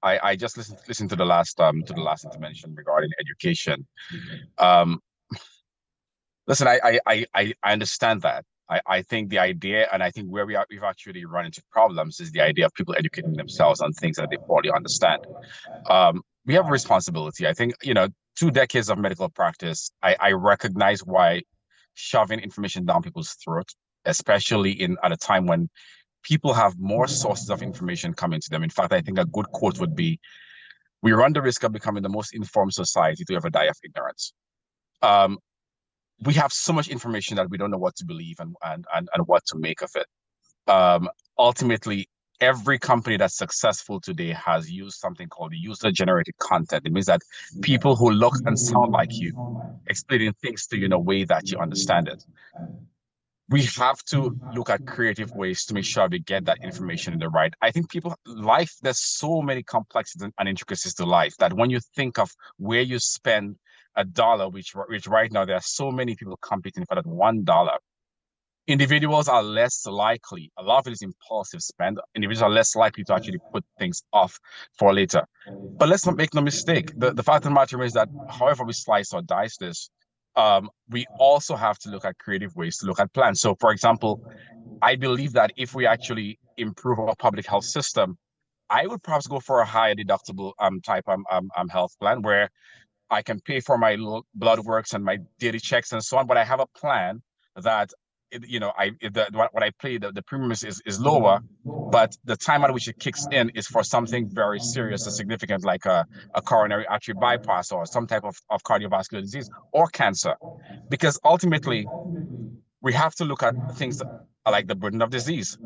I just listened to the last intervention regarding education. Listen, I understand that. I think the idea, and I think where we've actually run into problems, is the idea of people educating themselves on things that they poorly understand. We have a responsibility. I think 2 decades of medical practice. I recognize why shoving information down people's throats, especially at a time when people have more sources of information coming to them. In fact, I think a good quote would be, "We run the risk of becoming the most informed society to ever die of ignorance." We have so much information that we don't know what to believe and what to make of it. Ultimately, every company that's successful today has used something called user-generated content. It means that people who look and sound like you, explaining things to you in a way that you understand it. We have to look at creative ways to make sure we get that information in the right. I think there's so many complexities and intricacies to life that when you think of where you spend $1, which right now there are so many people competing for that $1, individuals are less likely, a lot of it is impulsive spend, individuals are less likely to actually put things off for later. But let's not make no mistake, the fact of the matter is that however we slice or dice this, we also have to look at creative ways to look at plans. So for example, I believe that if we actually improve our public health system, I would perhaps go for a higher deductible type health plan where I can pay for my blood works and my daily checks and so on, but I have a plan that what I pay, the premium is lower, but the time at which it kicks in is for something very serious and significant, like a coronary artery bypass or some type of cardiovascular disease or cancer. Because ultimately, we have to look at things like the burden of disease.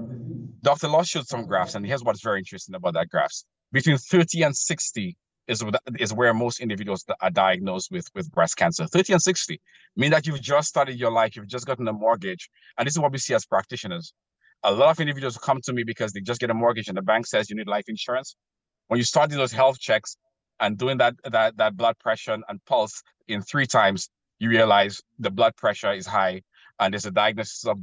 Dr. Law showed some graphs, and here's what's very interesting about that graphs. Between 30 and 60 is where most individuals are diagnosed with breast cancer. 30 and 60 mean that you've just started your life, you've just gotten a mortgage. And this is what we see as practitioners. A lot of individuals come to me because they just get a mortgage and the bank says you need life insurance. When you start doing those health checks and doing that blood pressure and pulse in 3 times, you realize the blood pressure is high and there's a diagnosis of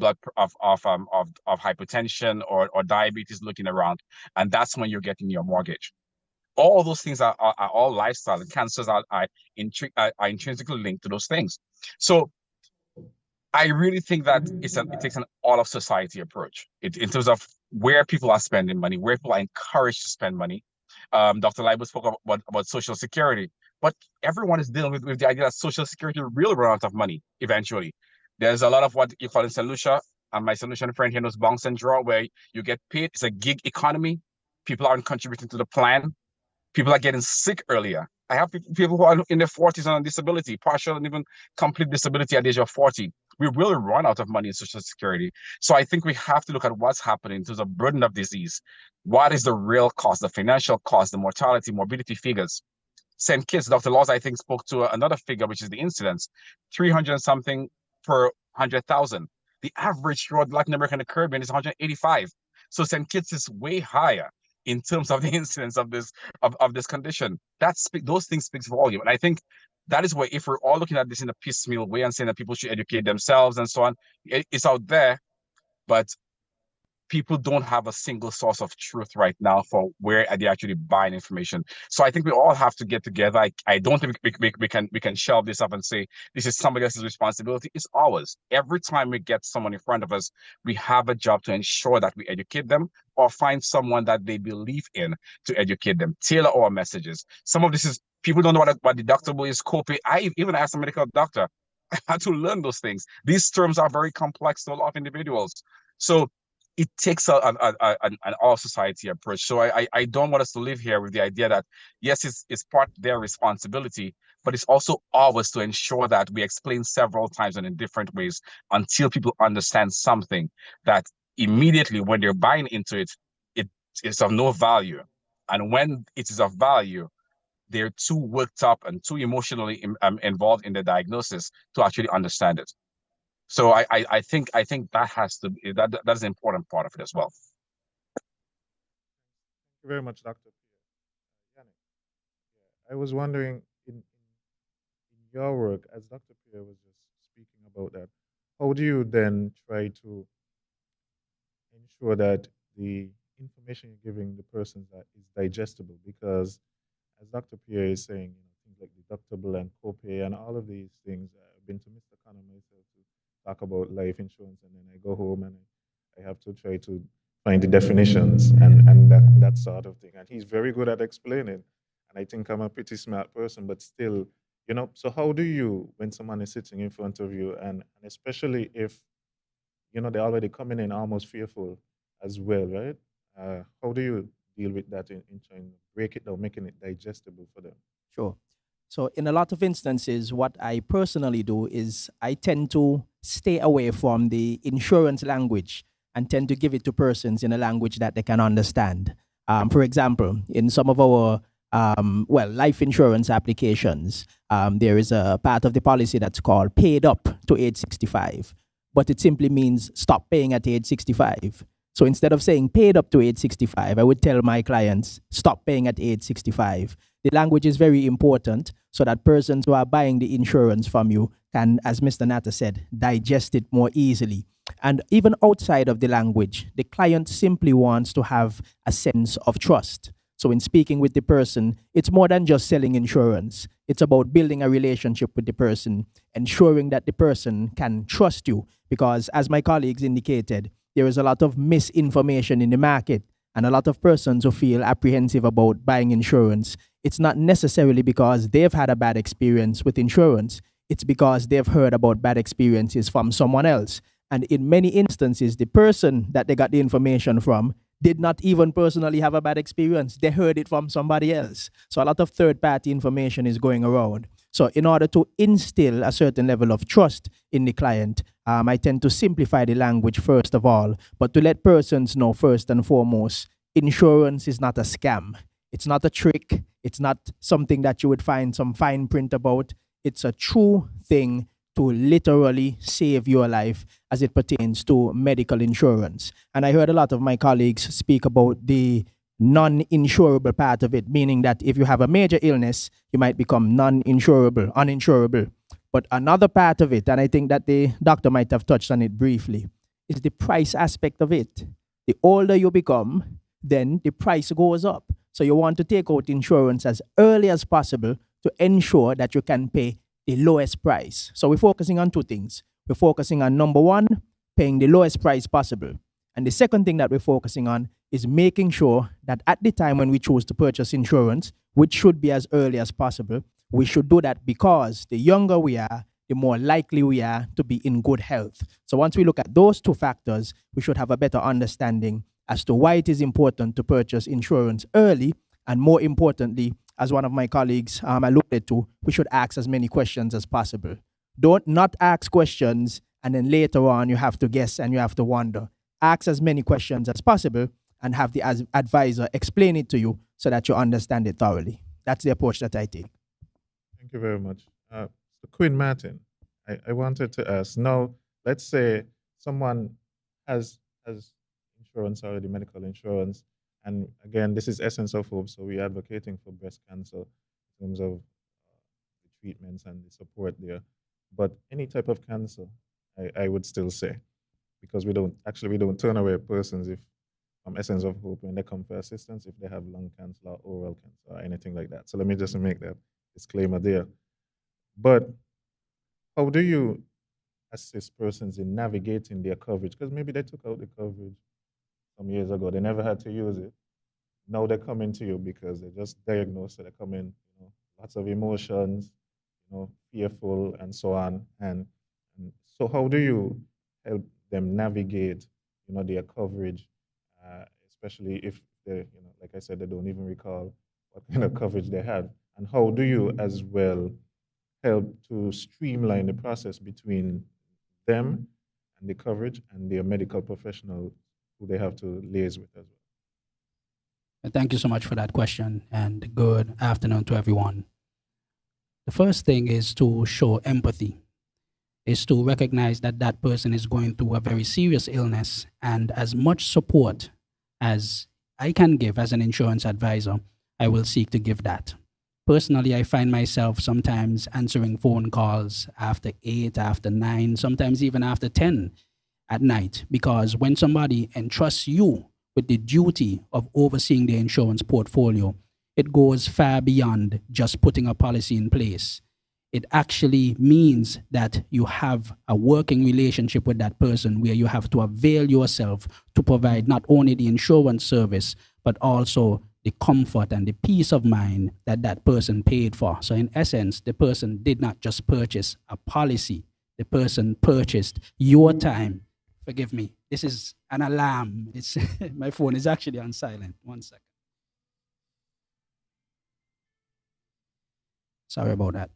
hypertension or diabetes looking around, and that's when you're getting your mortgage. All those things are all lifestyle, and cancers are intrinsically linked to those things. So I really think that it takes an all of society approach in terms of where people are spending money, where people are encouraged to spend money. Dr. Leiber spoke about Social Security, but everyone is dealing with the idea that Social Security will run out of money eventually. There's a lot of what you call in St. Lucia, and my St. Lucian friend here knows bounce and draw, where you get paid. It's a gig economy. People aren't contributing to the plan. People are getting sick earlier. I have people who are in their 40s on disability, partial and even complete disability at the age of 40. We will run out of money in Social Security. So I think we have to look at what's happening in terms of burden of disease. What is the real cost, the financial cost, the mortality, morbidity figures? St. Kitts, Dr. Laws, I think, spoke to another figure, which is the incidence, 300 something per 100,000. The average throughout Latin America and the Caribbean is 185. So St. Kitts is way higher in terms of the incidence of this condition. Those things speaks volume. And I think that is where, if we're all looking at this in a piecemeal way and saying that people should educate themselves and so on, it's out there, but people don't have a single source of truth right now for where are they actually buying information. So I think we all have to get together. I don't think we can shelve this up and say this is somebody else's responsibility. It's ours. Every time we get someone in front of us, we have a job to ensure that we educate them or find someone that they believe in to educate them, tailor our messages. Some of this is, people don't know what deductible is, copay. I even asked a medical doctor, I had to learn those things. These terms are very complex to a lot of individuals. So it takes an all society approach. So I don't want us to live here with the idea that, yes, it's part of their responsibility, but it's also ours to ensure that we explain several times and in different ways until people understand something that immediately when they're buying into it, it is of no value. And when it is of value, they're too worked up and too emotionally involved in the diagnosis to actually understand it. So I think that has to be, that is an important part of it as well. Thank you very much, Dr. Pierre. Yannick, I was wondering, in your work, as Dr. Pierre was just speaking about that, how do you then try to ensure that the information you're giving the person is digestible? Because as Dr. Pierre is saying, things like deductible and copay and all of these things, I've been to Mr. Connor myself to talk about life insurance, and then I go home and I have to try to find the definitions and that sort of thing. And he's very good at explaining. And I think I'm a pretty smart person, but still, so how do you, when someone is sitting in front of you, and especially if, they're already coming in almost fearful as well, right? How do you deal with that in trying to break it down, making it digestible for them? Sure. So in a lot of instances, what I personally do is I tend to stay away from the insurance language and tend to give it to persons in a language that they can understand. For example, in some of our life insurance applications, there is a part of the policy that's called paid up to age 65, but it simply means stop paying at age 65. So instead of saying paid up to age 65, I would tell my clients, stop paying at age 65. The language is very important so that persons who are buying the insurance from you can, as Mr. Natta said, digest it more easily. And even outside of the language, the client simply wants to have a sense of trust. So in speaking with the person, it's more than just selling insurance. It's about building a relationship with the person, ensuring that the person can trust you. Because as my colleagues indicated, there is a lot of misinformation in the market and a lot of persons who feel apprehensive about buying insurance. It's not necessarily because they've had a bad experience with insurance. It's because they've heard about bad experiences from someone else. And in many instances, the person that they got the information from did not even personally have a bad experience. They heard it from somebody else. So a lot of third-party information is going around. So in order to instill a certain level of trust in the client, I tend to simplify the language first of all, but to let persons know first and foremost, insurance is not a scam. It's not a trick. It's not something that you would find some fine print about. It's a true thing to literally save your life as it pertains to medical insurance. And I heard a lot of my colleagues speak about the non-insurable part of it, meaning that if you have a major illness, you might become uninsurable. But another part of it, and I think that the doctor might have touched on it briefly, is the price aspect of it. The older you become, then the price goes up. So you want to take out insurance as early as possible to ensure that you can pay the lowest price. So we're focusing on two things. We're focusing on number one, paying the lowest price possible. And the second thing that we're focusing on is making sure that at the time when we choose to purchase insurance, which should be as early as possible, we should do that because the younger we are, the more likely we are to be in good health. So once we look at those two factors, we should have a better understanding as to why it is important to purchase insurance early, and more importantly, as one of my colleagues alluded to, we should ask as many questions as possible. Don't not ask questions and then later on you have to guess and you have to wonder. Ask as many questions as possible and have the advisor explain it to you so that you understand it thoroughly. That's the approach that I take. Thank you very much. So Queen Martin, I wanted to ask, now, let's say someone has insurance already, medical insurance, and again, this is Essence of Hope, so we're advocating for breast cancer in terms of the treatments and the support there. But any type of cancer, I would still say, because we don't turn away persons if from Essence of Hope when they come for assistance, if they have lung cancer or oral cancer or anything like that. So let me just make that disclaimer there. But how do you assist persons in navigating their coverage? Because maybe they took out the coverage some years ago. They never had to use it. Now they're coming to you because they're just diagnosed. So they come in, lots of emotions, fearful and so on. And so how do you help them navigate, their coverage, especially if they, like I said, they don't even recall what kind of coverage they had? And how do you as well help to streamline the process between them and the coverage and their medical professional who they have to liaise with as well? Thank you so much for that question, and good afternoon to everyone. The first thing is to show empathy, is to recognize that that person is going through a very serious illness, and as much support as I can give as an insurance advisor, I will seek to give that. Personally, I find myself sometimes answering phone calls after 8, after 9, sometimes even after 10 at night, because when somebody entrusts you with the duty of overseeing the insurance portfolio, it goes far beyond just putting a policy in place. It actually means that you have a working relationship with that person where you have to avail yourself to provide not only the insurance service, but also the comfort and the peace of mind that that person paid for. So in essence, the person did not just purchase a policy, the person purchased your time. Forgive me, this is an alarm. It's my phone is actually on silent. 1 second. Sorry about that.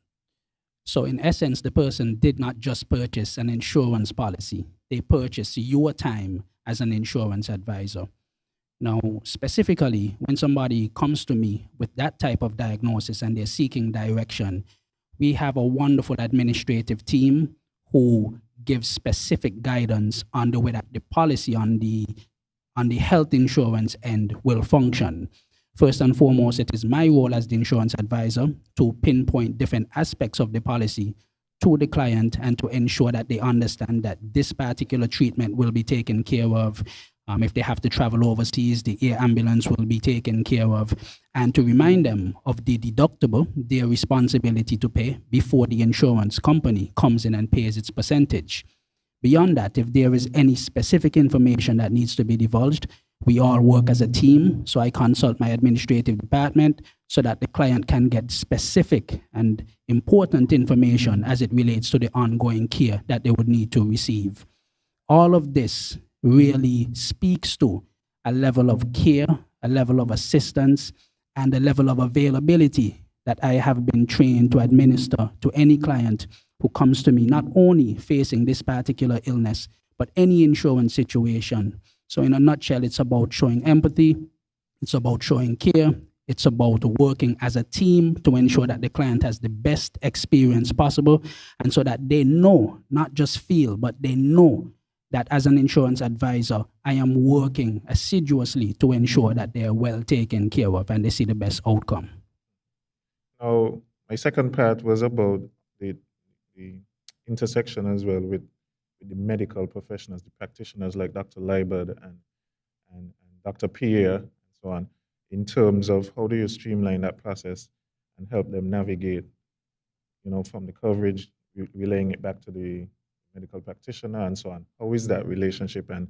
So in essence, the person did not just purchase an insurance policy. They purchased your time as an insurance advisor. Now, specifically, when somebody comes to me with that type of diagnosis and they're seeking direction, we have a wonderful administrative team who gives specific guidance on the way that the policy on the health insurance end will function. First and foremost, it is my role as the insurance advisor to pinpoint different aspects of the policy to the client and to ensure that they understand that this particular treatment will be taken care of. If they have to travel overseas, the air ambulance will be taken care of, and to remind them of the deductible, their responsibility to pay before the insurance company comes in and pays its percentage. Beyond that, if there is any specific information that needs to be divulged, we all work as a team, so I consult my administrative department so that the client can get specific and important information as it relates to the ongoing care that they would need to receive. All of this really speaks to a level of care, a level of assistance, and a level of availability that I have been trained to administer to any client who comes to me not only facing this particular illness, but any insurance situation. So in a nutshell, it's about showing empathy, it's about showing care, it's about working as a team to ensure that the client has the best experience possible, and so that they know, not just feel, but they know that as an insurance advisor, I am working assiduously to ensure that they are well taken care of and they see the best outcome. Now, my second part was about the intersection as well with the medical professionals, the practitioners like Dr. Leibert and Dr. Pierre and so on, in terms of how do you streamline that process and help them navigate, from the coverage, relaying it back to the medical practitioner and so on. How is that relationship? And,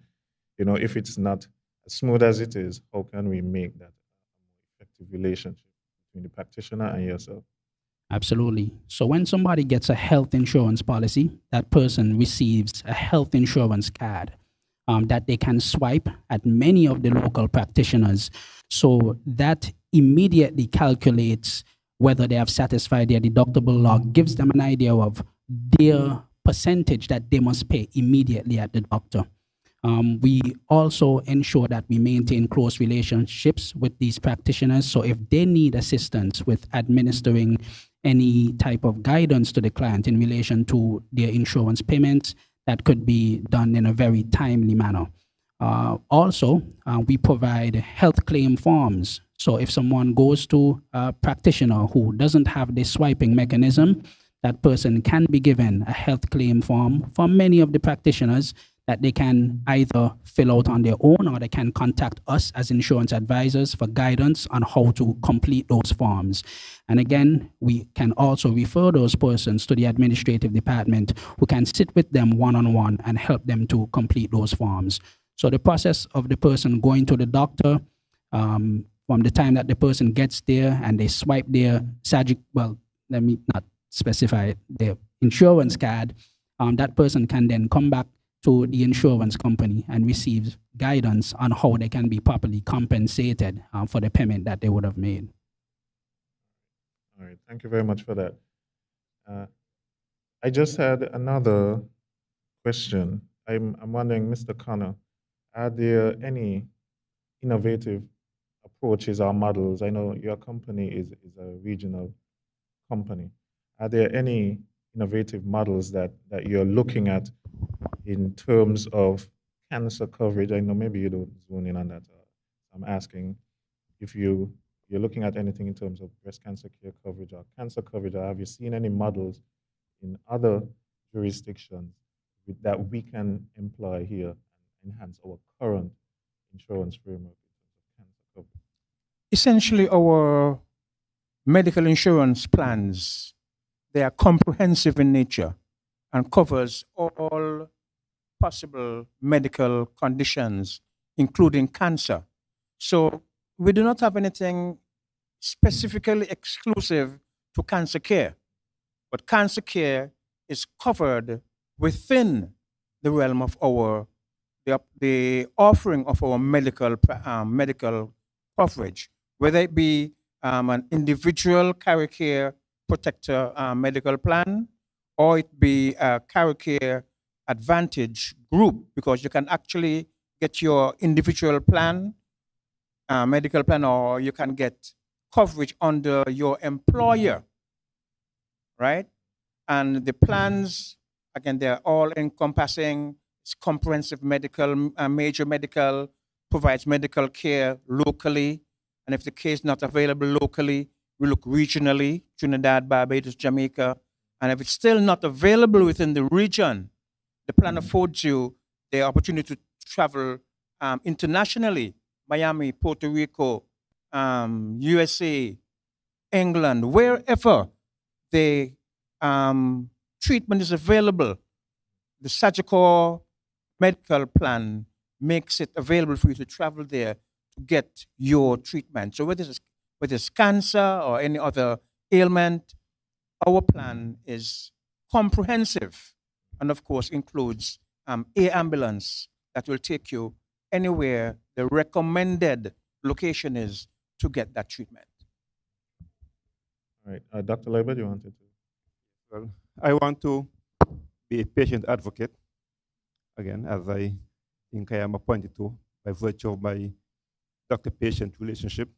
if it's not as smooth as it is, how can we make that a more effective relationship between the practitioner and yourself? Absolutely. So when somebody gets a health insurance policy, that person receives a health insurance card that they can swipe at many of the local practitioners. So that immediately calculates whether they have satisfied their deductible log, gives them an idea of their percentage that they must pay immediately at the doctor. We also ensure that we maintain close relationships with these practitioners. So if they need assistance with administering any type of guidance to the client in relation to their insurance payments, that could be done in a very timely manner. Also, we provide health claim forms. So if someone goes to a practitioner who doesn't have this swiping mechanism, that person can be given a health claim form from many of the practitioners that they can either fill out on their own or they can contact us as insurance advisors for guidance on how to complete those forms. And again, we can also refer those persons to the administrative department who can sit with them one-on-one and help them to complete those forms. So the process of the person going to the doctor, from the time that the person gets there and they swipe their let me not specify their insurance card, that person can then come back to the insurance company and receive guidance on how they can be properly compensated for the payment that they would have made. All right, thank you very much for that. I just had another question. I'm wondering, Mr. Connor, are there any innovative approaches or models? I know your company is a regional company. Are there any innovative models that you're looking at in terms of cancer coverage? I know maybe you don't zone in on that. I'm asking if you're looking at anything in terms of breast cancer care coverage or cancer coverage, or have you seen any models in other jurisdictions that we can employ here and enhance our current insurance framework in terms of cancer coverage? Essentially, our medical insurance plans, they are comprehensive in nature and covers all possible medical conditions, including cancer. So we do not have anything specifically exclusive to cancer care, but cancer care is covered within the realm of the offering of our medical coverage, whether it be an individual care protector medical plan, or it be a care advantage group, because you can actually get your individual plan, medical plan, or you can get coverage under your employer, right? And the plans, again, they're all encompassing. It's comprehensive medical, major medical, provides medical care locally. And if the care is not available locally, we look regionally, Trinidad, Barbados, Jamaica. And if it's still not available within the region, the plan affords you the opportunity to travel internationally, Miami, Puerto Rico, USA, England, wherever the treatment is available. The surgical medical plan makes it available for you to travel there to get your treatment. So whether it's cancer or any other ailment, our plan is comprehensive and, of course, includes an ambulance that will take you anywhere the recommended location is to get that treatment. All right. Dr. Leiber, you wanted to? Well, I want to be a patient advocate, again, as I think I am appointed to by virtue of my doctor-patient relationship.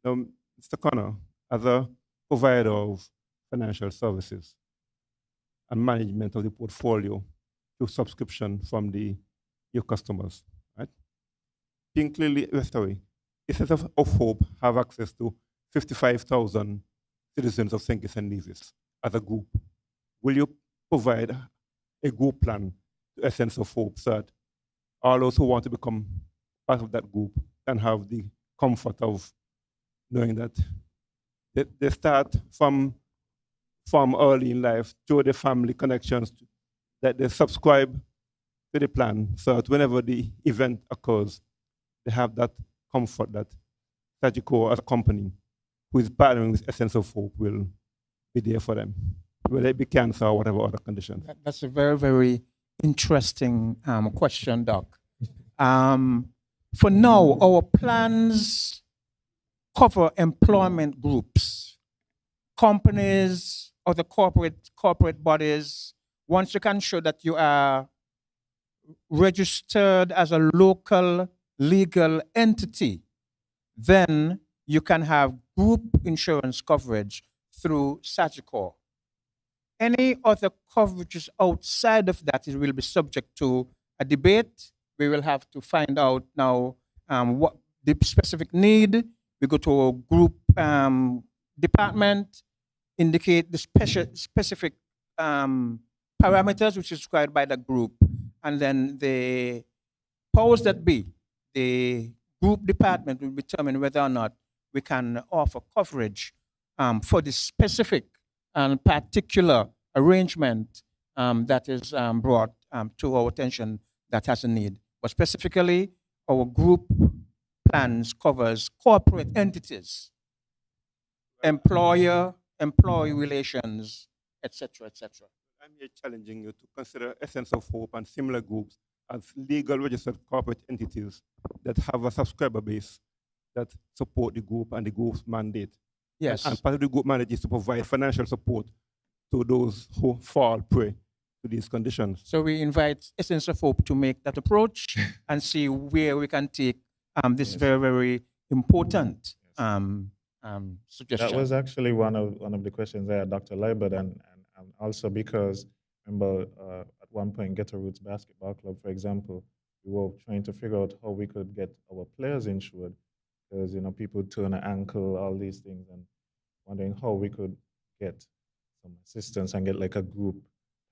Now, Mr. Connor, as a provider of financial services and management of the portfolio through subscription from your customers, right? Being clearly Westaway, Essence of Hope have access to 55,000 citizens of St. Kitts-Nevis as a group. Will you provide a group plan to Essence of Hope so that all those who want to become part of that group can have the comfort of knowing that they start from early in life through the family connections, that they subscribe to the plan so that whenever the event occurs, they have that comfort that Sagicor as a company who is partnering with Essence of Hope will be there for them, whether it be cancer or whatever other conditions. That's a very, very interesting question, Doc. For now, our plans cover employment groups, companies, or the corporate bodies. Once you can show that you are registered as a local legal entity, then you can have group insurance coverage through Sagicor. Any other coverages outside of that will be subject to a debate. We will have to find out now what the specific need. We go to a group department, indicate the specific parameters which is required by the group, and then the powers that be, the group department will determine whether or not we can offer coverage for the specific and particular arrangement that is brought to our attention that has a need. But specifically, our group plans covers corporate entities, employee relations, etc., etc. I'm here challenging you to consider Essence of Hope and similar groups as legal registered corporate entities that have a subscriber base that support the group and the group's mandate. Yes. And part of the group mandate is to provide financial support to those who fall prey to these conditions. So we invite Essence of Hope to make that approach and see where we can take this very, very important suggestion. That was actually one of the questions I had, Dr. Leibert, and also because, remember, at one point, Ghetto Roots Basketball Club, for example, we were trying to figure out how we could get our players insured, because, people turn an ankle, all these things, and wondering how we could get some assistance and get like a group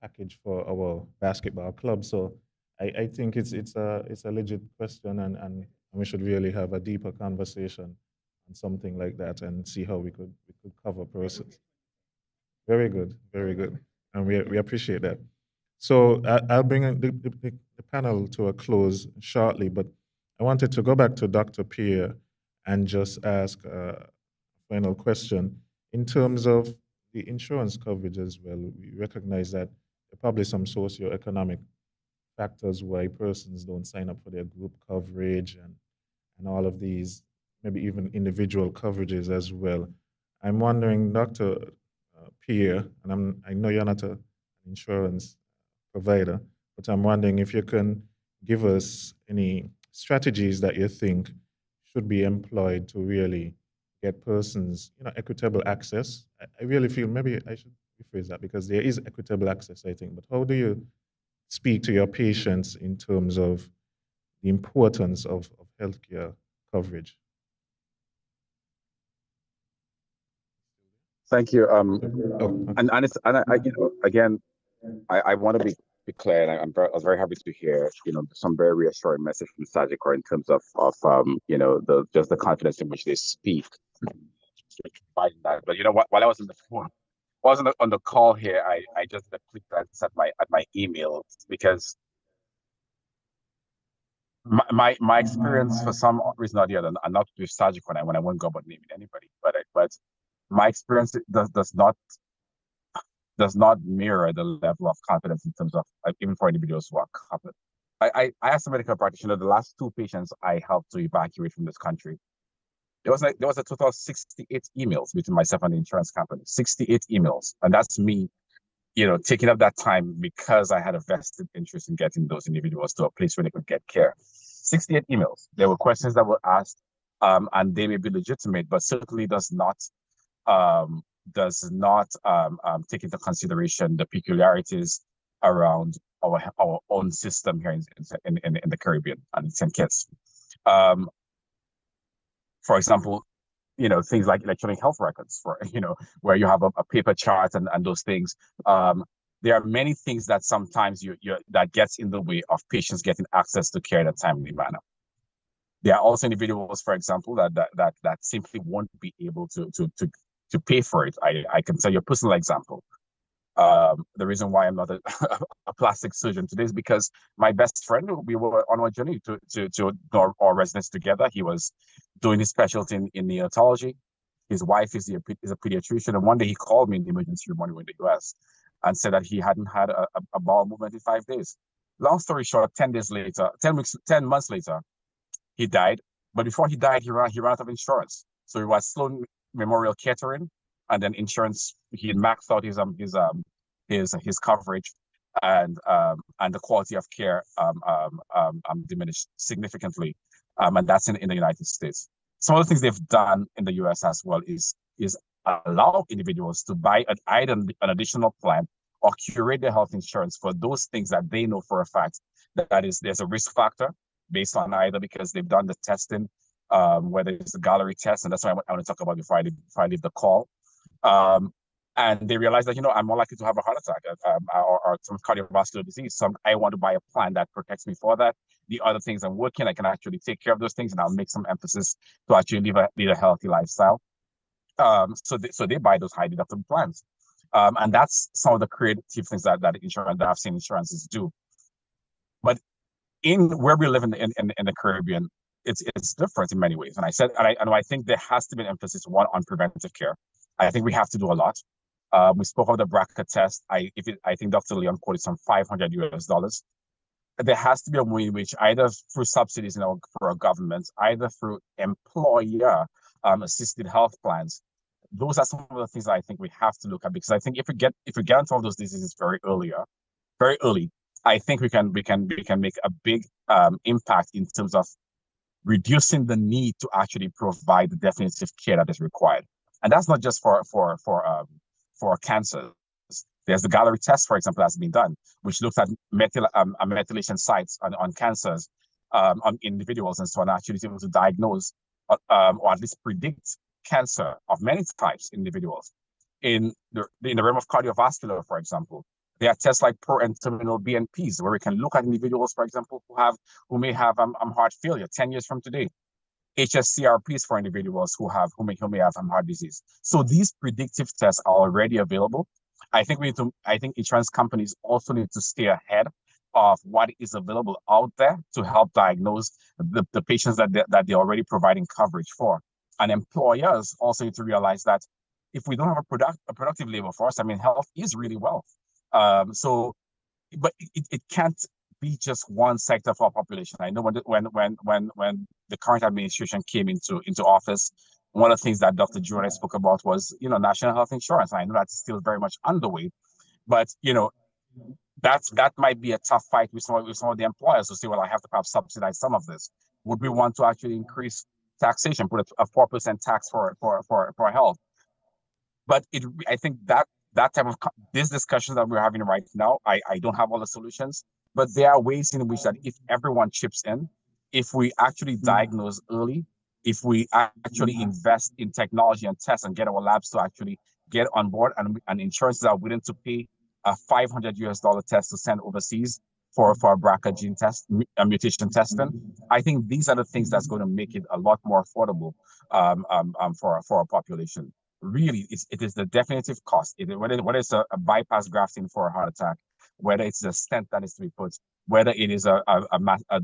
package for our basketball club. So I think it's a legit question, and we should really have a deeper conversation on something like that and see how we could cover persons. Very good, very good, and we appreciate that. So I'll bring the panel to a close shortly, but I wanted to go back to Dr. Pierre and just ask a final question in terms of the insurance coverage as well. We recognize that there are probably some socioeconomic factors why persons don't sign up for their group coverage and all of these, maybe even individual coverages as well. I'm wondering, Dr. Pierre, and I know you're not an insurance provider, but I'm wondering if you can give us any strategies that you think should be employed to really get persons, equitable access. I really feel maybe I should rephrase that, because there is equitable access, I think, but how do you speak to your patients in terms of the importance of healthcare coverage? Thank you. And again, I want to be clear, and I was very happy to hear, some very reassuring message from Sagicor in terms of just the confidence in which they speak. But while I was on the phone, on the call here, I just did a quick glance at my emails, because my experience, for some reason or the other, and not with Sagicor, when I won't go about naming anybody, but my experience does not mirror the level of confidence in terms of even for individuals who are covered. I asked a medical practitioner, the last two patients I helped to evacuate from this country, there was a total of 68 emails between myself and the insurance company. 68 emails, and that's me taking up that time because I had a vested interest in getting those individuals to a place where they could get care. 68 emails. There were questions that were asked, and they may be legitimate, but certainly does not take into consideration the peculiarities around our own system here in the Caribbean and in St. Kitts. For example, things like electronic health records, where you have a paper chart and those things. There are many things that sometimes that gets in the way of patients getting access to care in a timely manner. There are also individuals, for example, that simply won't be able to pay for it. I can tell you a personal example. The reason why I'm not a plastic surgeon today is because my best friend, we were on our journey to do our residence together. He was doing his specialty in neonatology. His wife is a pediatrician, and one day he called me in the emergency room when we were in the US and said that he hadn't had a bowel movement in 5 days. Long story short, 10 months later, he died. But before he died, he ran out of insurance. So he was Sloan Memorial Catering, and then insurance, he had maxed out his coverage, and the quality of care diminished significantly, and that's in the United States. Some of the things they've done in the US as well is allow individuals to buy either an additional plan or curate their health insurance for those things that they know for a fact that there's a risk factor based on either because they've done the testing, whether it's the Gallery test, and that's what I want to talk about before I leave the call. And they realize that, I'm more likely to have a heart attack or some cardiovascular disease. So I want to buy a plan that protects me for that. The other things I'm working, I can actually take care of those things, and I'll make some emphasis to actually lead a healthy lifestyle. So they buy those high deductible plans. And that's some of the creative things that I've seen insurances do. But in where we live in the Caribbean, it's different in many ways. And I think there has to be an emphasis on preventive care. I think we have to do a lot. We spoke of the BRCA test. I think Dr. Leon quoted some $500. There has to be a way in which either through subsidies for our government, either through employer assisted health plans. Those are some of the things that I think we have to look at, because I think if we get into all those diseases very early, I think we can make a big impact in terms of reducing the need to actually provide the definitive care that is required. And that's not just for cancers. There's the Gallery test, for example, that's been done, which looks at methylation sites on cancers on individuals and so on, actually is able to diagnose or at least predict cancer of many types in individuals. In the realm of cardiovascular, for example, there are tests like pro and terminal BNPs, where we can look at individuals, for example, who may have heart failure 10 years from today. HSCRPs for individuals who may have heart disease. So these predictive tests are already available. I think insurance companies also need to stay ahead of what is available out there to help diagnose the patients that they're already providing coverage for. And employers also need to realize that if we don't have a productive labor force, health is really wealth. But it can't be just one sector of our population. I know when the current administration came into office, one of the things that Dr. Drew and I spoke about was, national health insurance. And I know that's still very much underway, but that might be a tough fight with some of the employers who say, well, I have to perhaps subsidize some of this. Would we want to actually increase taxation, put a 4% tax for health? But I think that type of these discussions that we're having right now, I don't have all the solutions, but there are ways in which that if everyone chips in, if we actually diagnose early, if we actually invest in technology and tests and get our labs to actually get on board, and insurances are willing to pay a $500 test to send overseas for a BRCA gene test, mutation testing, I think these are the things that's going to make it a lot more affordable for our population. Really, it is the definitive cost. Whether it's a bypass grafting for a heart attack, whether it's a stent that needs to be put, whether it is a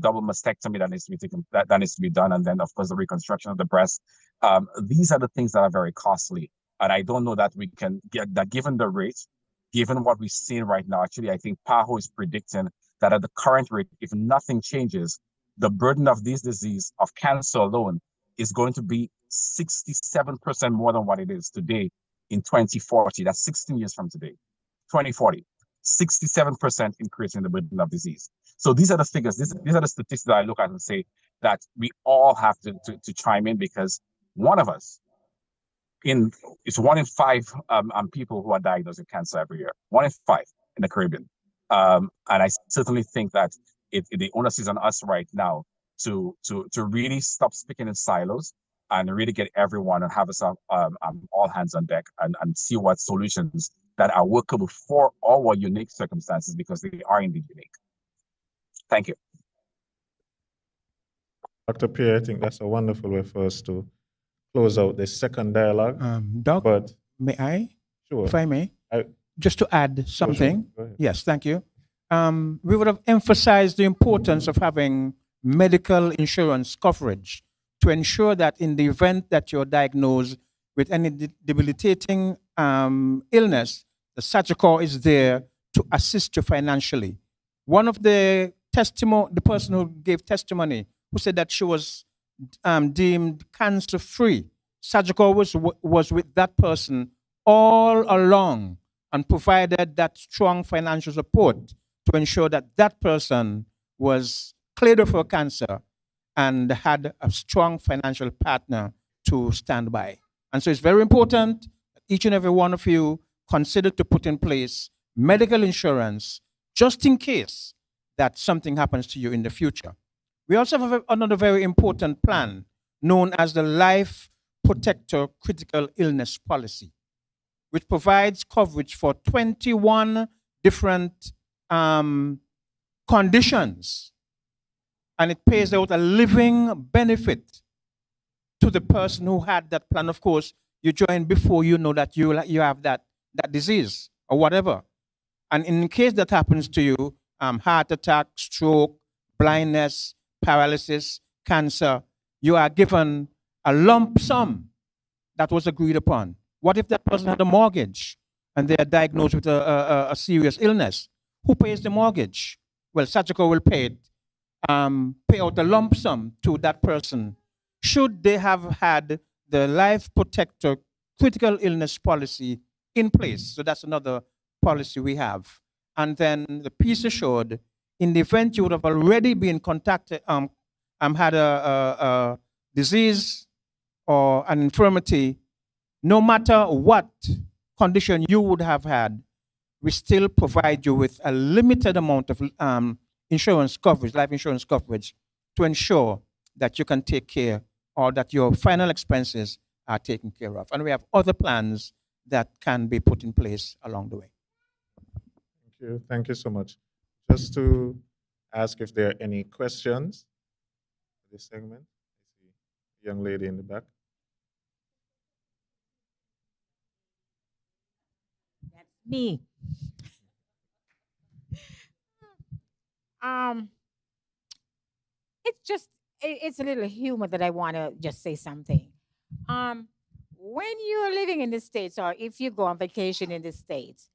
double mastectomy that needs to be taken, that needs to be done, and then of course the reconstruction of the breast. These are the things that are very costly, and I don't know that we can get that given the rate, given what we're seeing right now. Actually, I think PAHO is predicting that at the current rate, if nothing changes, the burden of this disease of cancer alone is going to be 67% more than what it is today in 2040. That's 16 years from today. 2040. 67% increase in the burden of disease. So these are the figures, these are the statistics that I look at and say that we all have to chime in, because one of us, it's 1 in 5 people who are diagnosed with cancer every year. 1 in 5 in the Caribbean. And I certainly think that the onus is on us right now to really stop speaking in silos and really get everyone and have us all hands on deck and see what solutions that are workable for our unique circumstances, because they are indeed unique. Thank you. Dr. Pierre, I think that's a wonderful way for us to close out the second dialogue. Doc, but may I? Sure. If I may? Just to add something. Go ahead. Yes, thank you. We would have emphasized the importance of having medical insurance coverage to ensure that in the event that you're diagnosed with any debilitating illness, the SAGICOR is there to assist you financially. One of the person who gave testimony, who said that she was deemed cancer-free, SAGICOR was with that person all along and provided that strong financial support to ensure that that person was cleared of her cancer and had a strong financial partner to stand by. And so it's very important that each and every one of you consider to put in place medical insurance just in case that something happens to you in the future. We also have another very important plan known as the Life Protector Critical Illness Policy, which provides coverage for 21 different conditions, and it pays out a living benefit to the person who had that plan. Of course, you join before you know that you have that disease or whatever. And in case that happens to you, heart attack, stroke, blindness, paralysis, cancer, you are given a lump sum that was agreed upon. What if that person had a mortgage and they are diagnosed with a serious illness? Who pays the mortgage? Well, SAGICOR will pay out a lump sum to that person should they have had the Life Protector Critical Illness Policy in place. So that's another policy we have. And then the peace assured, in the event you would have already been contacted, had a disease or an infirmity, no matter what condition you would have had, we still provide you with a limited amount of insurance coverage, life insurance coverage, to ensure that you can take care or that your final expenses are taken care of. And we have other plans that can be put in place along the way. Thank you. Thank you so much. Just to ask if there are any questions for this segment. I see a young lady in the back. That's me. It's a little humor that I want to just say something. When you're living in the States, or if you go on vacation in the States,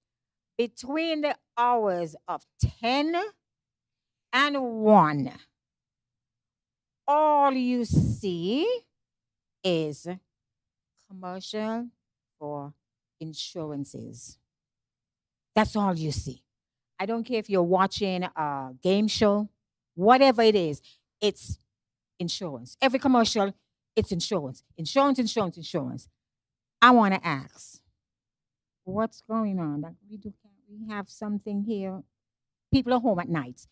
between the hours of 10 and 1, all you see is commercial for insurances. That's all you see. I don't care if you're watching a game show, whatever it is, it's insurance. Every commercial, it's insurance. Insurance, insurance, insurance. I want to ask, what's going on? Like we have something here. People are home at night.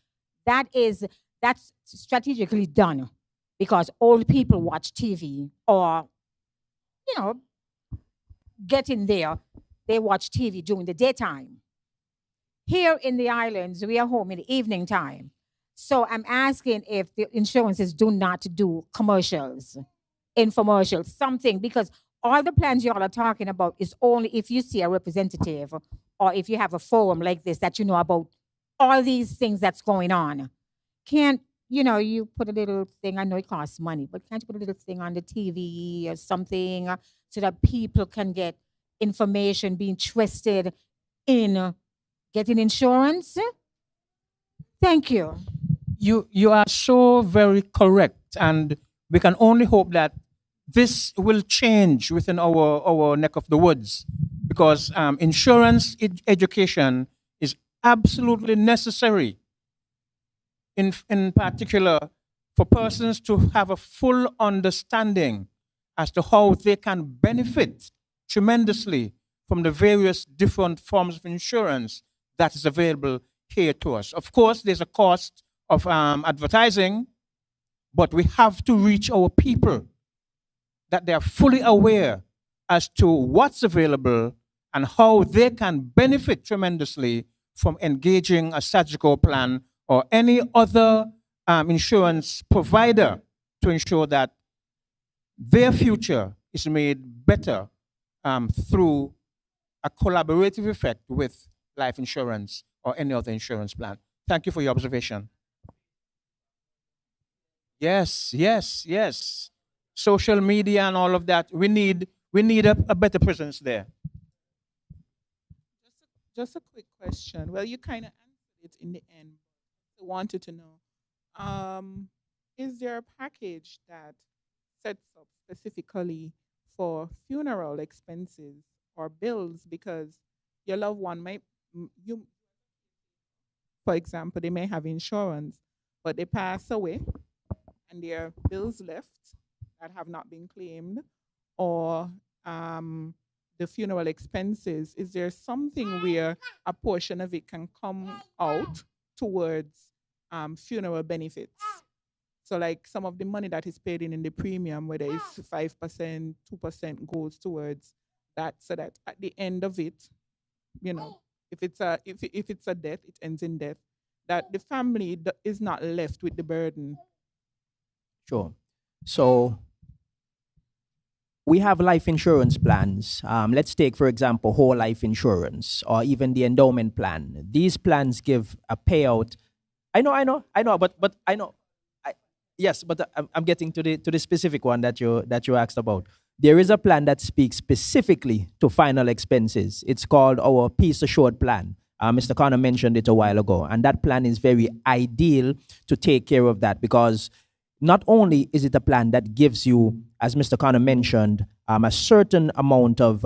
That's strategically done because old people watch TV or, get in there. They watch TV during the daytime. Here in the islands, we are home in the evening time. So I'm asking if the insurances do not do commercials, infomercials, something, because all the plans you all are talking about is only if you see a representative or if you have a forum like this that you know about all these things that's going on. Can't, you put a little thing, I know it costs money, but can't you put a little thing on the TV or something so that people can get information being interested in getting insurance? Thank you. You are so very correct, and we can only hope that this will change within our neck of the woods, because insurance education is absolutely necessary, in particular for persons to have a full understanding as to how they can benefit tremendously from the various different forms of insurance that is available here to us. Of course, there's a cost of advertising, but we have to reach our people that they are fully aware as to what's available and how they can benefit tremendously from engaging a surgical plan or any other insurance provider to ensure that their future is made better through a collaborative effect with life insurance or any other insurance plan. Thank you for your observation. Yes, yes, yes. Social media and all of that. We need a better presence there. Just a quick question. Well, you kind of answered it in the end. I wanted to know, is there a package that sets up specifically for funeral expenses or bills? Because your loved one might, for example, they may have insurance, but they pass away and there are bills left that have not been claimed, or the funeral expenses. Is there something where a portion of it can come out towards funeral benefits? So like some of the money that is paid in the premium, whether it's 5%, 2% goes towards that, so that at the end of it, if it's a death, it ends in death, that the family is not left with the burden. Sure. So we have life insurance plans. Let's take, for example, whole life insurance or even the endowment plan. These plans give a payout. I know, but I know. Yes, but I'm getting to the specific one that you asked about. There is a plan that speaks specifically to final expenses. It's called our Peace Assured plan. Mr. Connor mentioned it a while ago, and that plan is very ideal to take care of that, because not only is it a plan that gives you, as Mr. Connor mentioned, a certain amount of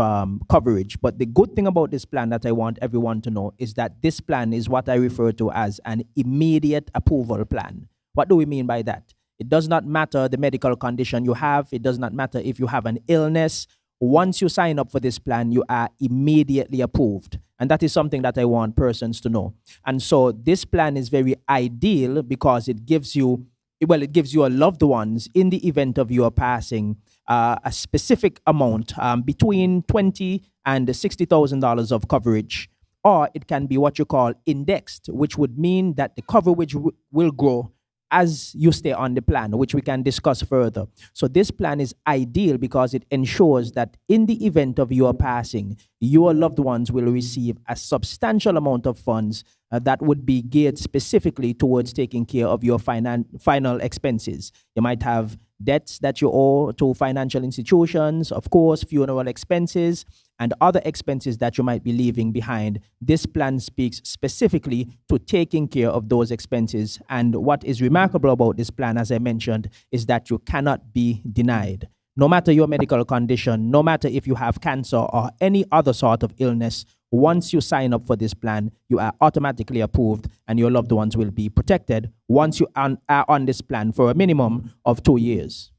coverage, but the good thing about this plan that I want everyone to know is that this plan is what I refer to as an immediate approval plan. What do we mean by that? It does not matter the medical condition you have. It does not matter if you have an illness. Once you sign up for this plan, you are immediately approved. And that is something that I want persons to know. And so this plan is very ideal because it gives you your loved ones, in the event of your passing, a specific amount between $20,000 and $60,000 of coverage. Or it can be what you call indexed, which would mean that the coverage will grow as you stay on the plan, which we can discuss further. So this plan is ideal because it ensures that in the event of your passing, your loved ones will receive a substantial amount of funds that would be geared specifically towards taking care of your final expenses. You might have debts that you owe to financial institutions, of course, funeral expenses, and other expenses that you might be leaving behind. This plan speaks specifically to taking care of those expenses. And what is remarkable about this plan, as I mentioned, is that you cannot be denied. No matter your medical condition, no matter if you have cancer or any other sort of illness, once you sign up for this plan, you are automatically approved and your loved ones will be protected once you are on this plan for a minimum of 2 years.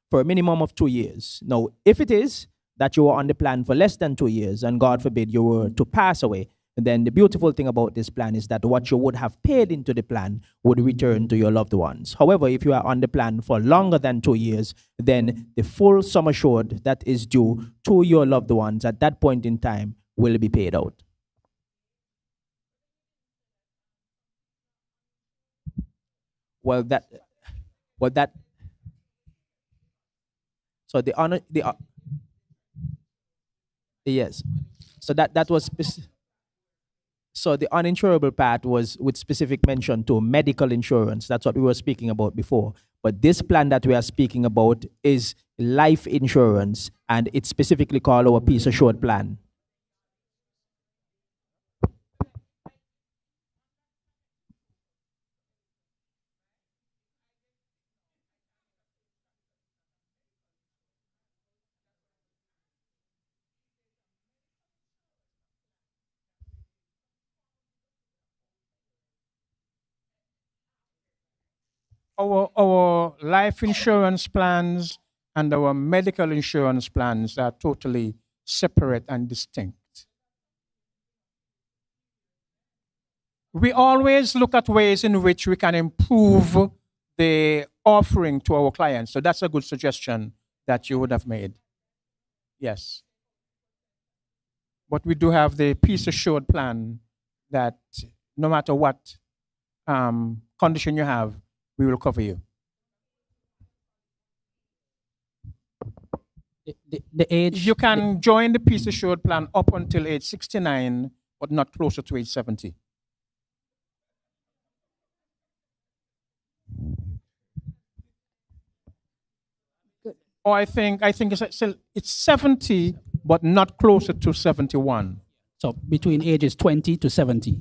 For a minimum of 2 years. Now, if it is that you are on the plan for less than 2 years, and God forbid you were to pass away, then the beautiful thing about this plan is that what you would have paid into the plan would return to your loved ones. However, if you are on the plan for longer than 2 years, then the full sum assured that is due to your loved ones at that point in time will be paid out. So yes. So that was so the uninsurable part was with specific mention to medical insurance. That's what we were speaking about before. But this plan that we are speaking about is life insurance, and it's specifically called our Peace Assured plan. our life insurance plans and our medical insurance plans are totally separate and distinct. We always look at ways in which we can improve the offering to our clients. So that's a good suggestion that you would have made. Yes. But we do have the Peace Assured plan that no matter what condition you have, we will cover you. The age you can join the Peace Assured plan up until age 69, but not closer to age 70. Or I think it's 70, but not closer to 71. So between ages 20 to 70.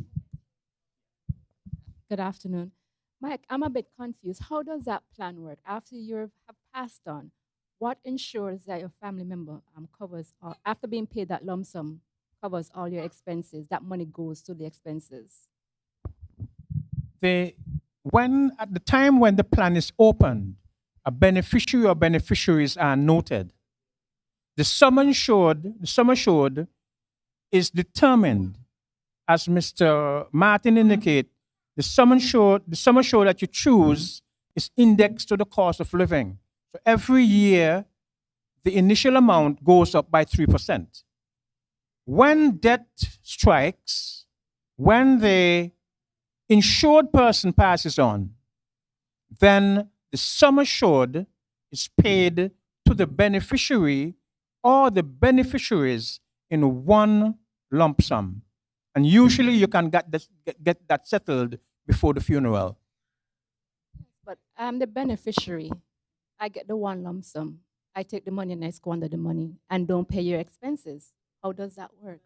Good afternoon. Mike, I'm a bit confused. How does that plan work? After you have passed on, what ensures that your family member covers, or after being paid that lump sum, covers all your expenses, that money goes to the expenses? At the time when the plan is opened, a beneficiary or beneficiaries are noted. The sum assured is determined, as Mr. Martin indicated. The sum assured that you choose is indexed to the cost of living. So every year, the initial amount goes up by 3%. When death strikes, when the insured person passes on, then the sum assured is paid to the beneficiary or the beneficiaries in one lump sum. And usually you can get that settled before the funeral. But I'm the beneficiary. I get the one lump sum. I take the money and I squander the money and don't pay your expenses. How does that work?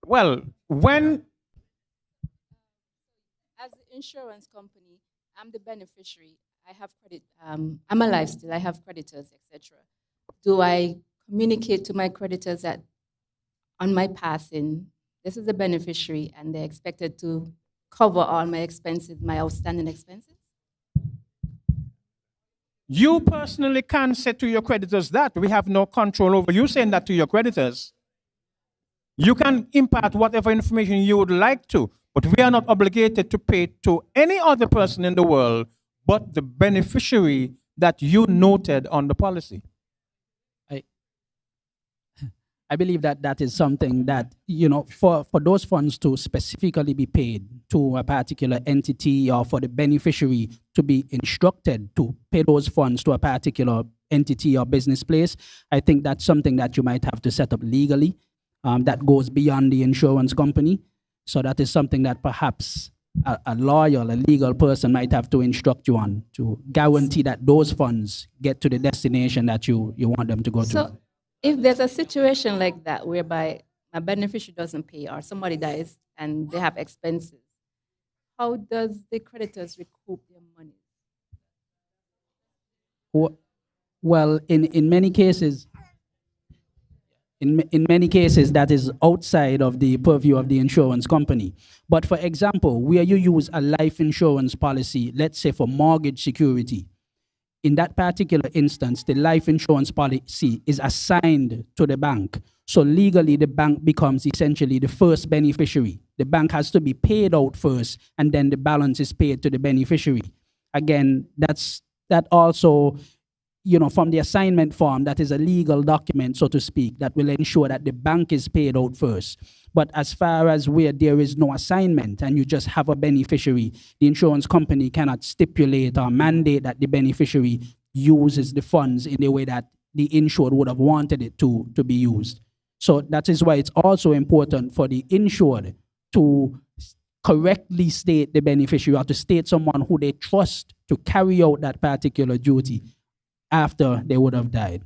Well, when... As the insurance company, I'm the beneficiary. I have credit. I'm alive still. I have creditors, etc. Do I communicate to my creditors that on my passing, this is the beneficiary and they're expected to cover all my expenses, my outstanding expenses? You personally can't say to your creditors that. We have no control over you saying that to your creditors. You can impart whatever information you would like to, but we are not obligated to pay to any other person in the world but the beneficiary that you noted on the policy. I believe that is something that, for those funds to specifically be paid to a particular entity or for the beneficiary to be instructed to pay those funds to a particular entity or business place, I think that's something that you might have to set up legally that goes beyond the insurance company. So that is something that perhaps a lawyer, a legal person might have to instruct you on to guarantee that those funds get to the destination that you want them to go to. If there's a situation like that whereby a beneficiary doesn't pay or somebody dies and they have expenses, how does the creditors recoup their money? Well, in many cases, in many cases, that is outside of the purview of the insurance company. But for example, where you use a life insurance policy, let's say for mortgage security, in that particular instance, the life insurance policy is assigned to the bank. So legally, the bank becomes essentially the first beneficiary. The bank has to be paid out first, and then the balance is paid to the beneficiary. Again, that also, from the assignment form, that is a legal document, so to speak, that will ensure that the bank is paid out first. But as far as where there is no assignment and you just have a beneficiary, the insurance company cannot stipulate or mandate that the beneficiary uses the funds in the way that the insured would have wanted it to be used. So that is why it's also important for the insured to correctly state the beneficiary or to state someone who they trust to carry out that particular duty after they would have died.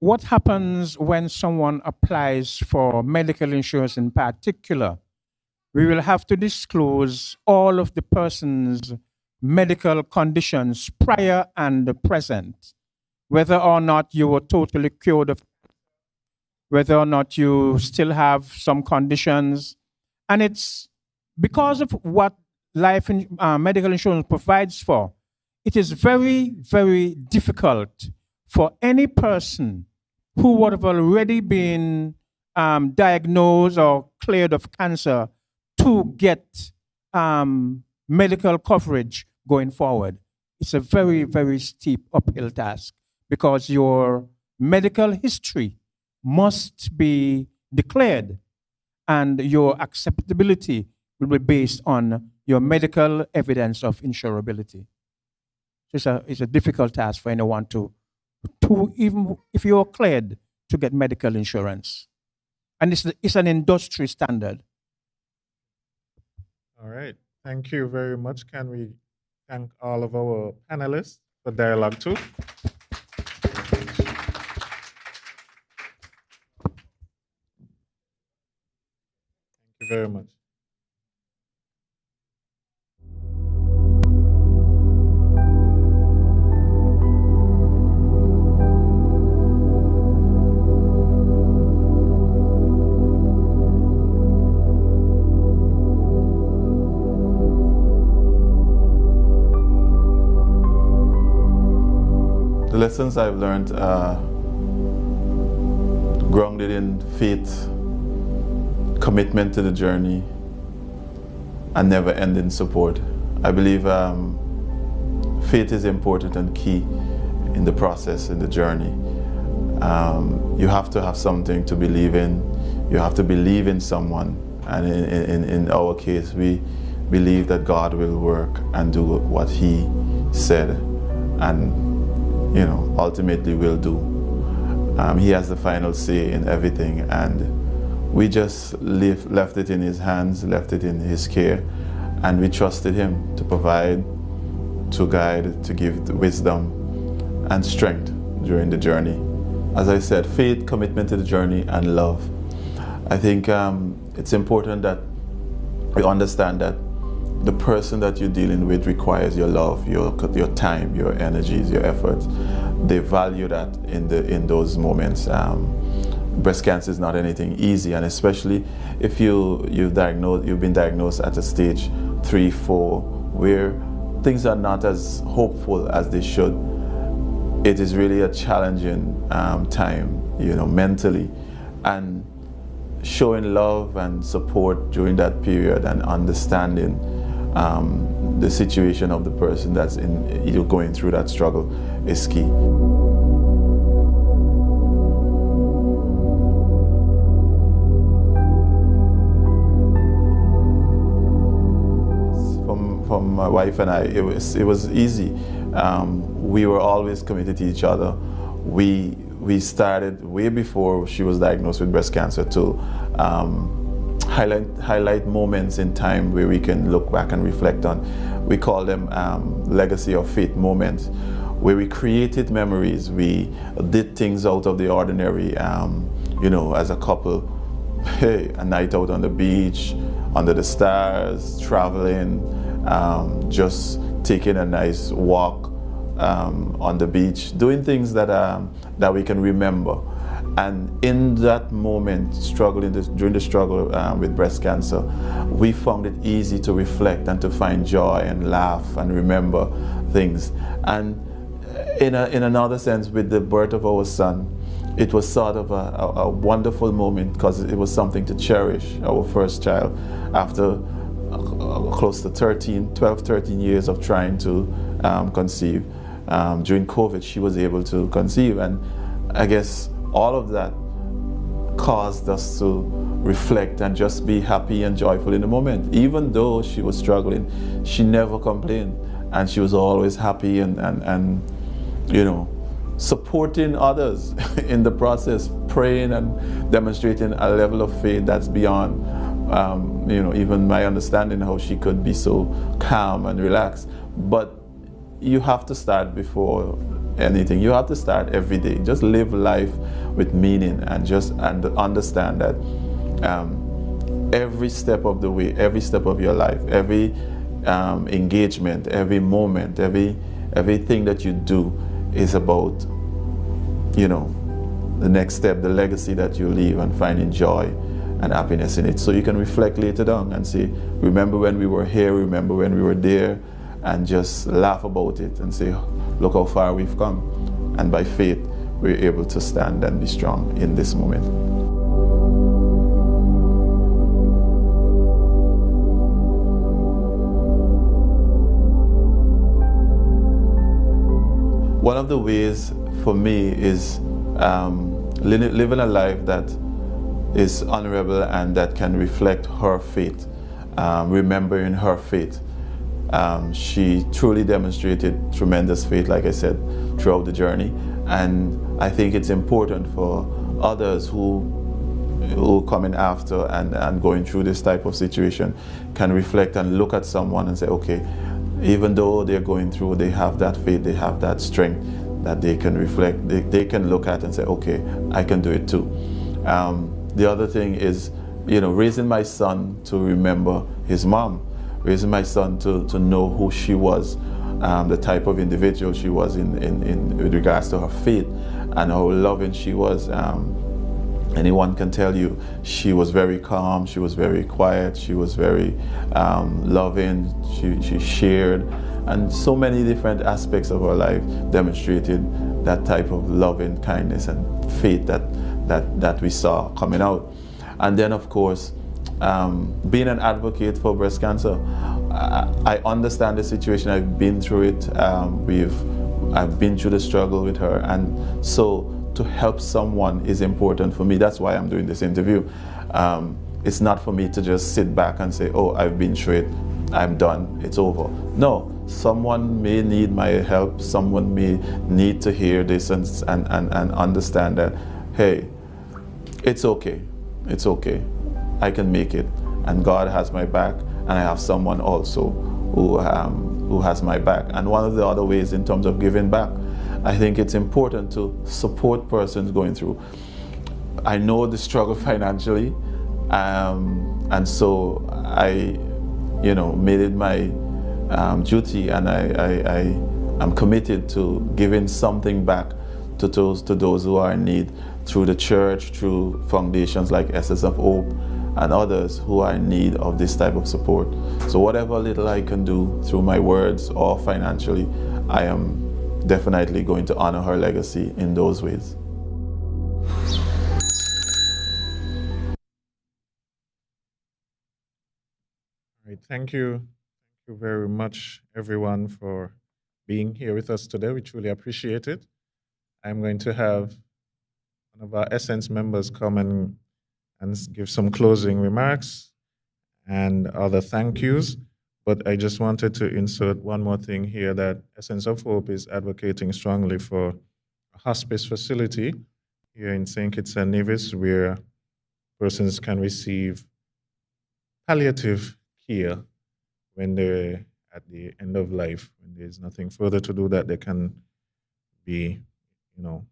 what happens when someone applies for medical insurance in particular? We will have to disclose all of the person's medical conditions prior and present, whether or not you were totally cured of, whether or not you still have some conditions. And it's because of what medical insurance provides for, it is very, very difficult for any person who would have already been diagnosed or cleared of cancer to get medical coverage going forward. It's a very, very steep uphill task because your medical history must be declared and your acceptability will be based on your medical evidence of insurability. It's a difficult task for anyone to even if you're cleared to get medical insurance. And it's an industry standard. All right. Thank you very much. Can we thank all of our panelists for dialogue too? Thank you very much. The lessons I've learned are grounded in faith, commitment to the journey, and never-ending support. I believe faith is important and key in the process, in the journey. You have to have something to believe in. You have to believe in someone. And in our case, we believe that God will work and do what He said, and ultimately will do. He has the final say in everything, and we just left it in His hands, left it in His care, and we trusted Him to provide, to guide, to give wisdom and strength during the journey. As I said, faith, commitment to the journey, and love. I think it's important that we understand that the person that you're dealing with requires your love, your time, your energies, your efforts. They value that in those moments. Breast cancer is not anything easy, and especially if you've been diagnosed at a stage 3, 4, where things are not as hopeful as they should. It is really a challenging time, mentally, and showing love and support during that period and understanding the situation of the person that's going through that struggle is key. From my wife and I, it was easy. We were always committed to each other. We started way before she was diagnosed with breast cancer to highlight moments in time where we can look back and reflect on. We call them legacy of faith moments, where we created memories. We did things out of the ordinary, as a couple. Hey, a night out on the beach, under the stars, traveling, just taking a nice walk on the beach, doing things that we can remember. And in that moment, during the struggle with breast cancer, we found it easy to reflect and to find joy and laugh and remember things. And in another sense, with the birth of our son, it was sort of a wonderful moment because it was something to cherish, our first child, after close to 12, 13 years of trying to conceive. During COVID, she was able to conceive, and I guess all of that caused us to reflect and just be happy and joyful in the moment. Even though she was struggling, she never complained, and she was always happy and supporting others in the process, praying and demonstrating a level of faith that's beyond even my understanding how she could be so calm and relaxed. But you have to start before anything. You have to start every day. Just live life with meaning and just understand that every step of the way, every step of your life, every engagement, every moment, everything that you do is about, you know, the next step, the legacy that you leave, and finding joy and happiness in it. So you can reflect later on and say, remember when we were here, remember when we were there, and just laugh about it and say, look how far we've come. And by faith, we're able to stand and be strong in this moment. One of the ways for me is living a life that is honorable and that can reflect her faith, remembering her faith. She truly demonstrated tremendous faith, like I said, throughout the journey. And I think it's important for others who coming after and going through this type of situation can reflect and look at someone and say, okay, even though they're going through, they have that faith, they have that strength that they can reflect, they can look at and say, okay, I can do it too. The other thing is, you know, raising my son to remember his mom, raising my son to know who she was, the type of individual she was in with regards to her faith and how loving she was. Anyone can tell you she was very calm, she was very quiet, she was very loving, she shared, and so many different aspects of her life demonstrated that type of loving kindness and faith that we saw coming out. And then of course, being an advocate for breast cancer, I understand the situation, I've been through it, I've been through the struggle with her, and so to help someone is important for me. That's why I'm doing this interview. It's not for me to just sit back and say, oh, I've been through it, I'm done, it's over. No, someone may need my help, someone may need to hear this and understand that, hey, it's okay, it's okay, I can make it, and God has my back, and I have someone also who has my back. And one of the other ways in terms of giving back, I think it's important to support persons going through. I know the struggle financially, and so I, you know, made it my duty, and I'm committed to giving something back to those who are in need through the church, through foundations like Essence of Hope, and others who are in need of this type of support. So whatever little I can do through my words or financially, I am definitely going to honor her legacy in those ways. All right, thank you. Thank you very much, everyone, for being here with us today. We truly appreciate it. I'm going to have one of our Essence members come and give some closing remarks and other thank yous. But I just wanted to insert one more thing here, that Essence of Hope is advocating strongly for a hospice facility here in St. Kitts-Nevis where persons can receive palliative care when they're at the end of life, when there's nothing further to do, that they can be, you know,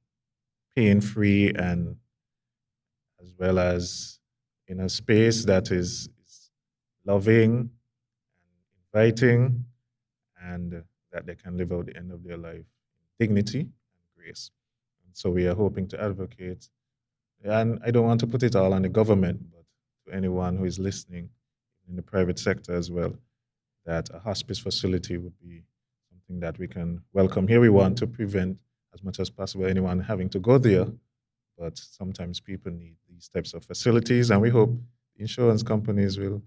pain-free, and as well as in a space that is loving, inviting, and that they can live out the end of their life in dignity and grace. And so we are hoping to advocate, and I don't want to put it all on the government, but to anyone who is listening in the private sector as well, that a hospice facility would be something that we can welcome here. We want to prevent as much as possible anyone having to go there, but sometimes people need these types of facilities, and we hope insurance companies will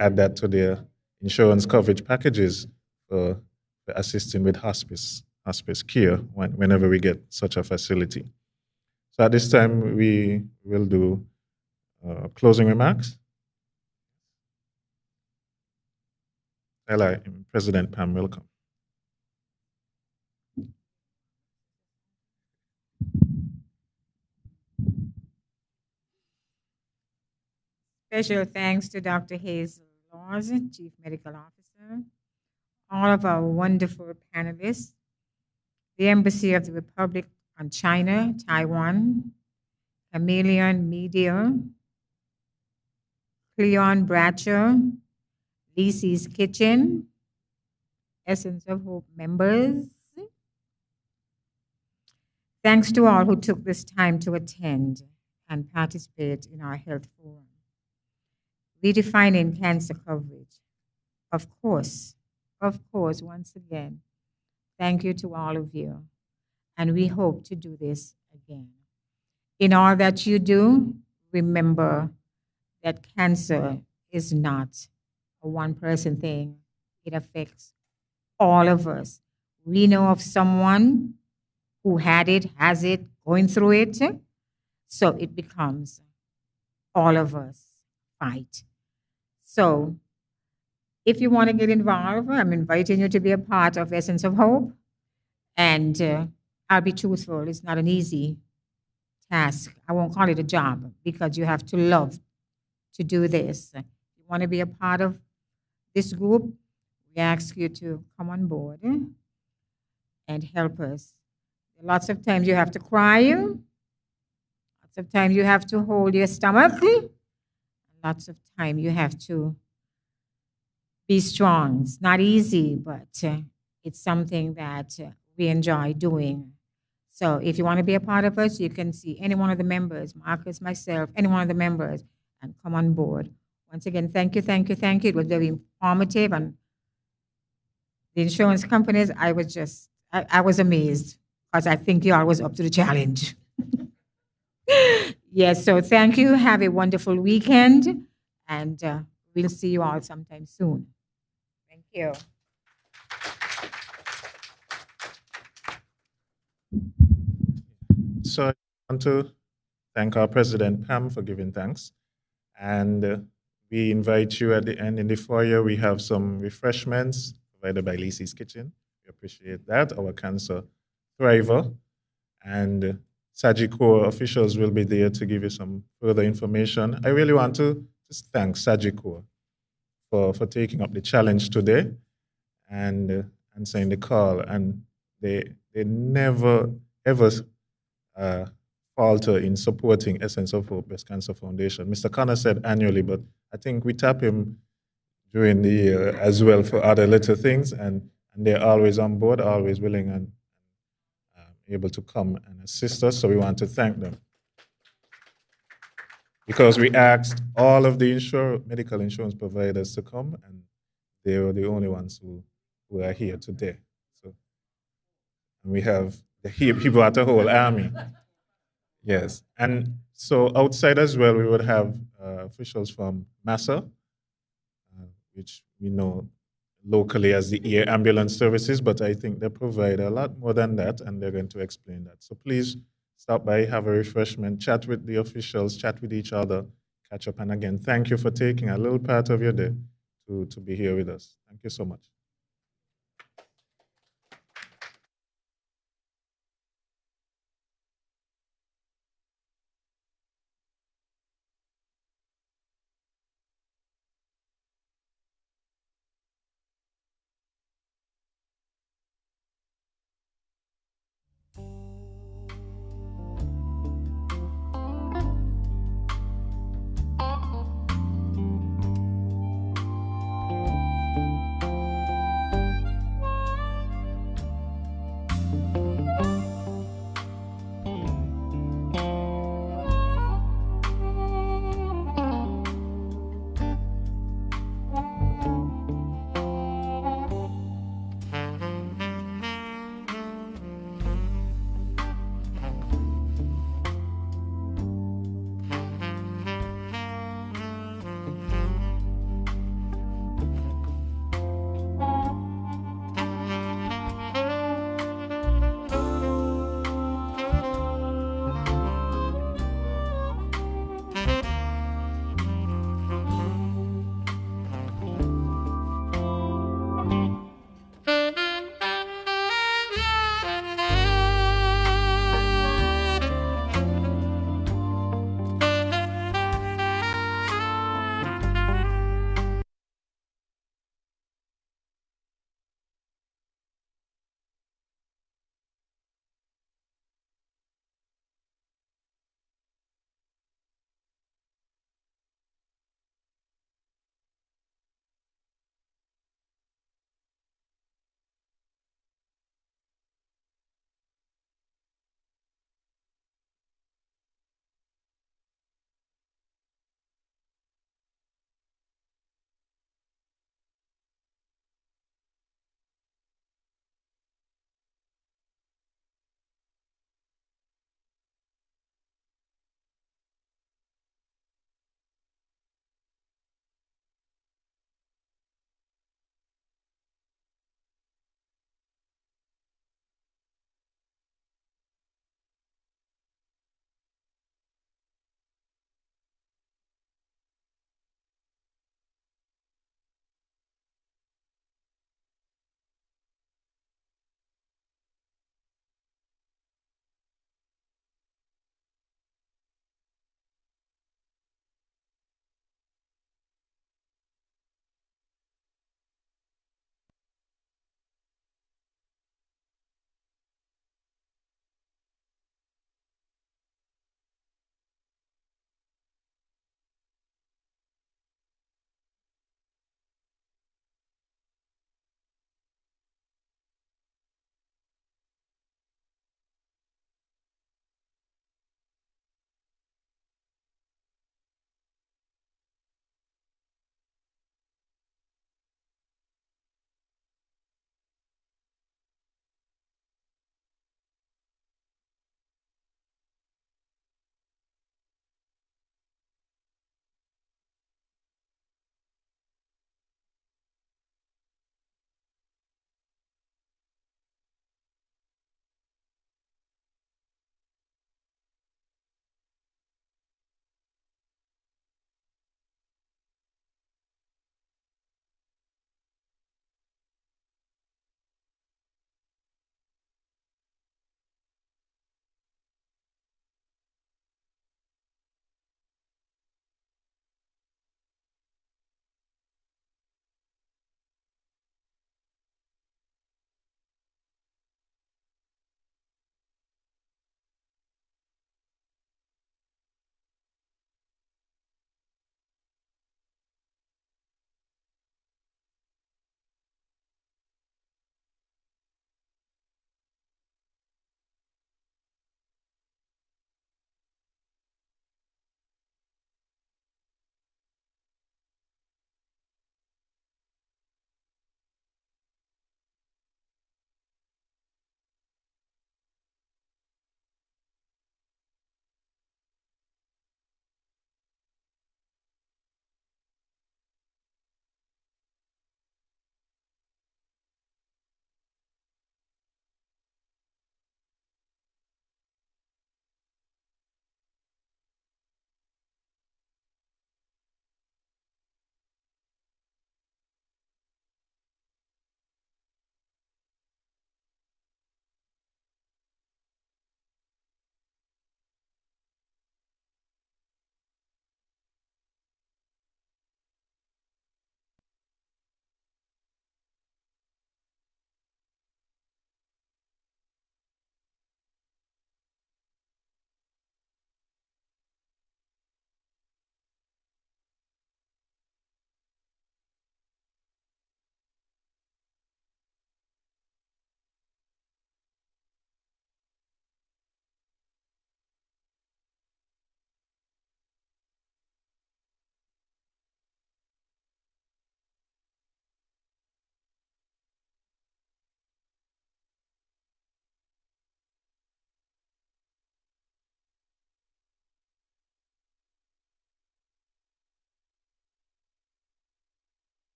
add that to their insurance coverage packages for assisting with hospice care whenever we get such a facility. So at this time, we will do closing remarks. President Pam, welcome. Special thanks to Dr. Hazel Laws, Chief Medical Officer, all of our wonderful panelists, the Embassy of the Republic on China, Taiwan, Chameleon Media, Cleon Bratcher, Lisi's Kitchen, Essence of Hope members. Thanks to all who took this time to attend and participate in our health forum. Redefining cancer coverage. Of course, once again, thank you to all of you. And we hope to do this again. In all that you do, remember that cancer is not a one-person thing. It affects all of us. We know of someone who had it, has it, going through it. So it becomes all of us fight. So if you want to get involved, I'm inviting you to be a part of Essence of Hope. And I'll be truthful, it's not an easy task. I won't call it a job because you have to love to do this. If you want to be a part of this group, we ask you to come on board and help us. Lots of times you have to cry. Lots of times you have to hold your stomach. Lots of time you have to be strong. It's not easy, but it's something that we enjoy doing. So if you want to be a part of us, you can see any one of the members, Marcus, myself, any one of the members, and come on board. Once again, thank you, thank you, thank you. It was very informative. And the insurance companies, I was amazed because I think you all was up to the challenge. Yes, so thank you. Have a wonderful weekend. And we'll see you all sometime soon. Thank you. So I want to thank our President, Pam, for giving thanks. And we invite you at the end in the foyer. We have some refreshments provided by Lisi's Kitchen. We appreciate that, our cancer thriver. And Sagicor officials will be there to give you some further information. I really want to just thank Sagicor for taking up the challenge today and answering the call. And they never, ever falter in supporting Essence of Hope Breast Cancer Foundation. Mr. Connor said annually, but I think we tap him during the year as well for other little things, and they're always on board, always willing and able to come and assist us, so we want to thank them. Because we asked all of the medical insurance providers to come, and they were the only ones who are here today. So, and we have the people at the whole army. Yes, and so outside as well, we would have officials from MASA, which we know locally as the air ambulance services, but I think they provide a lot more than that, and they're going to explain that. So please stop by, have a refreshment, chat with the officials, chat with each other, catch up, and again, thank you for taking a little part of your day to be here with us. Thank you so much.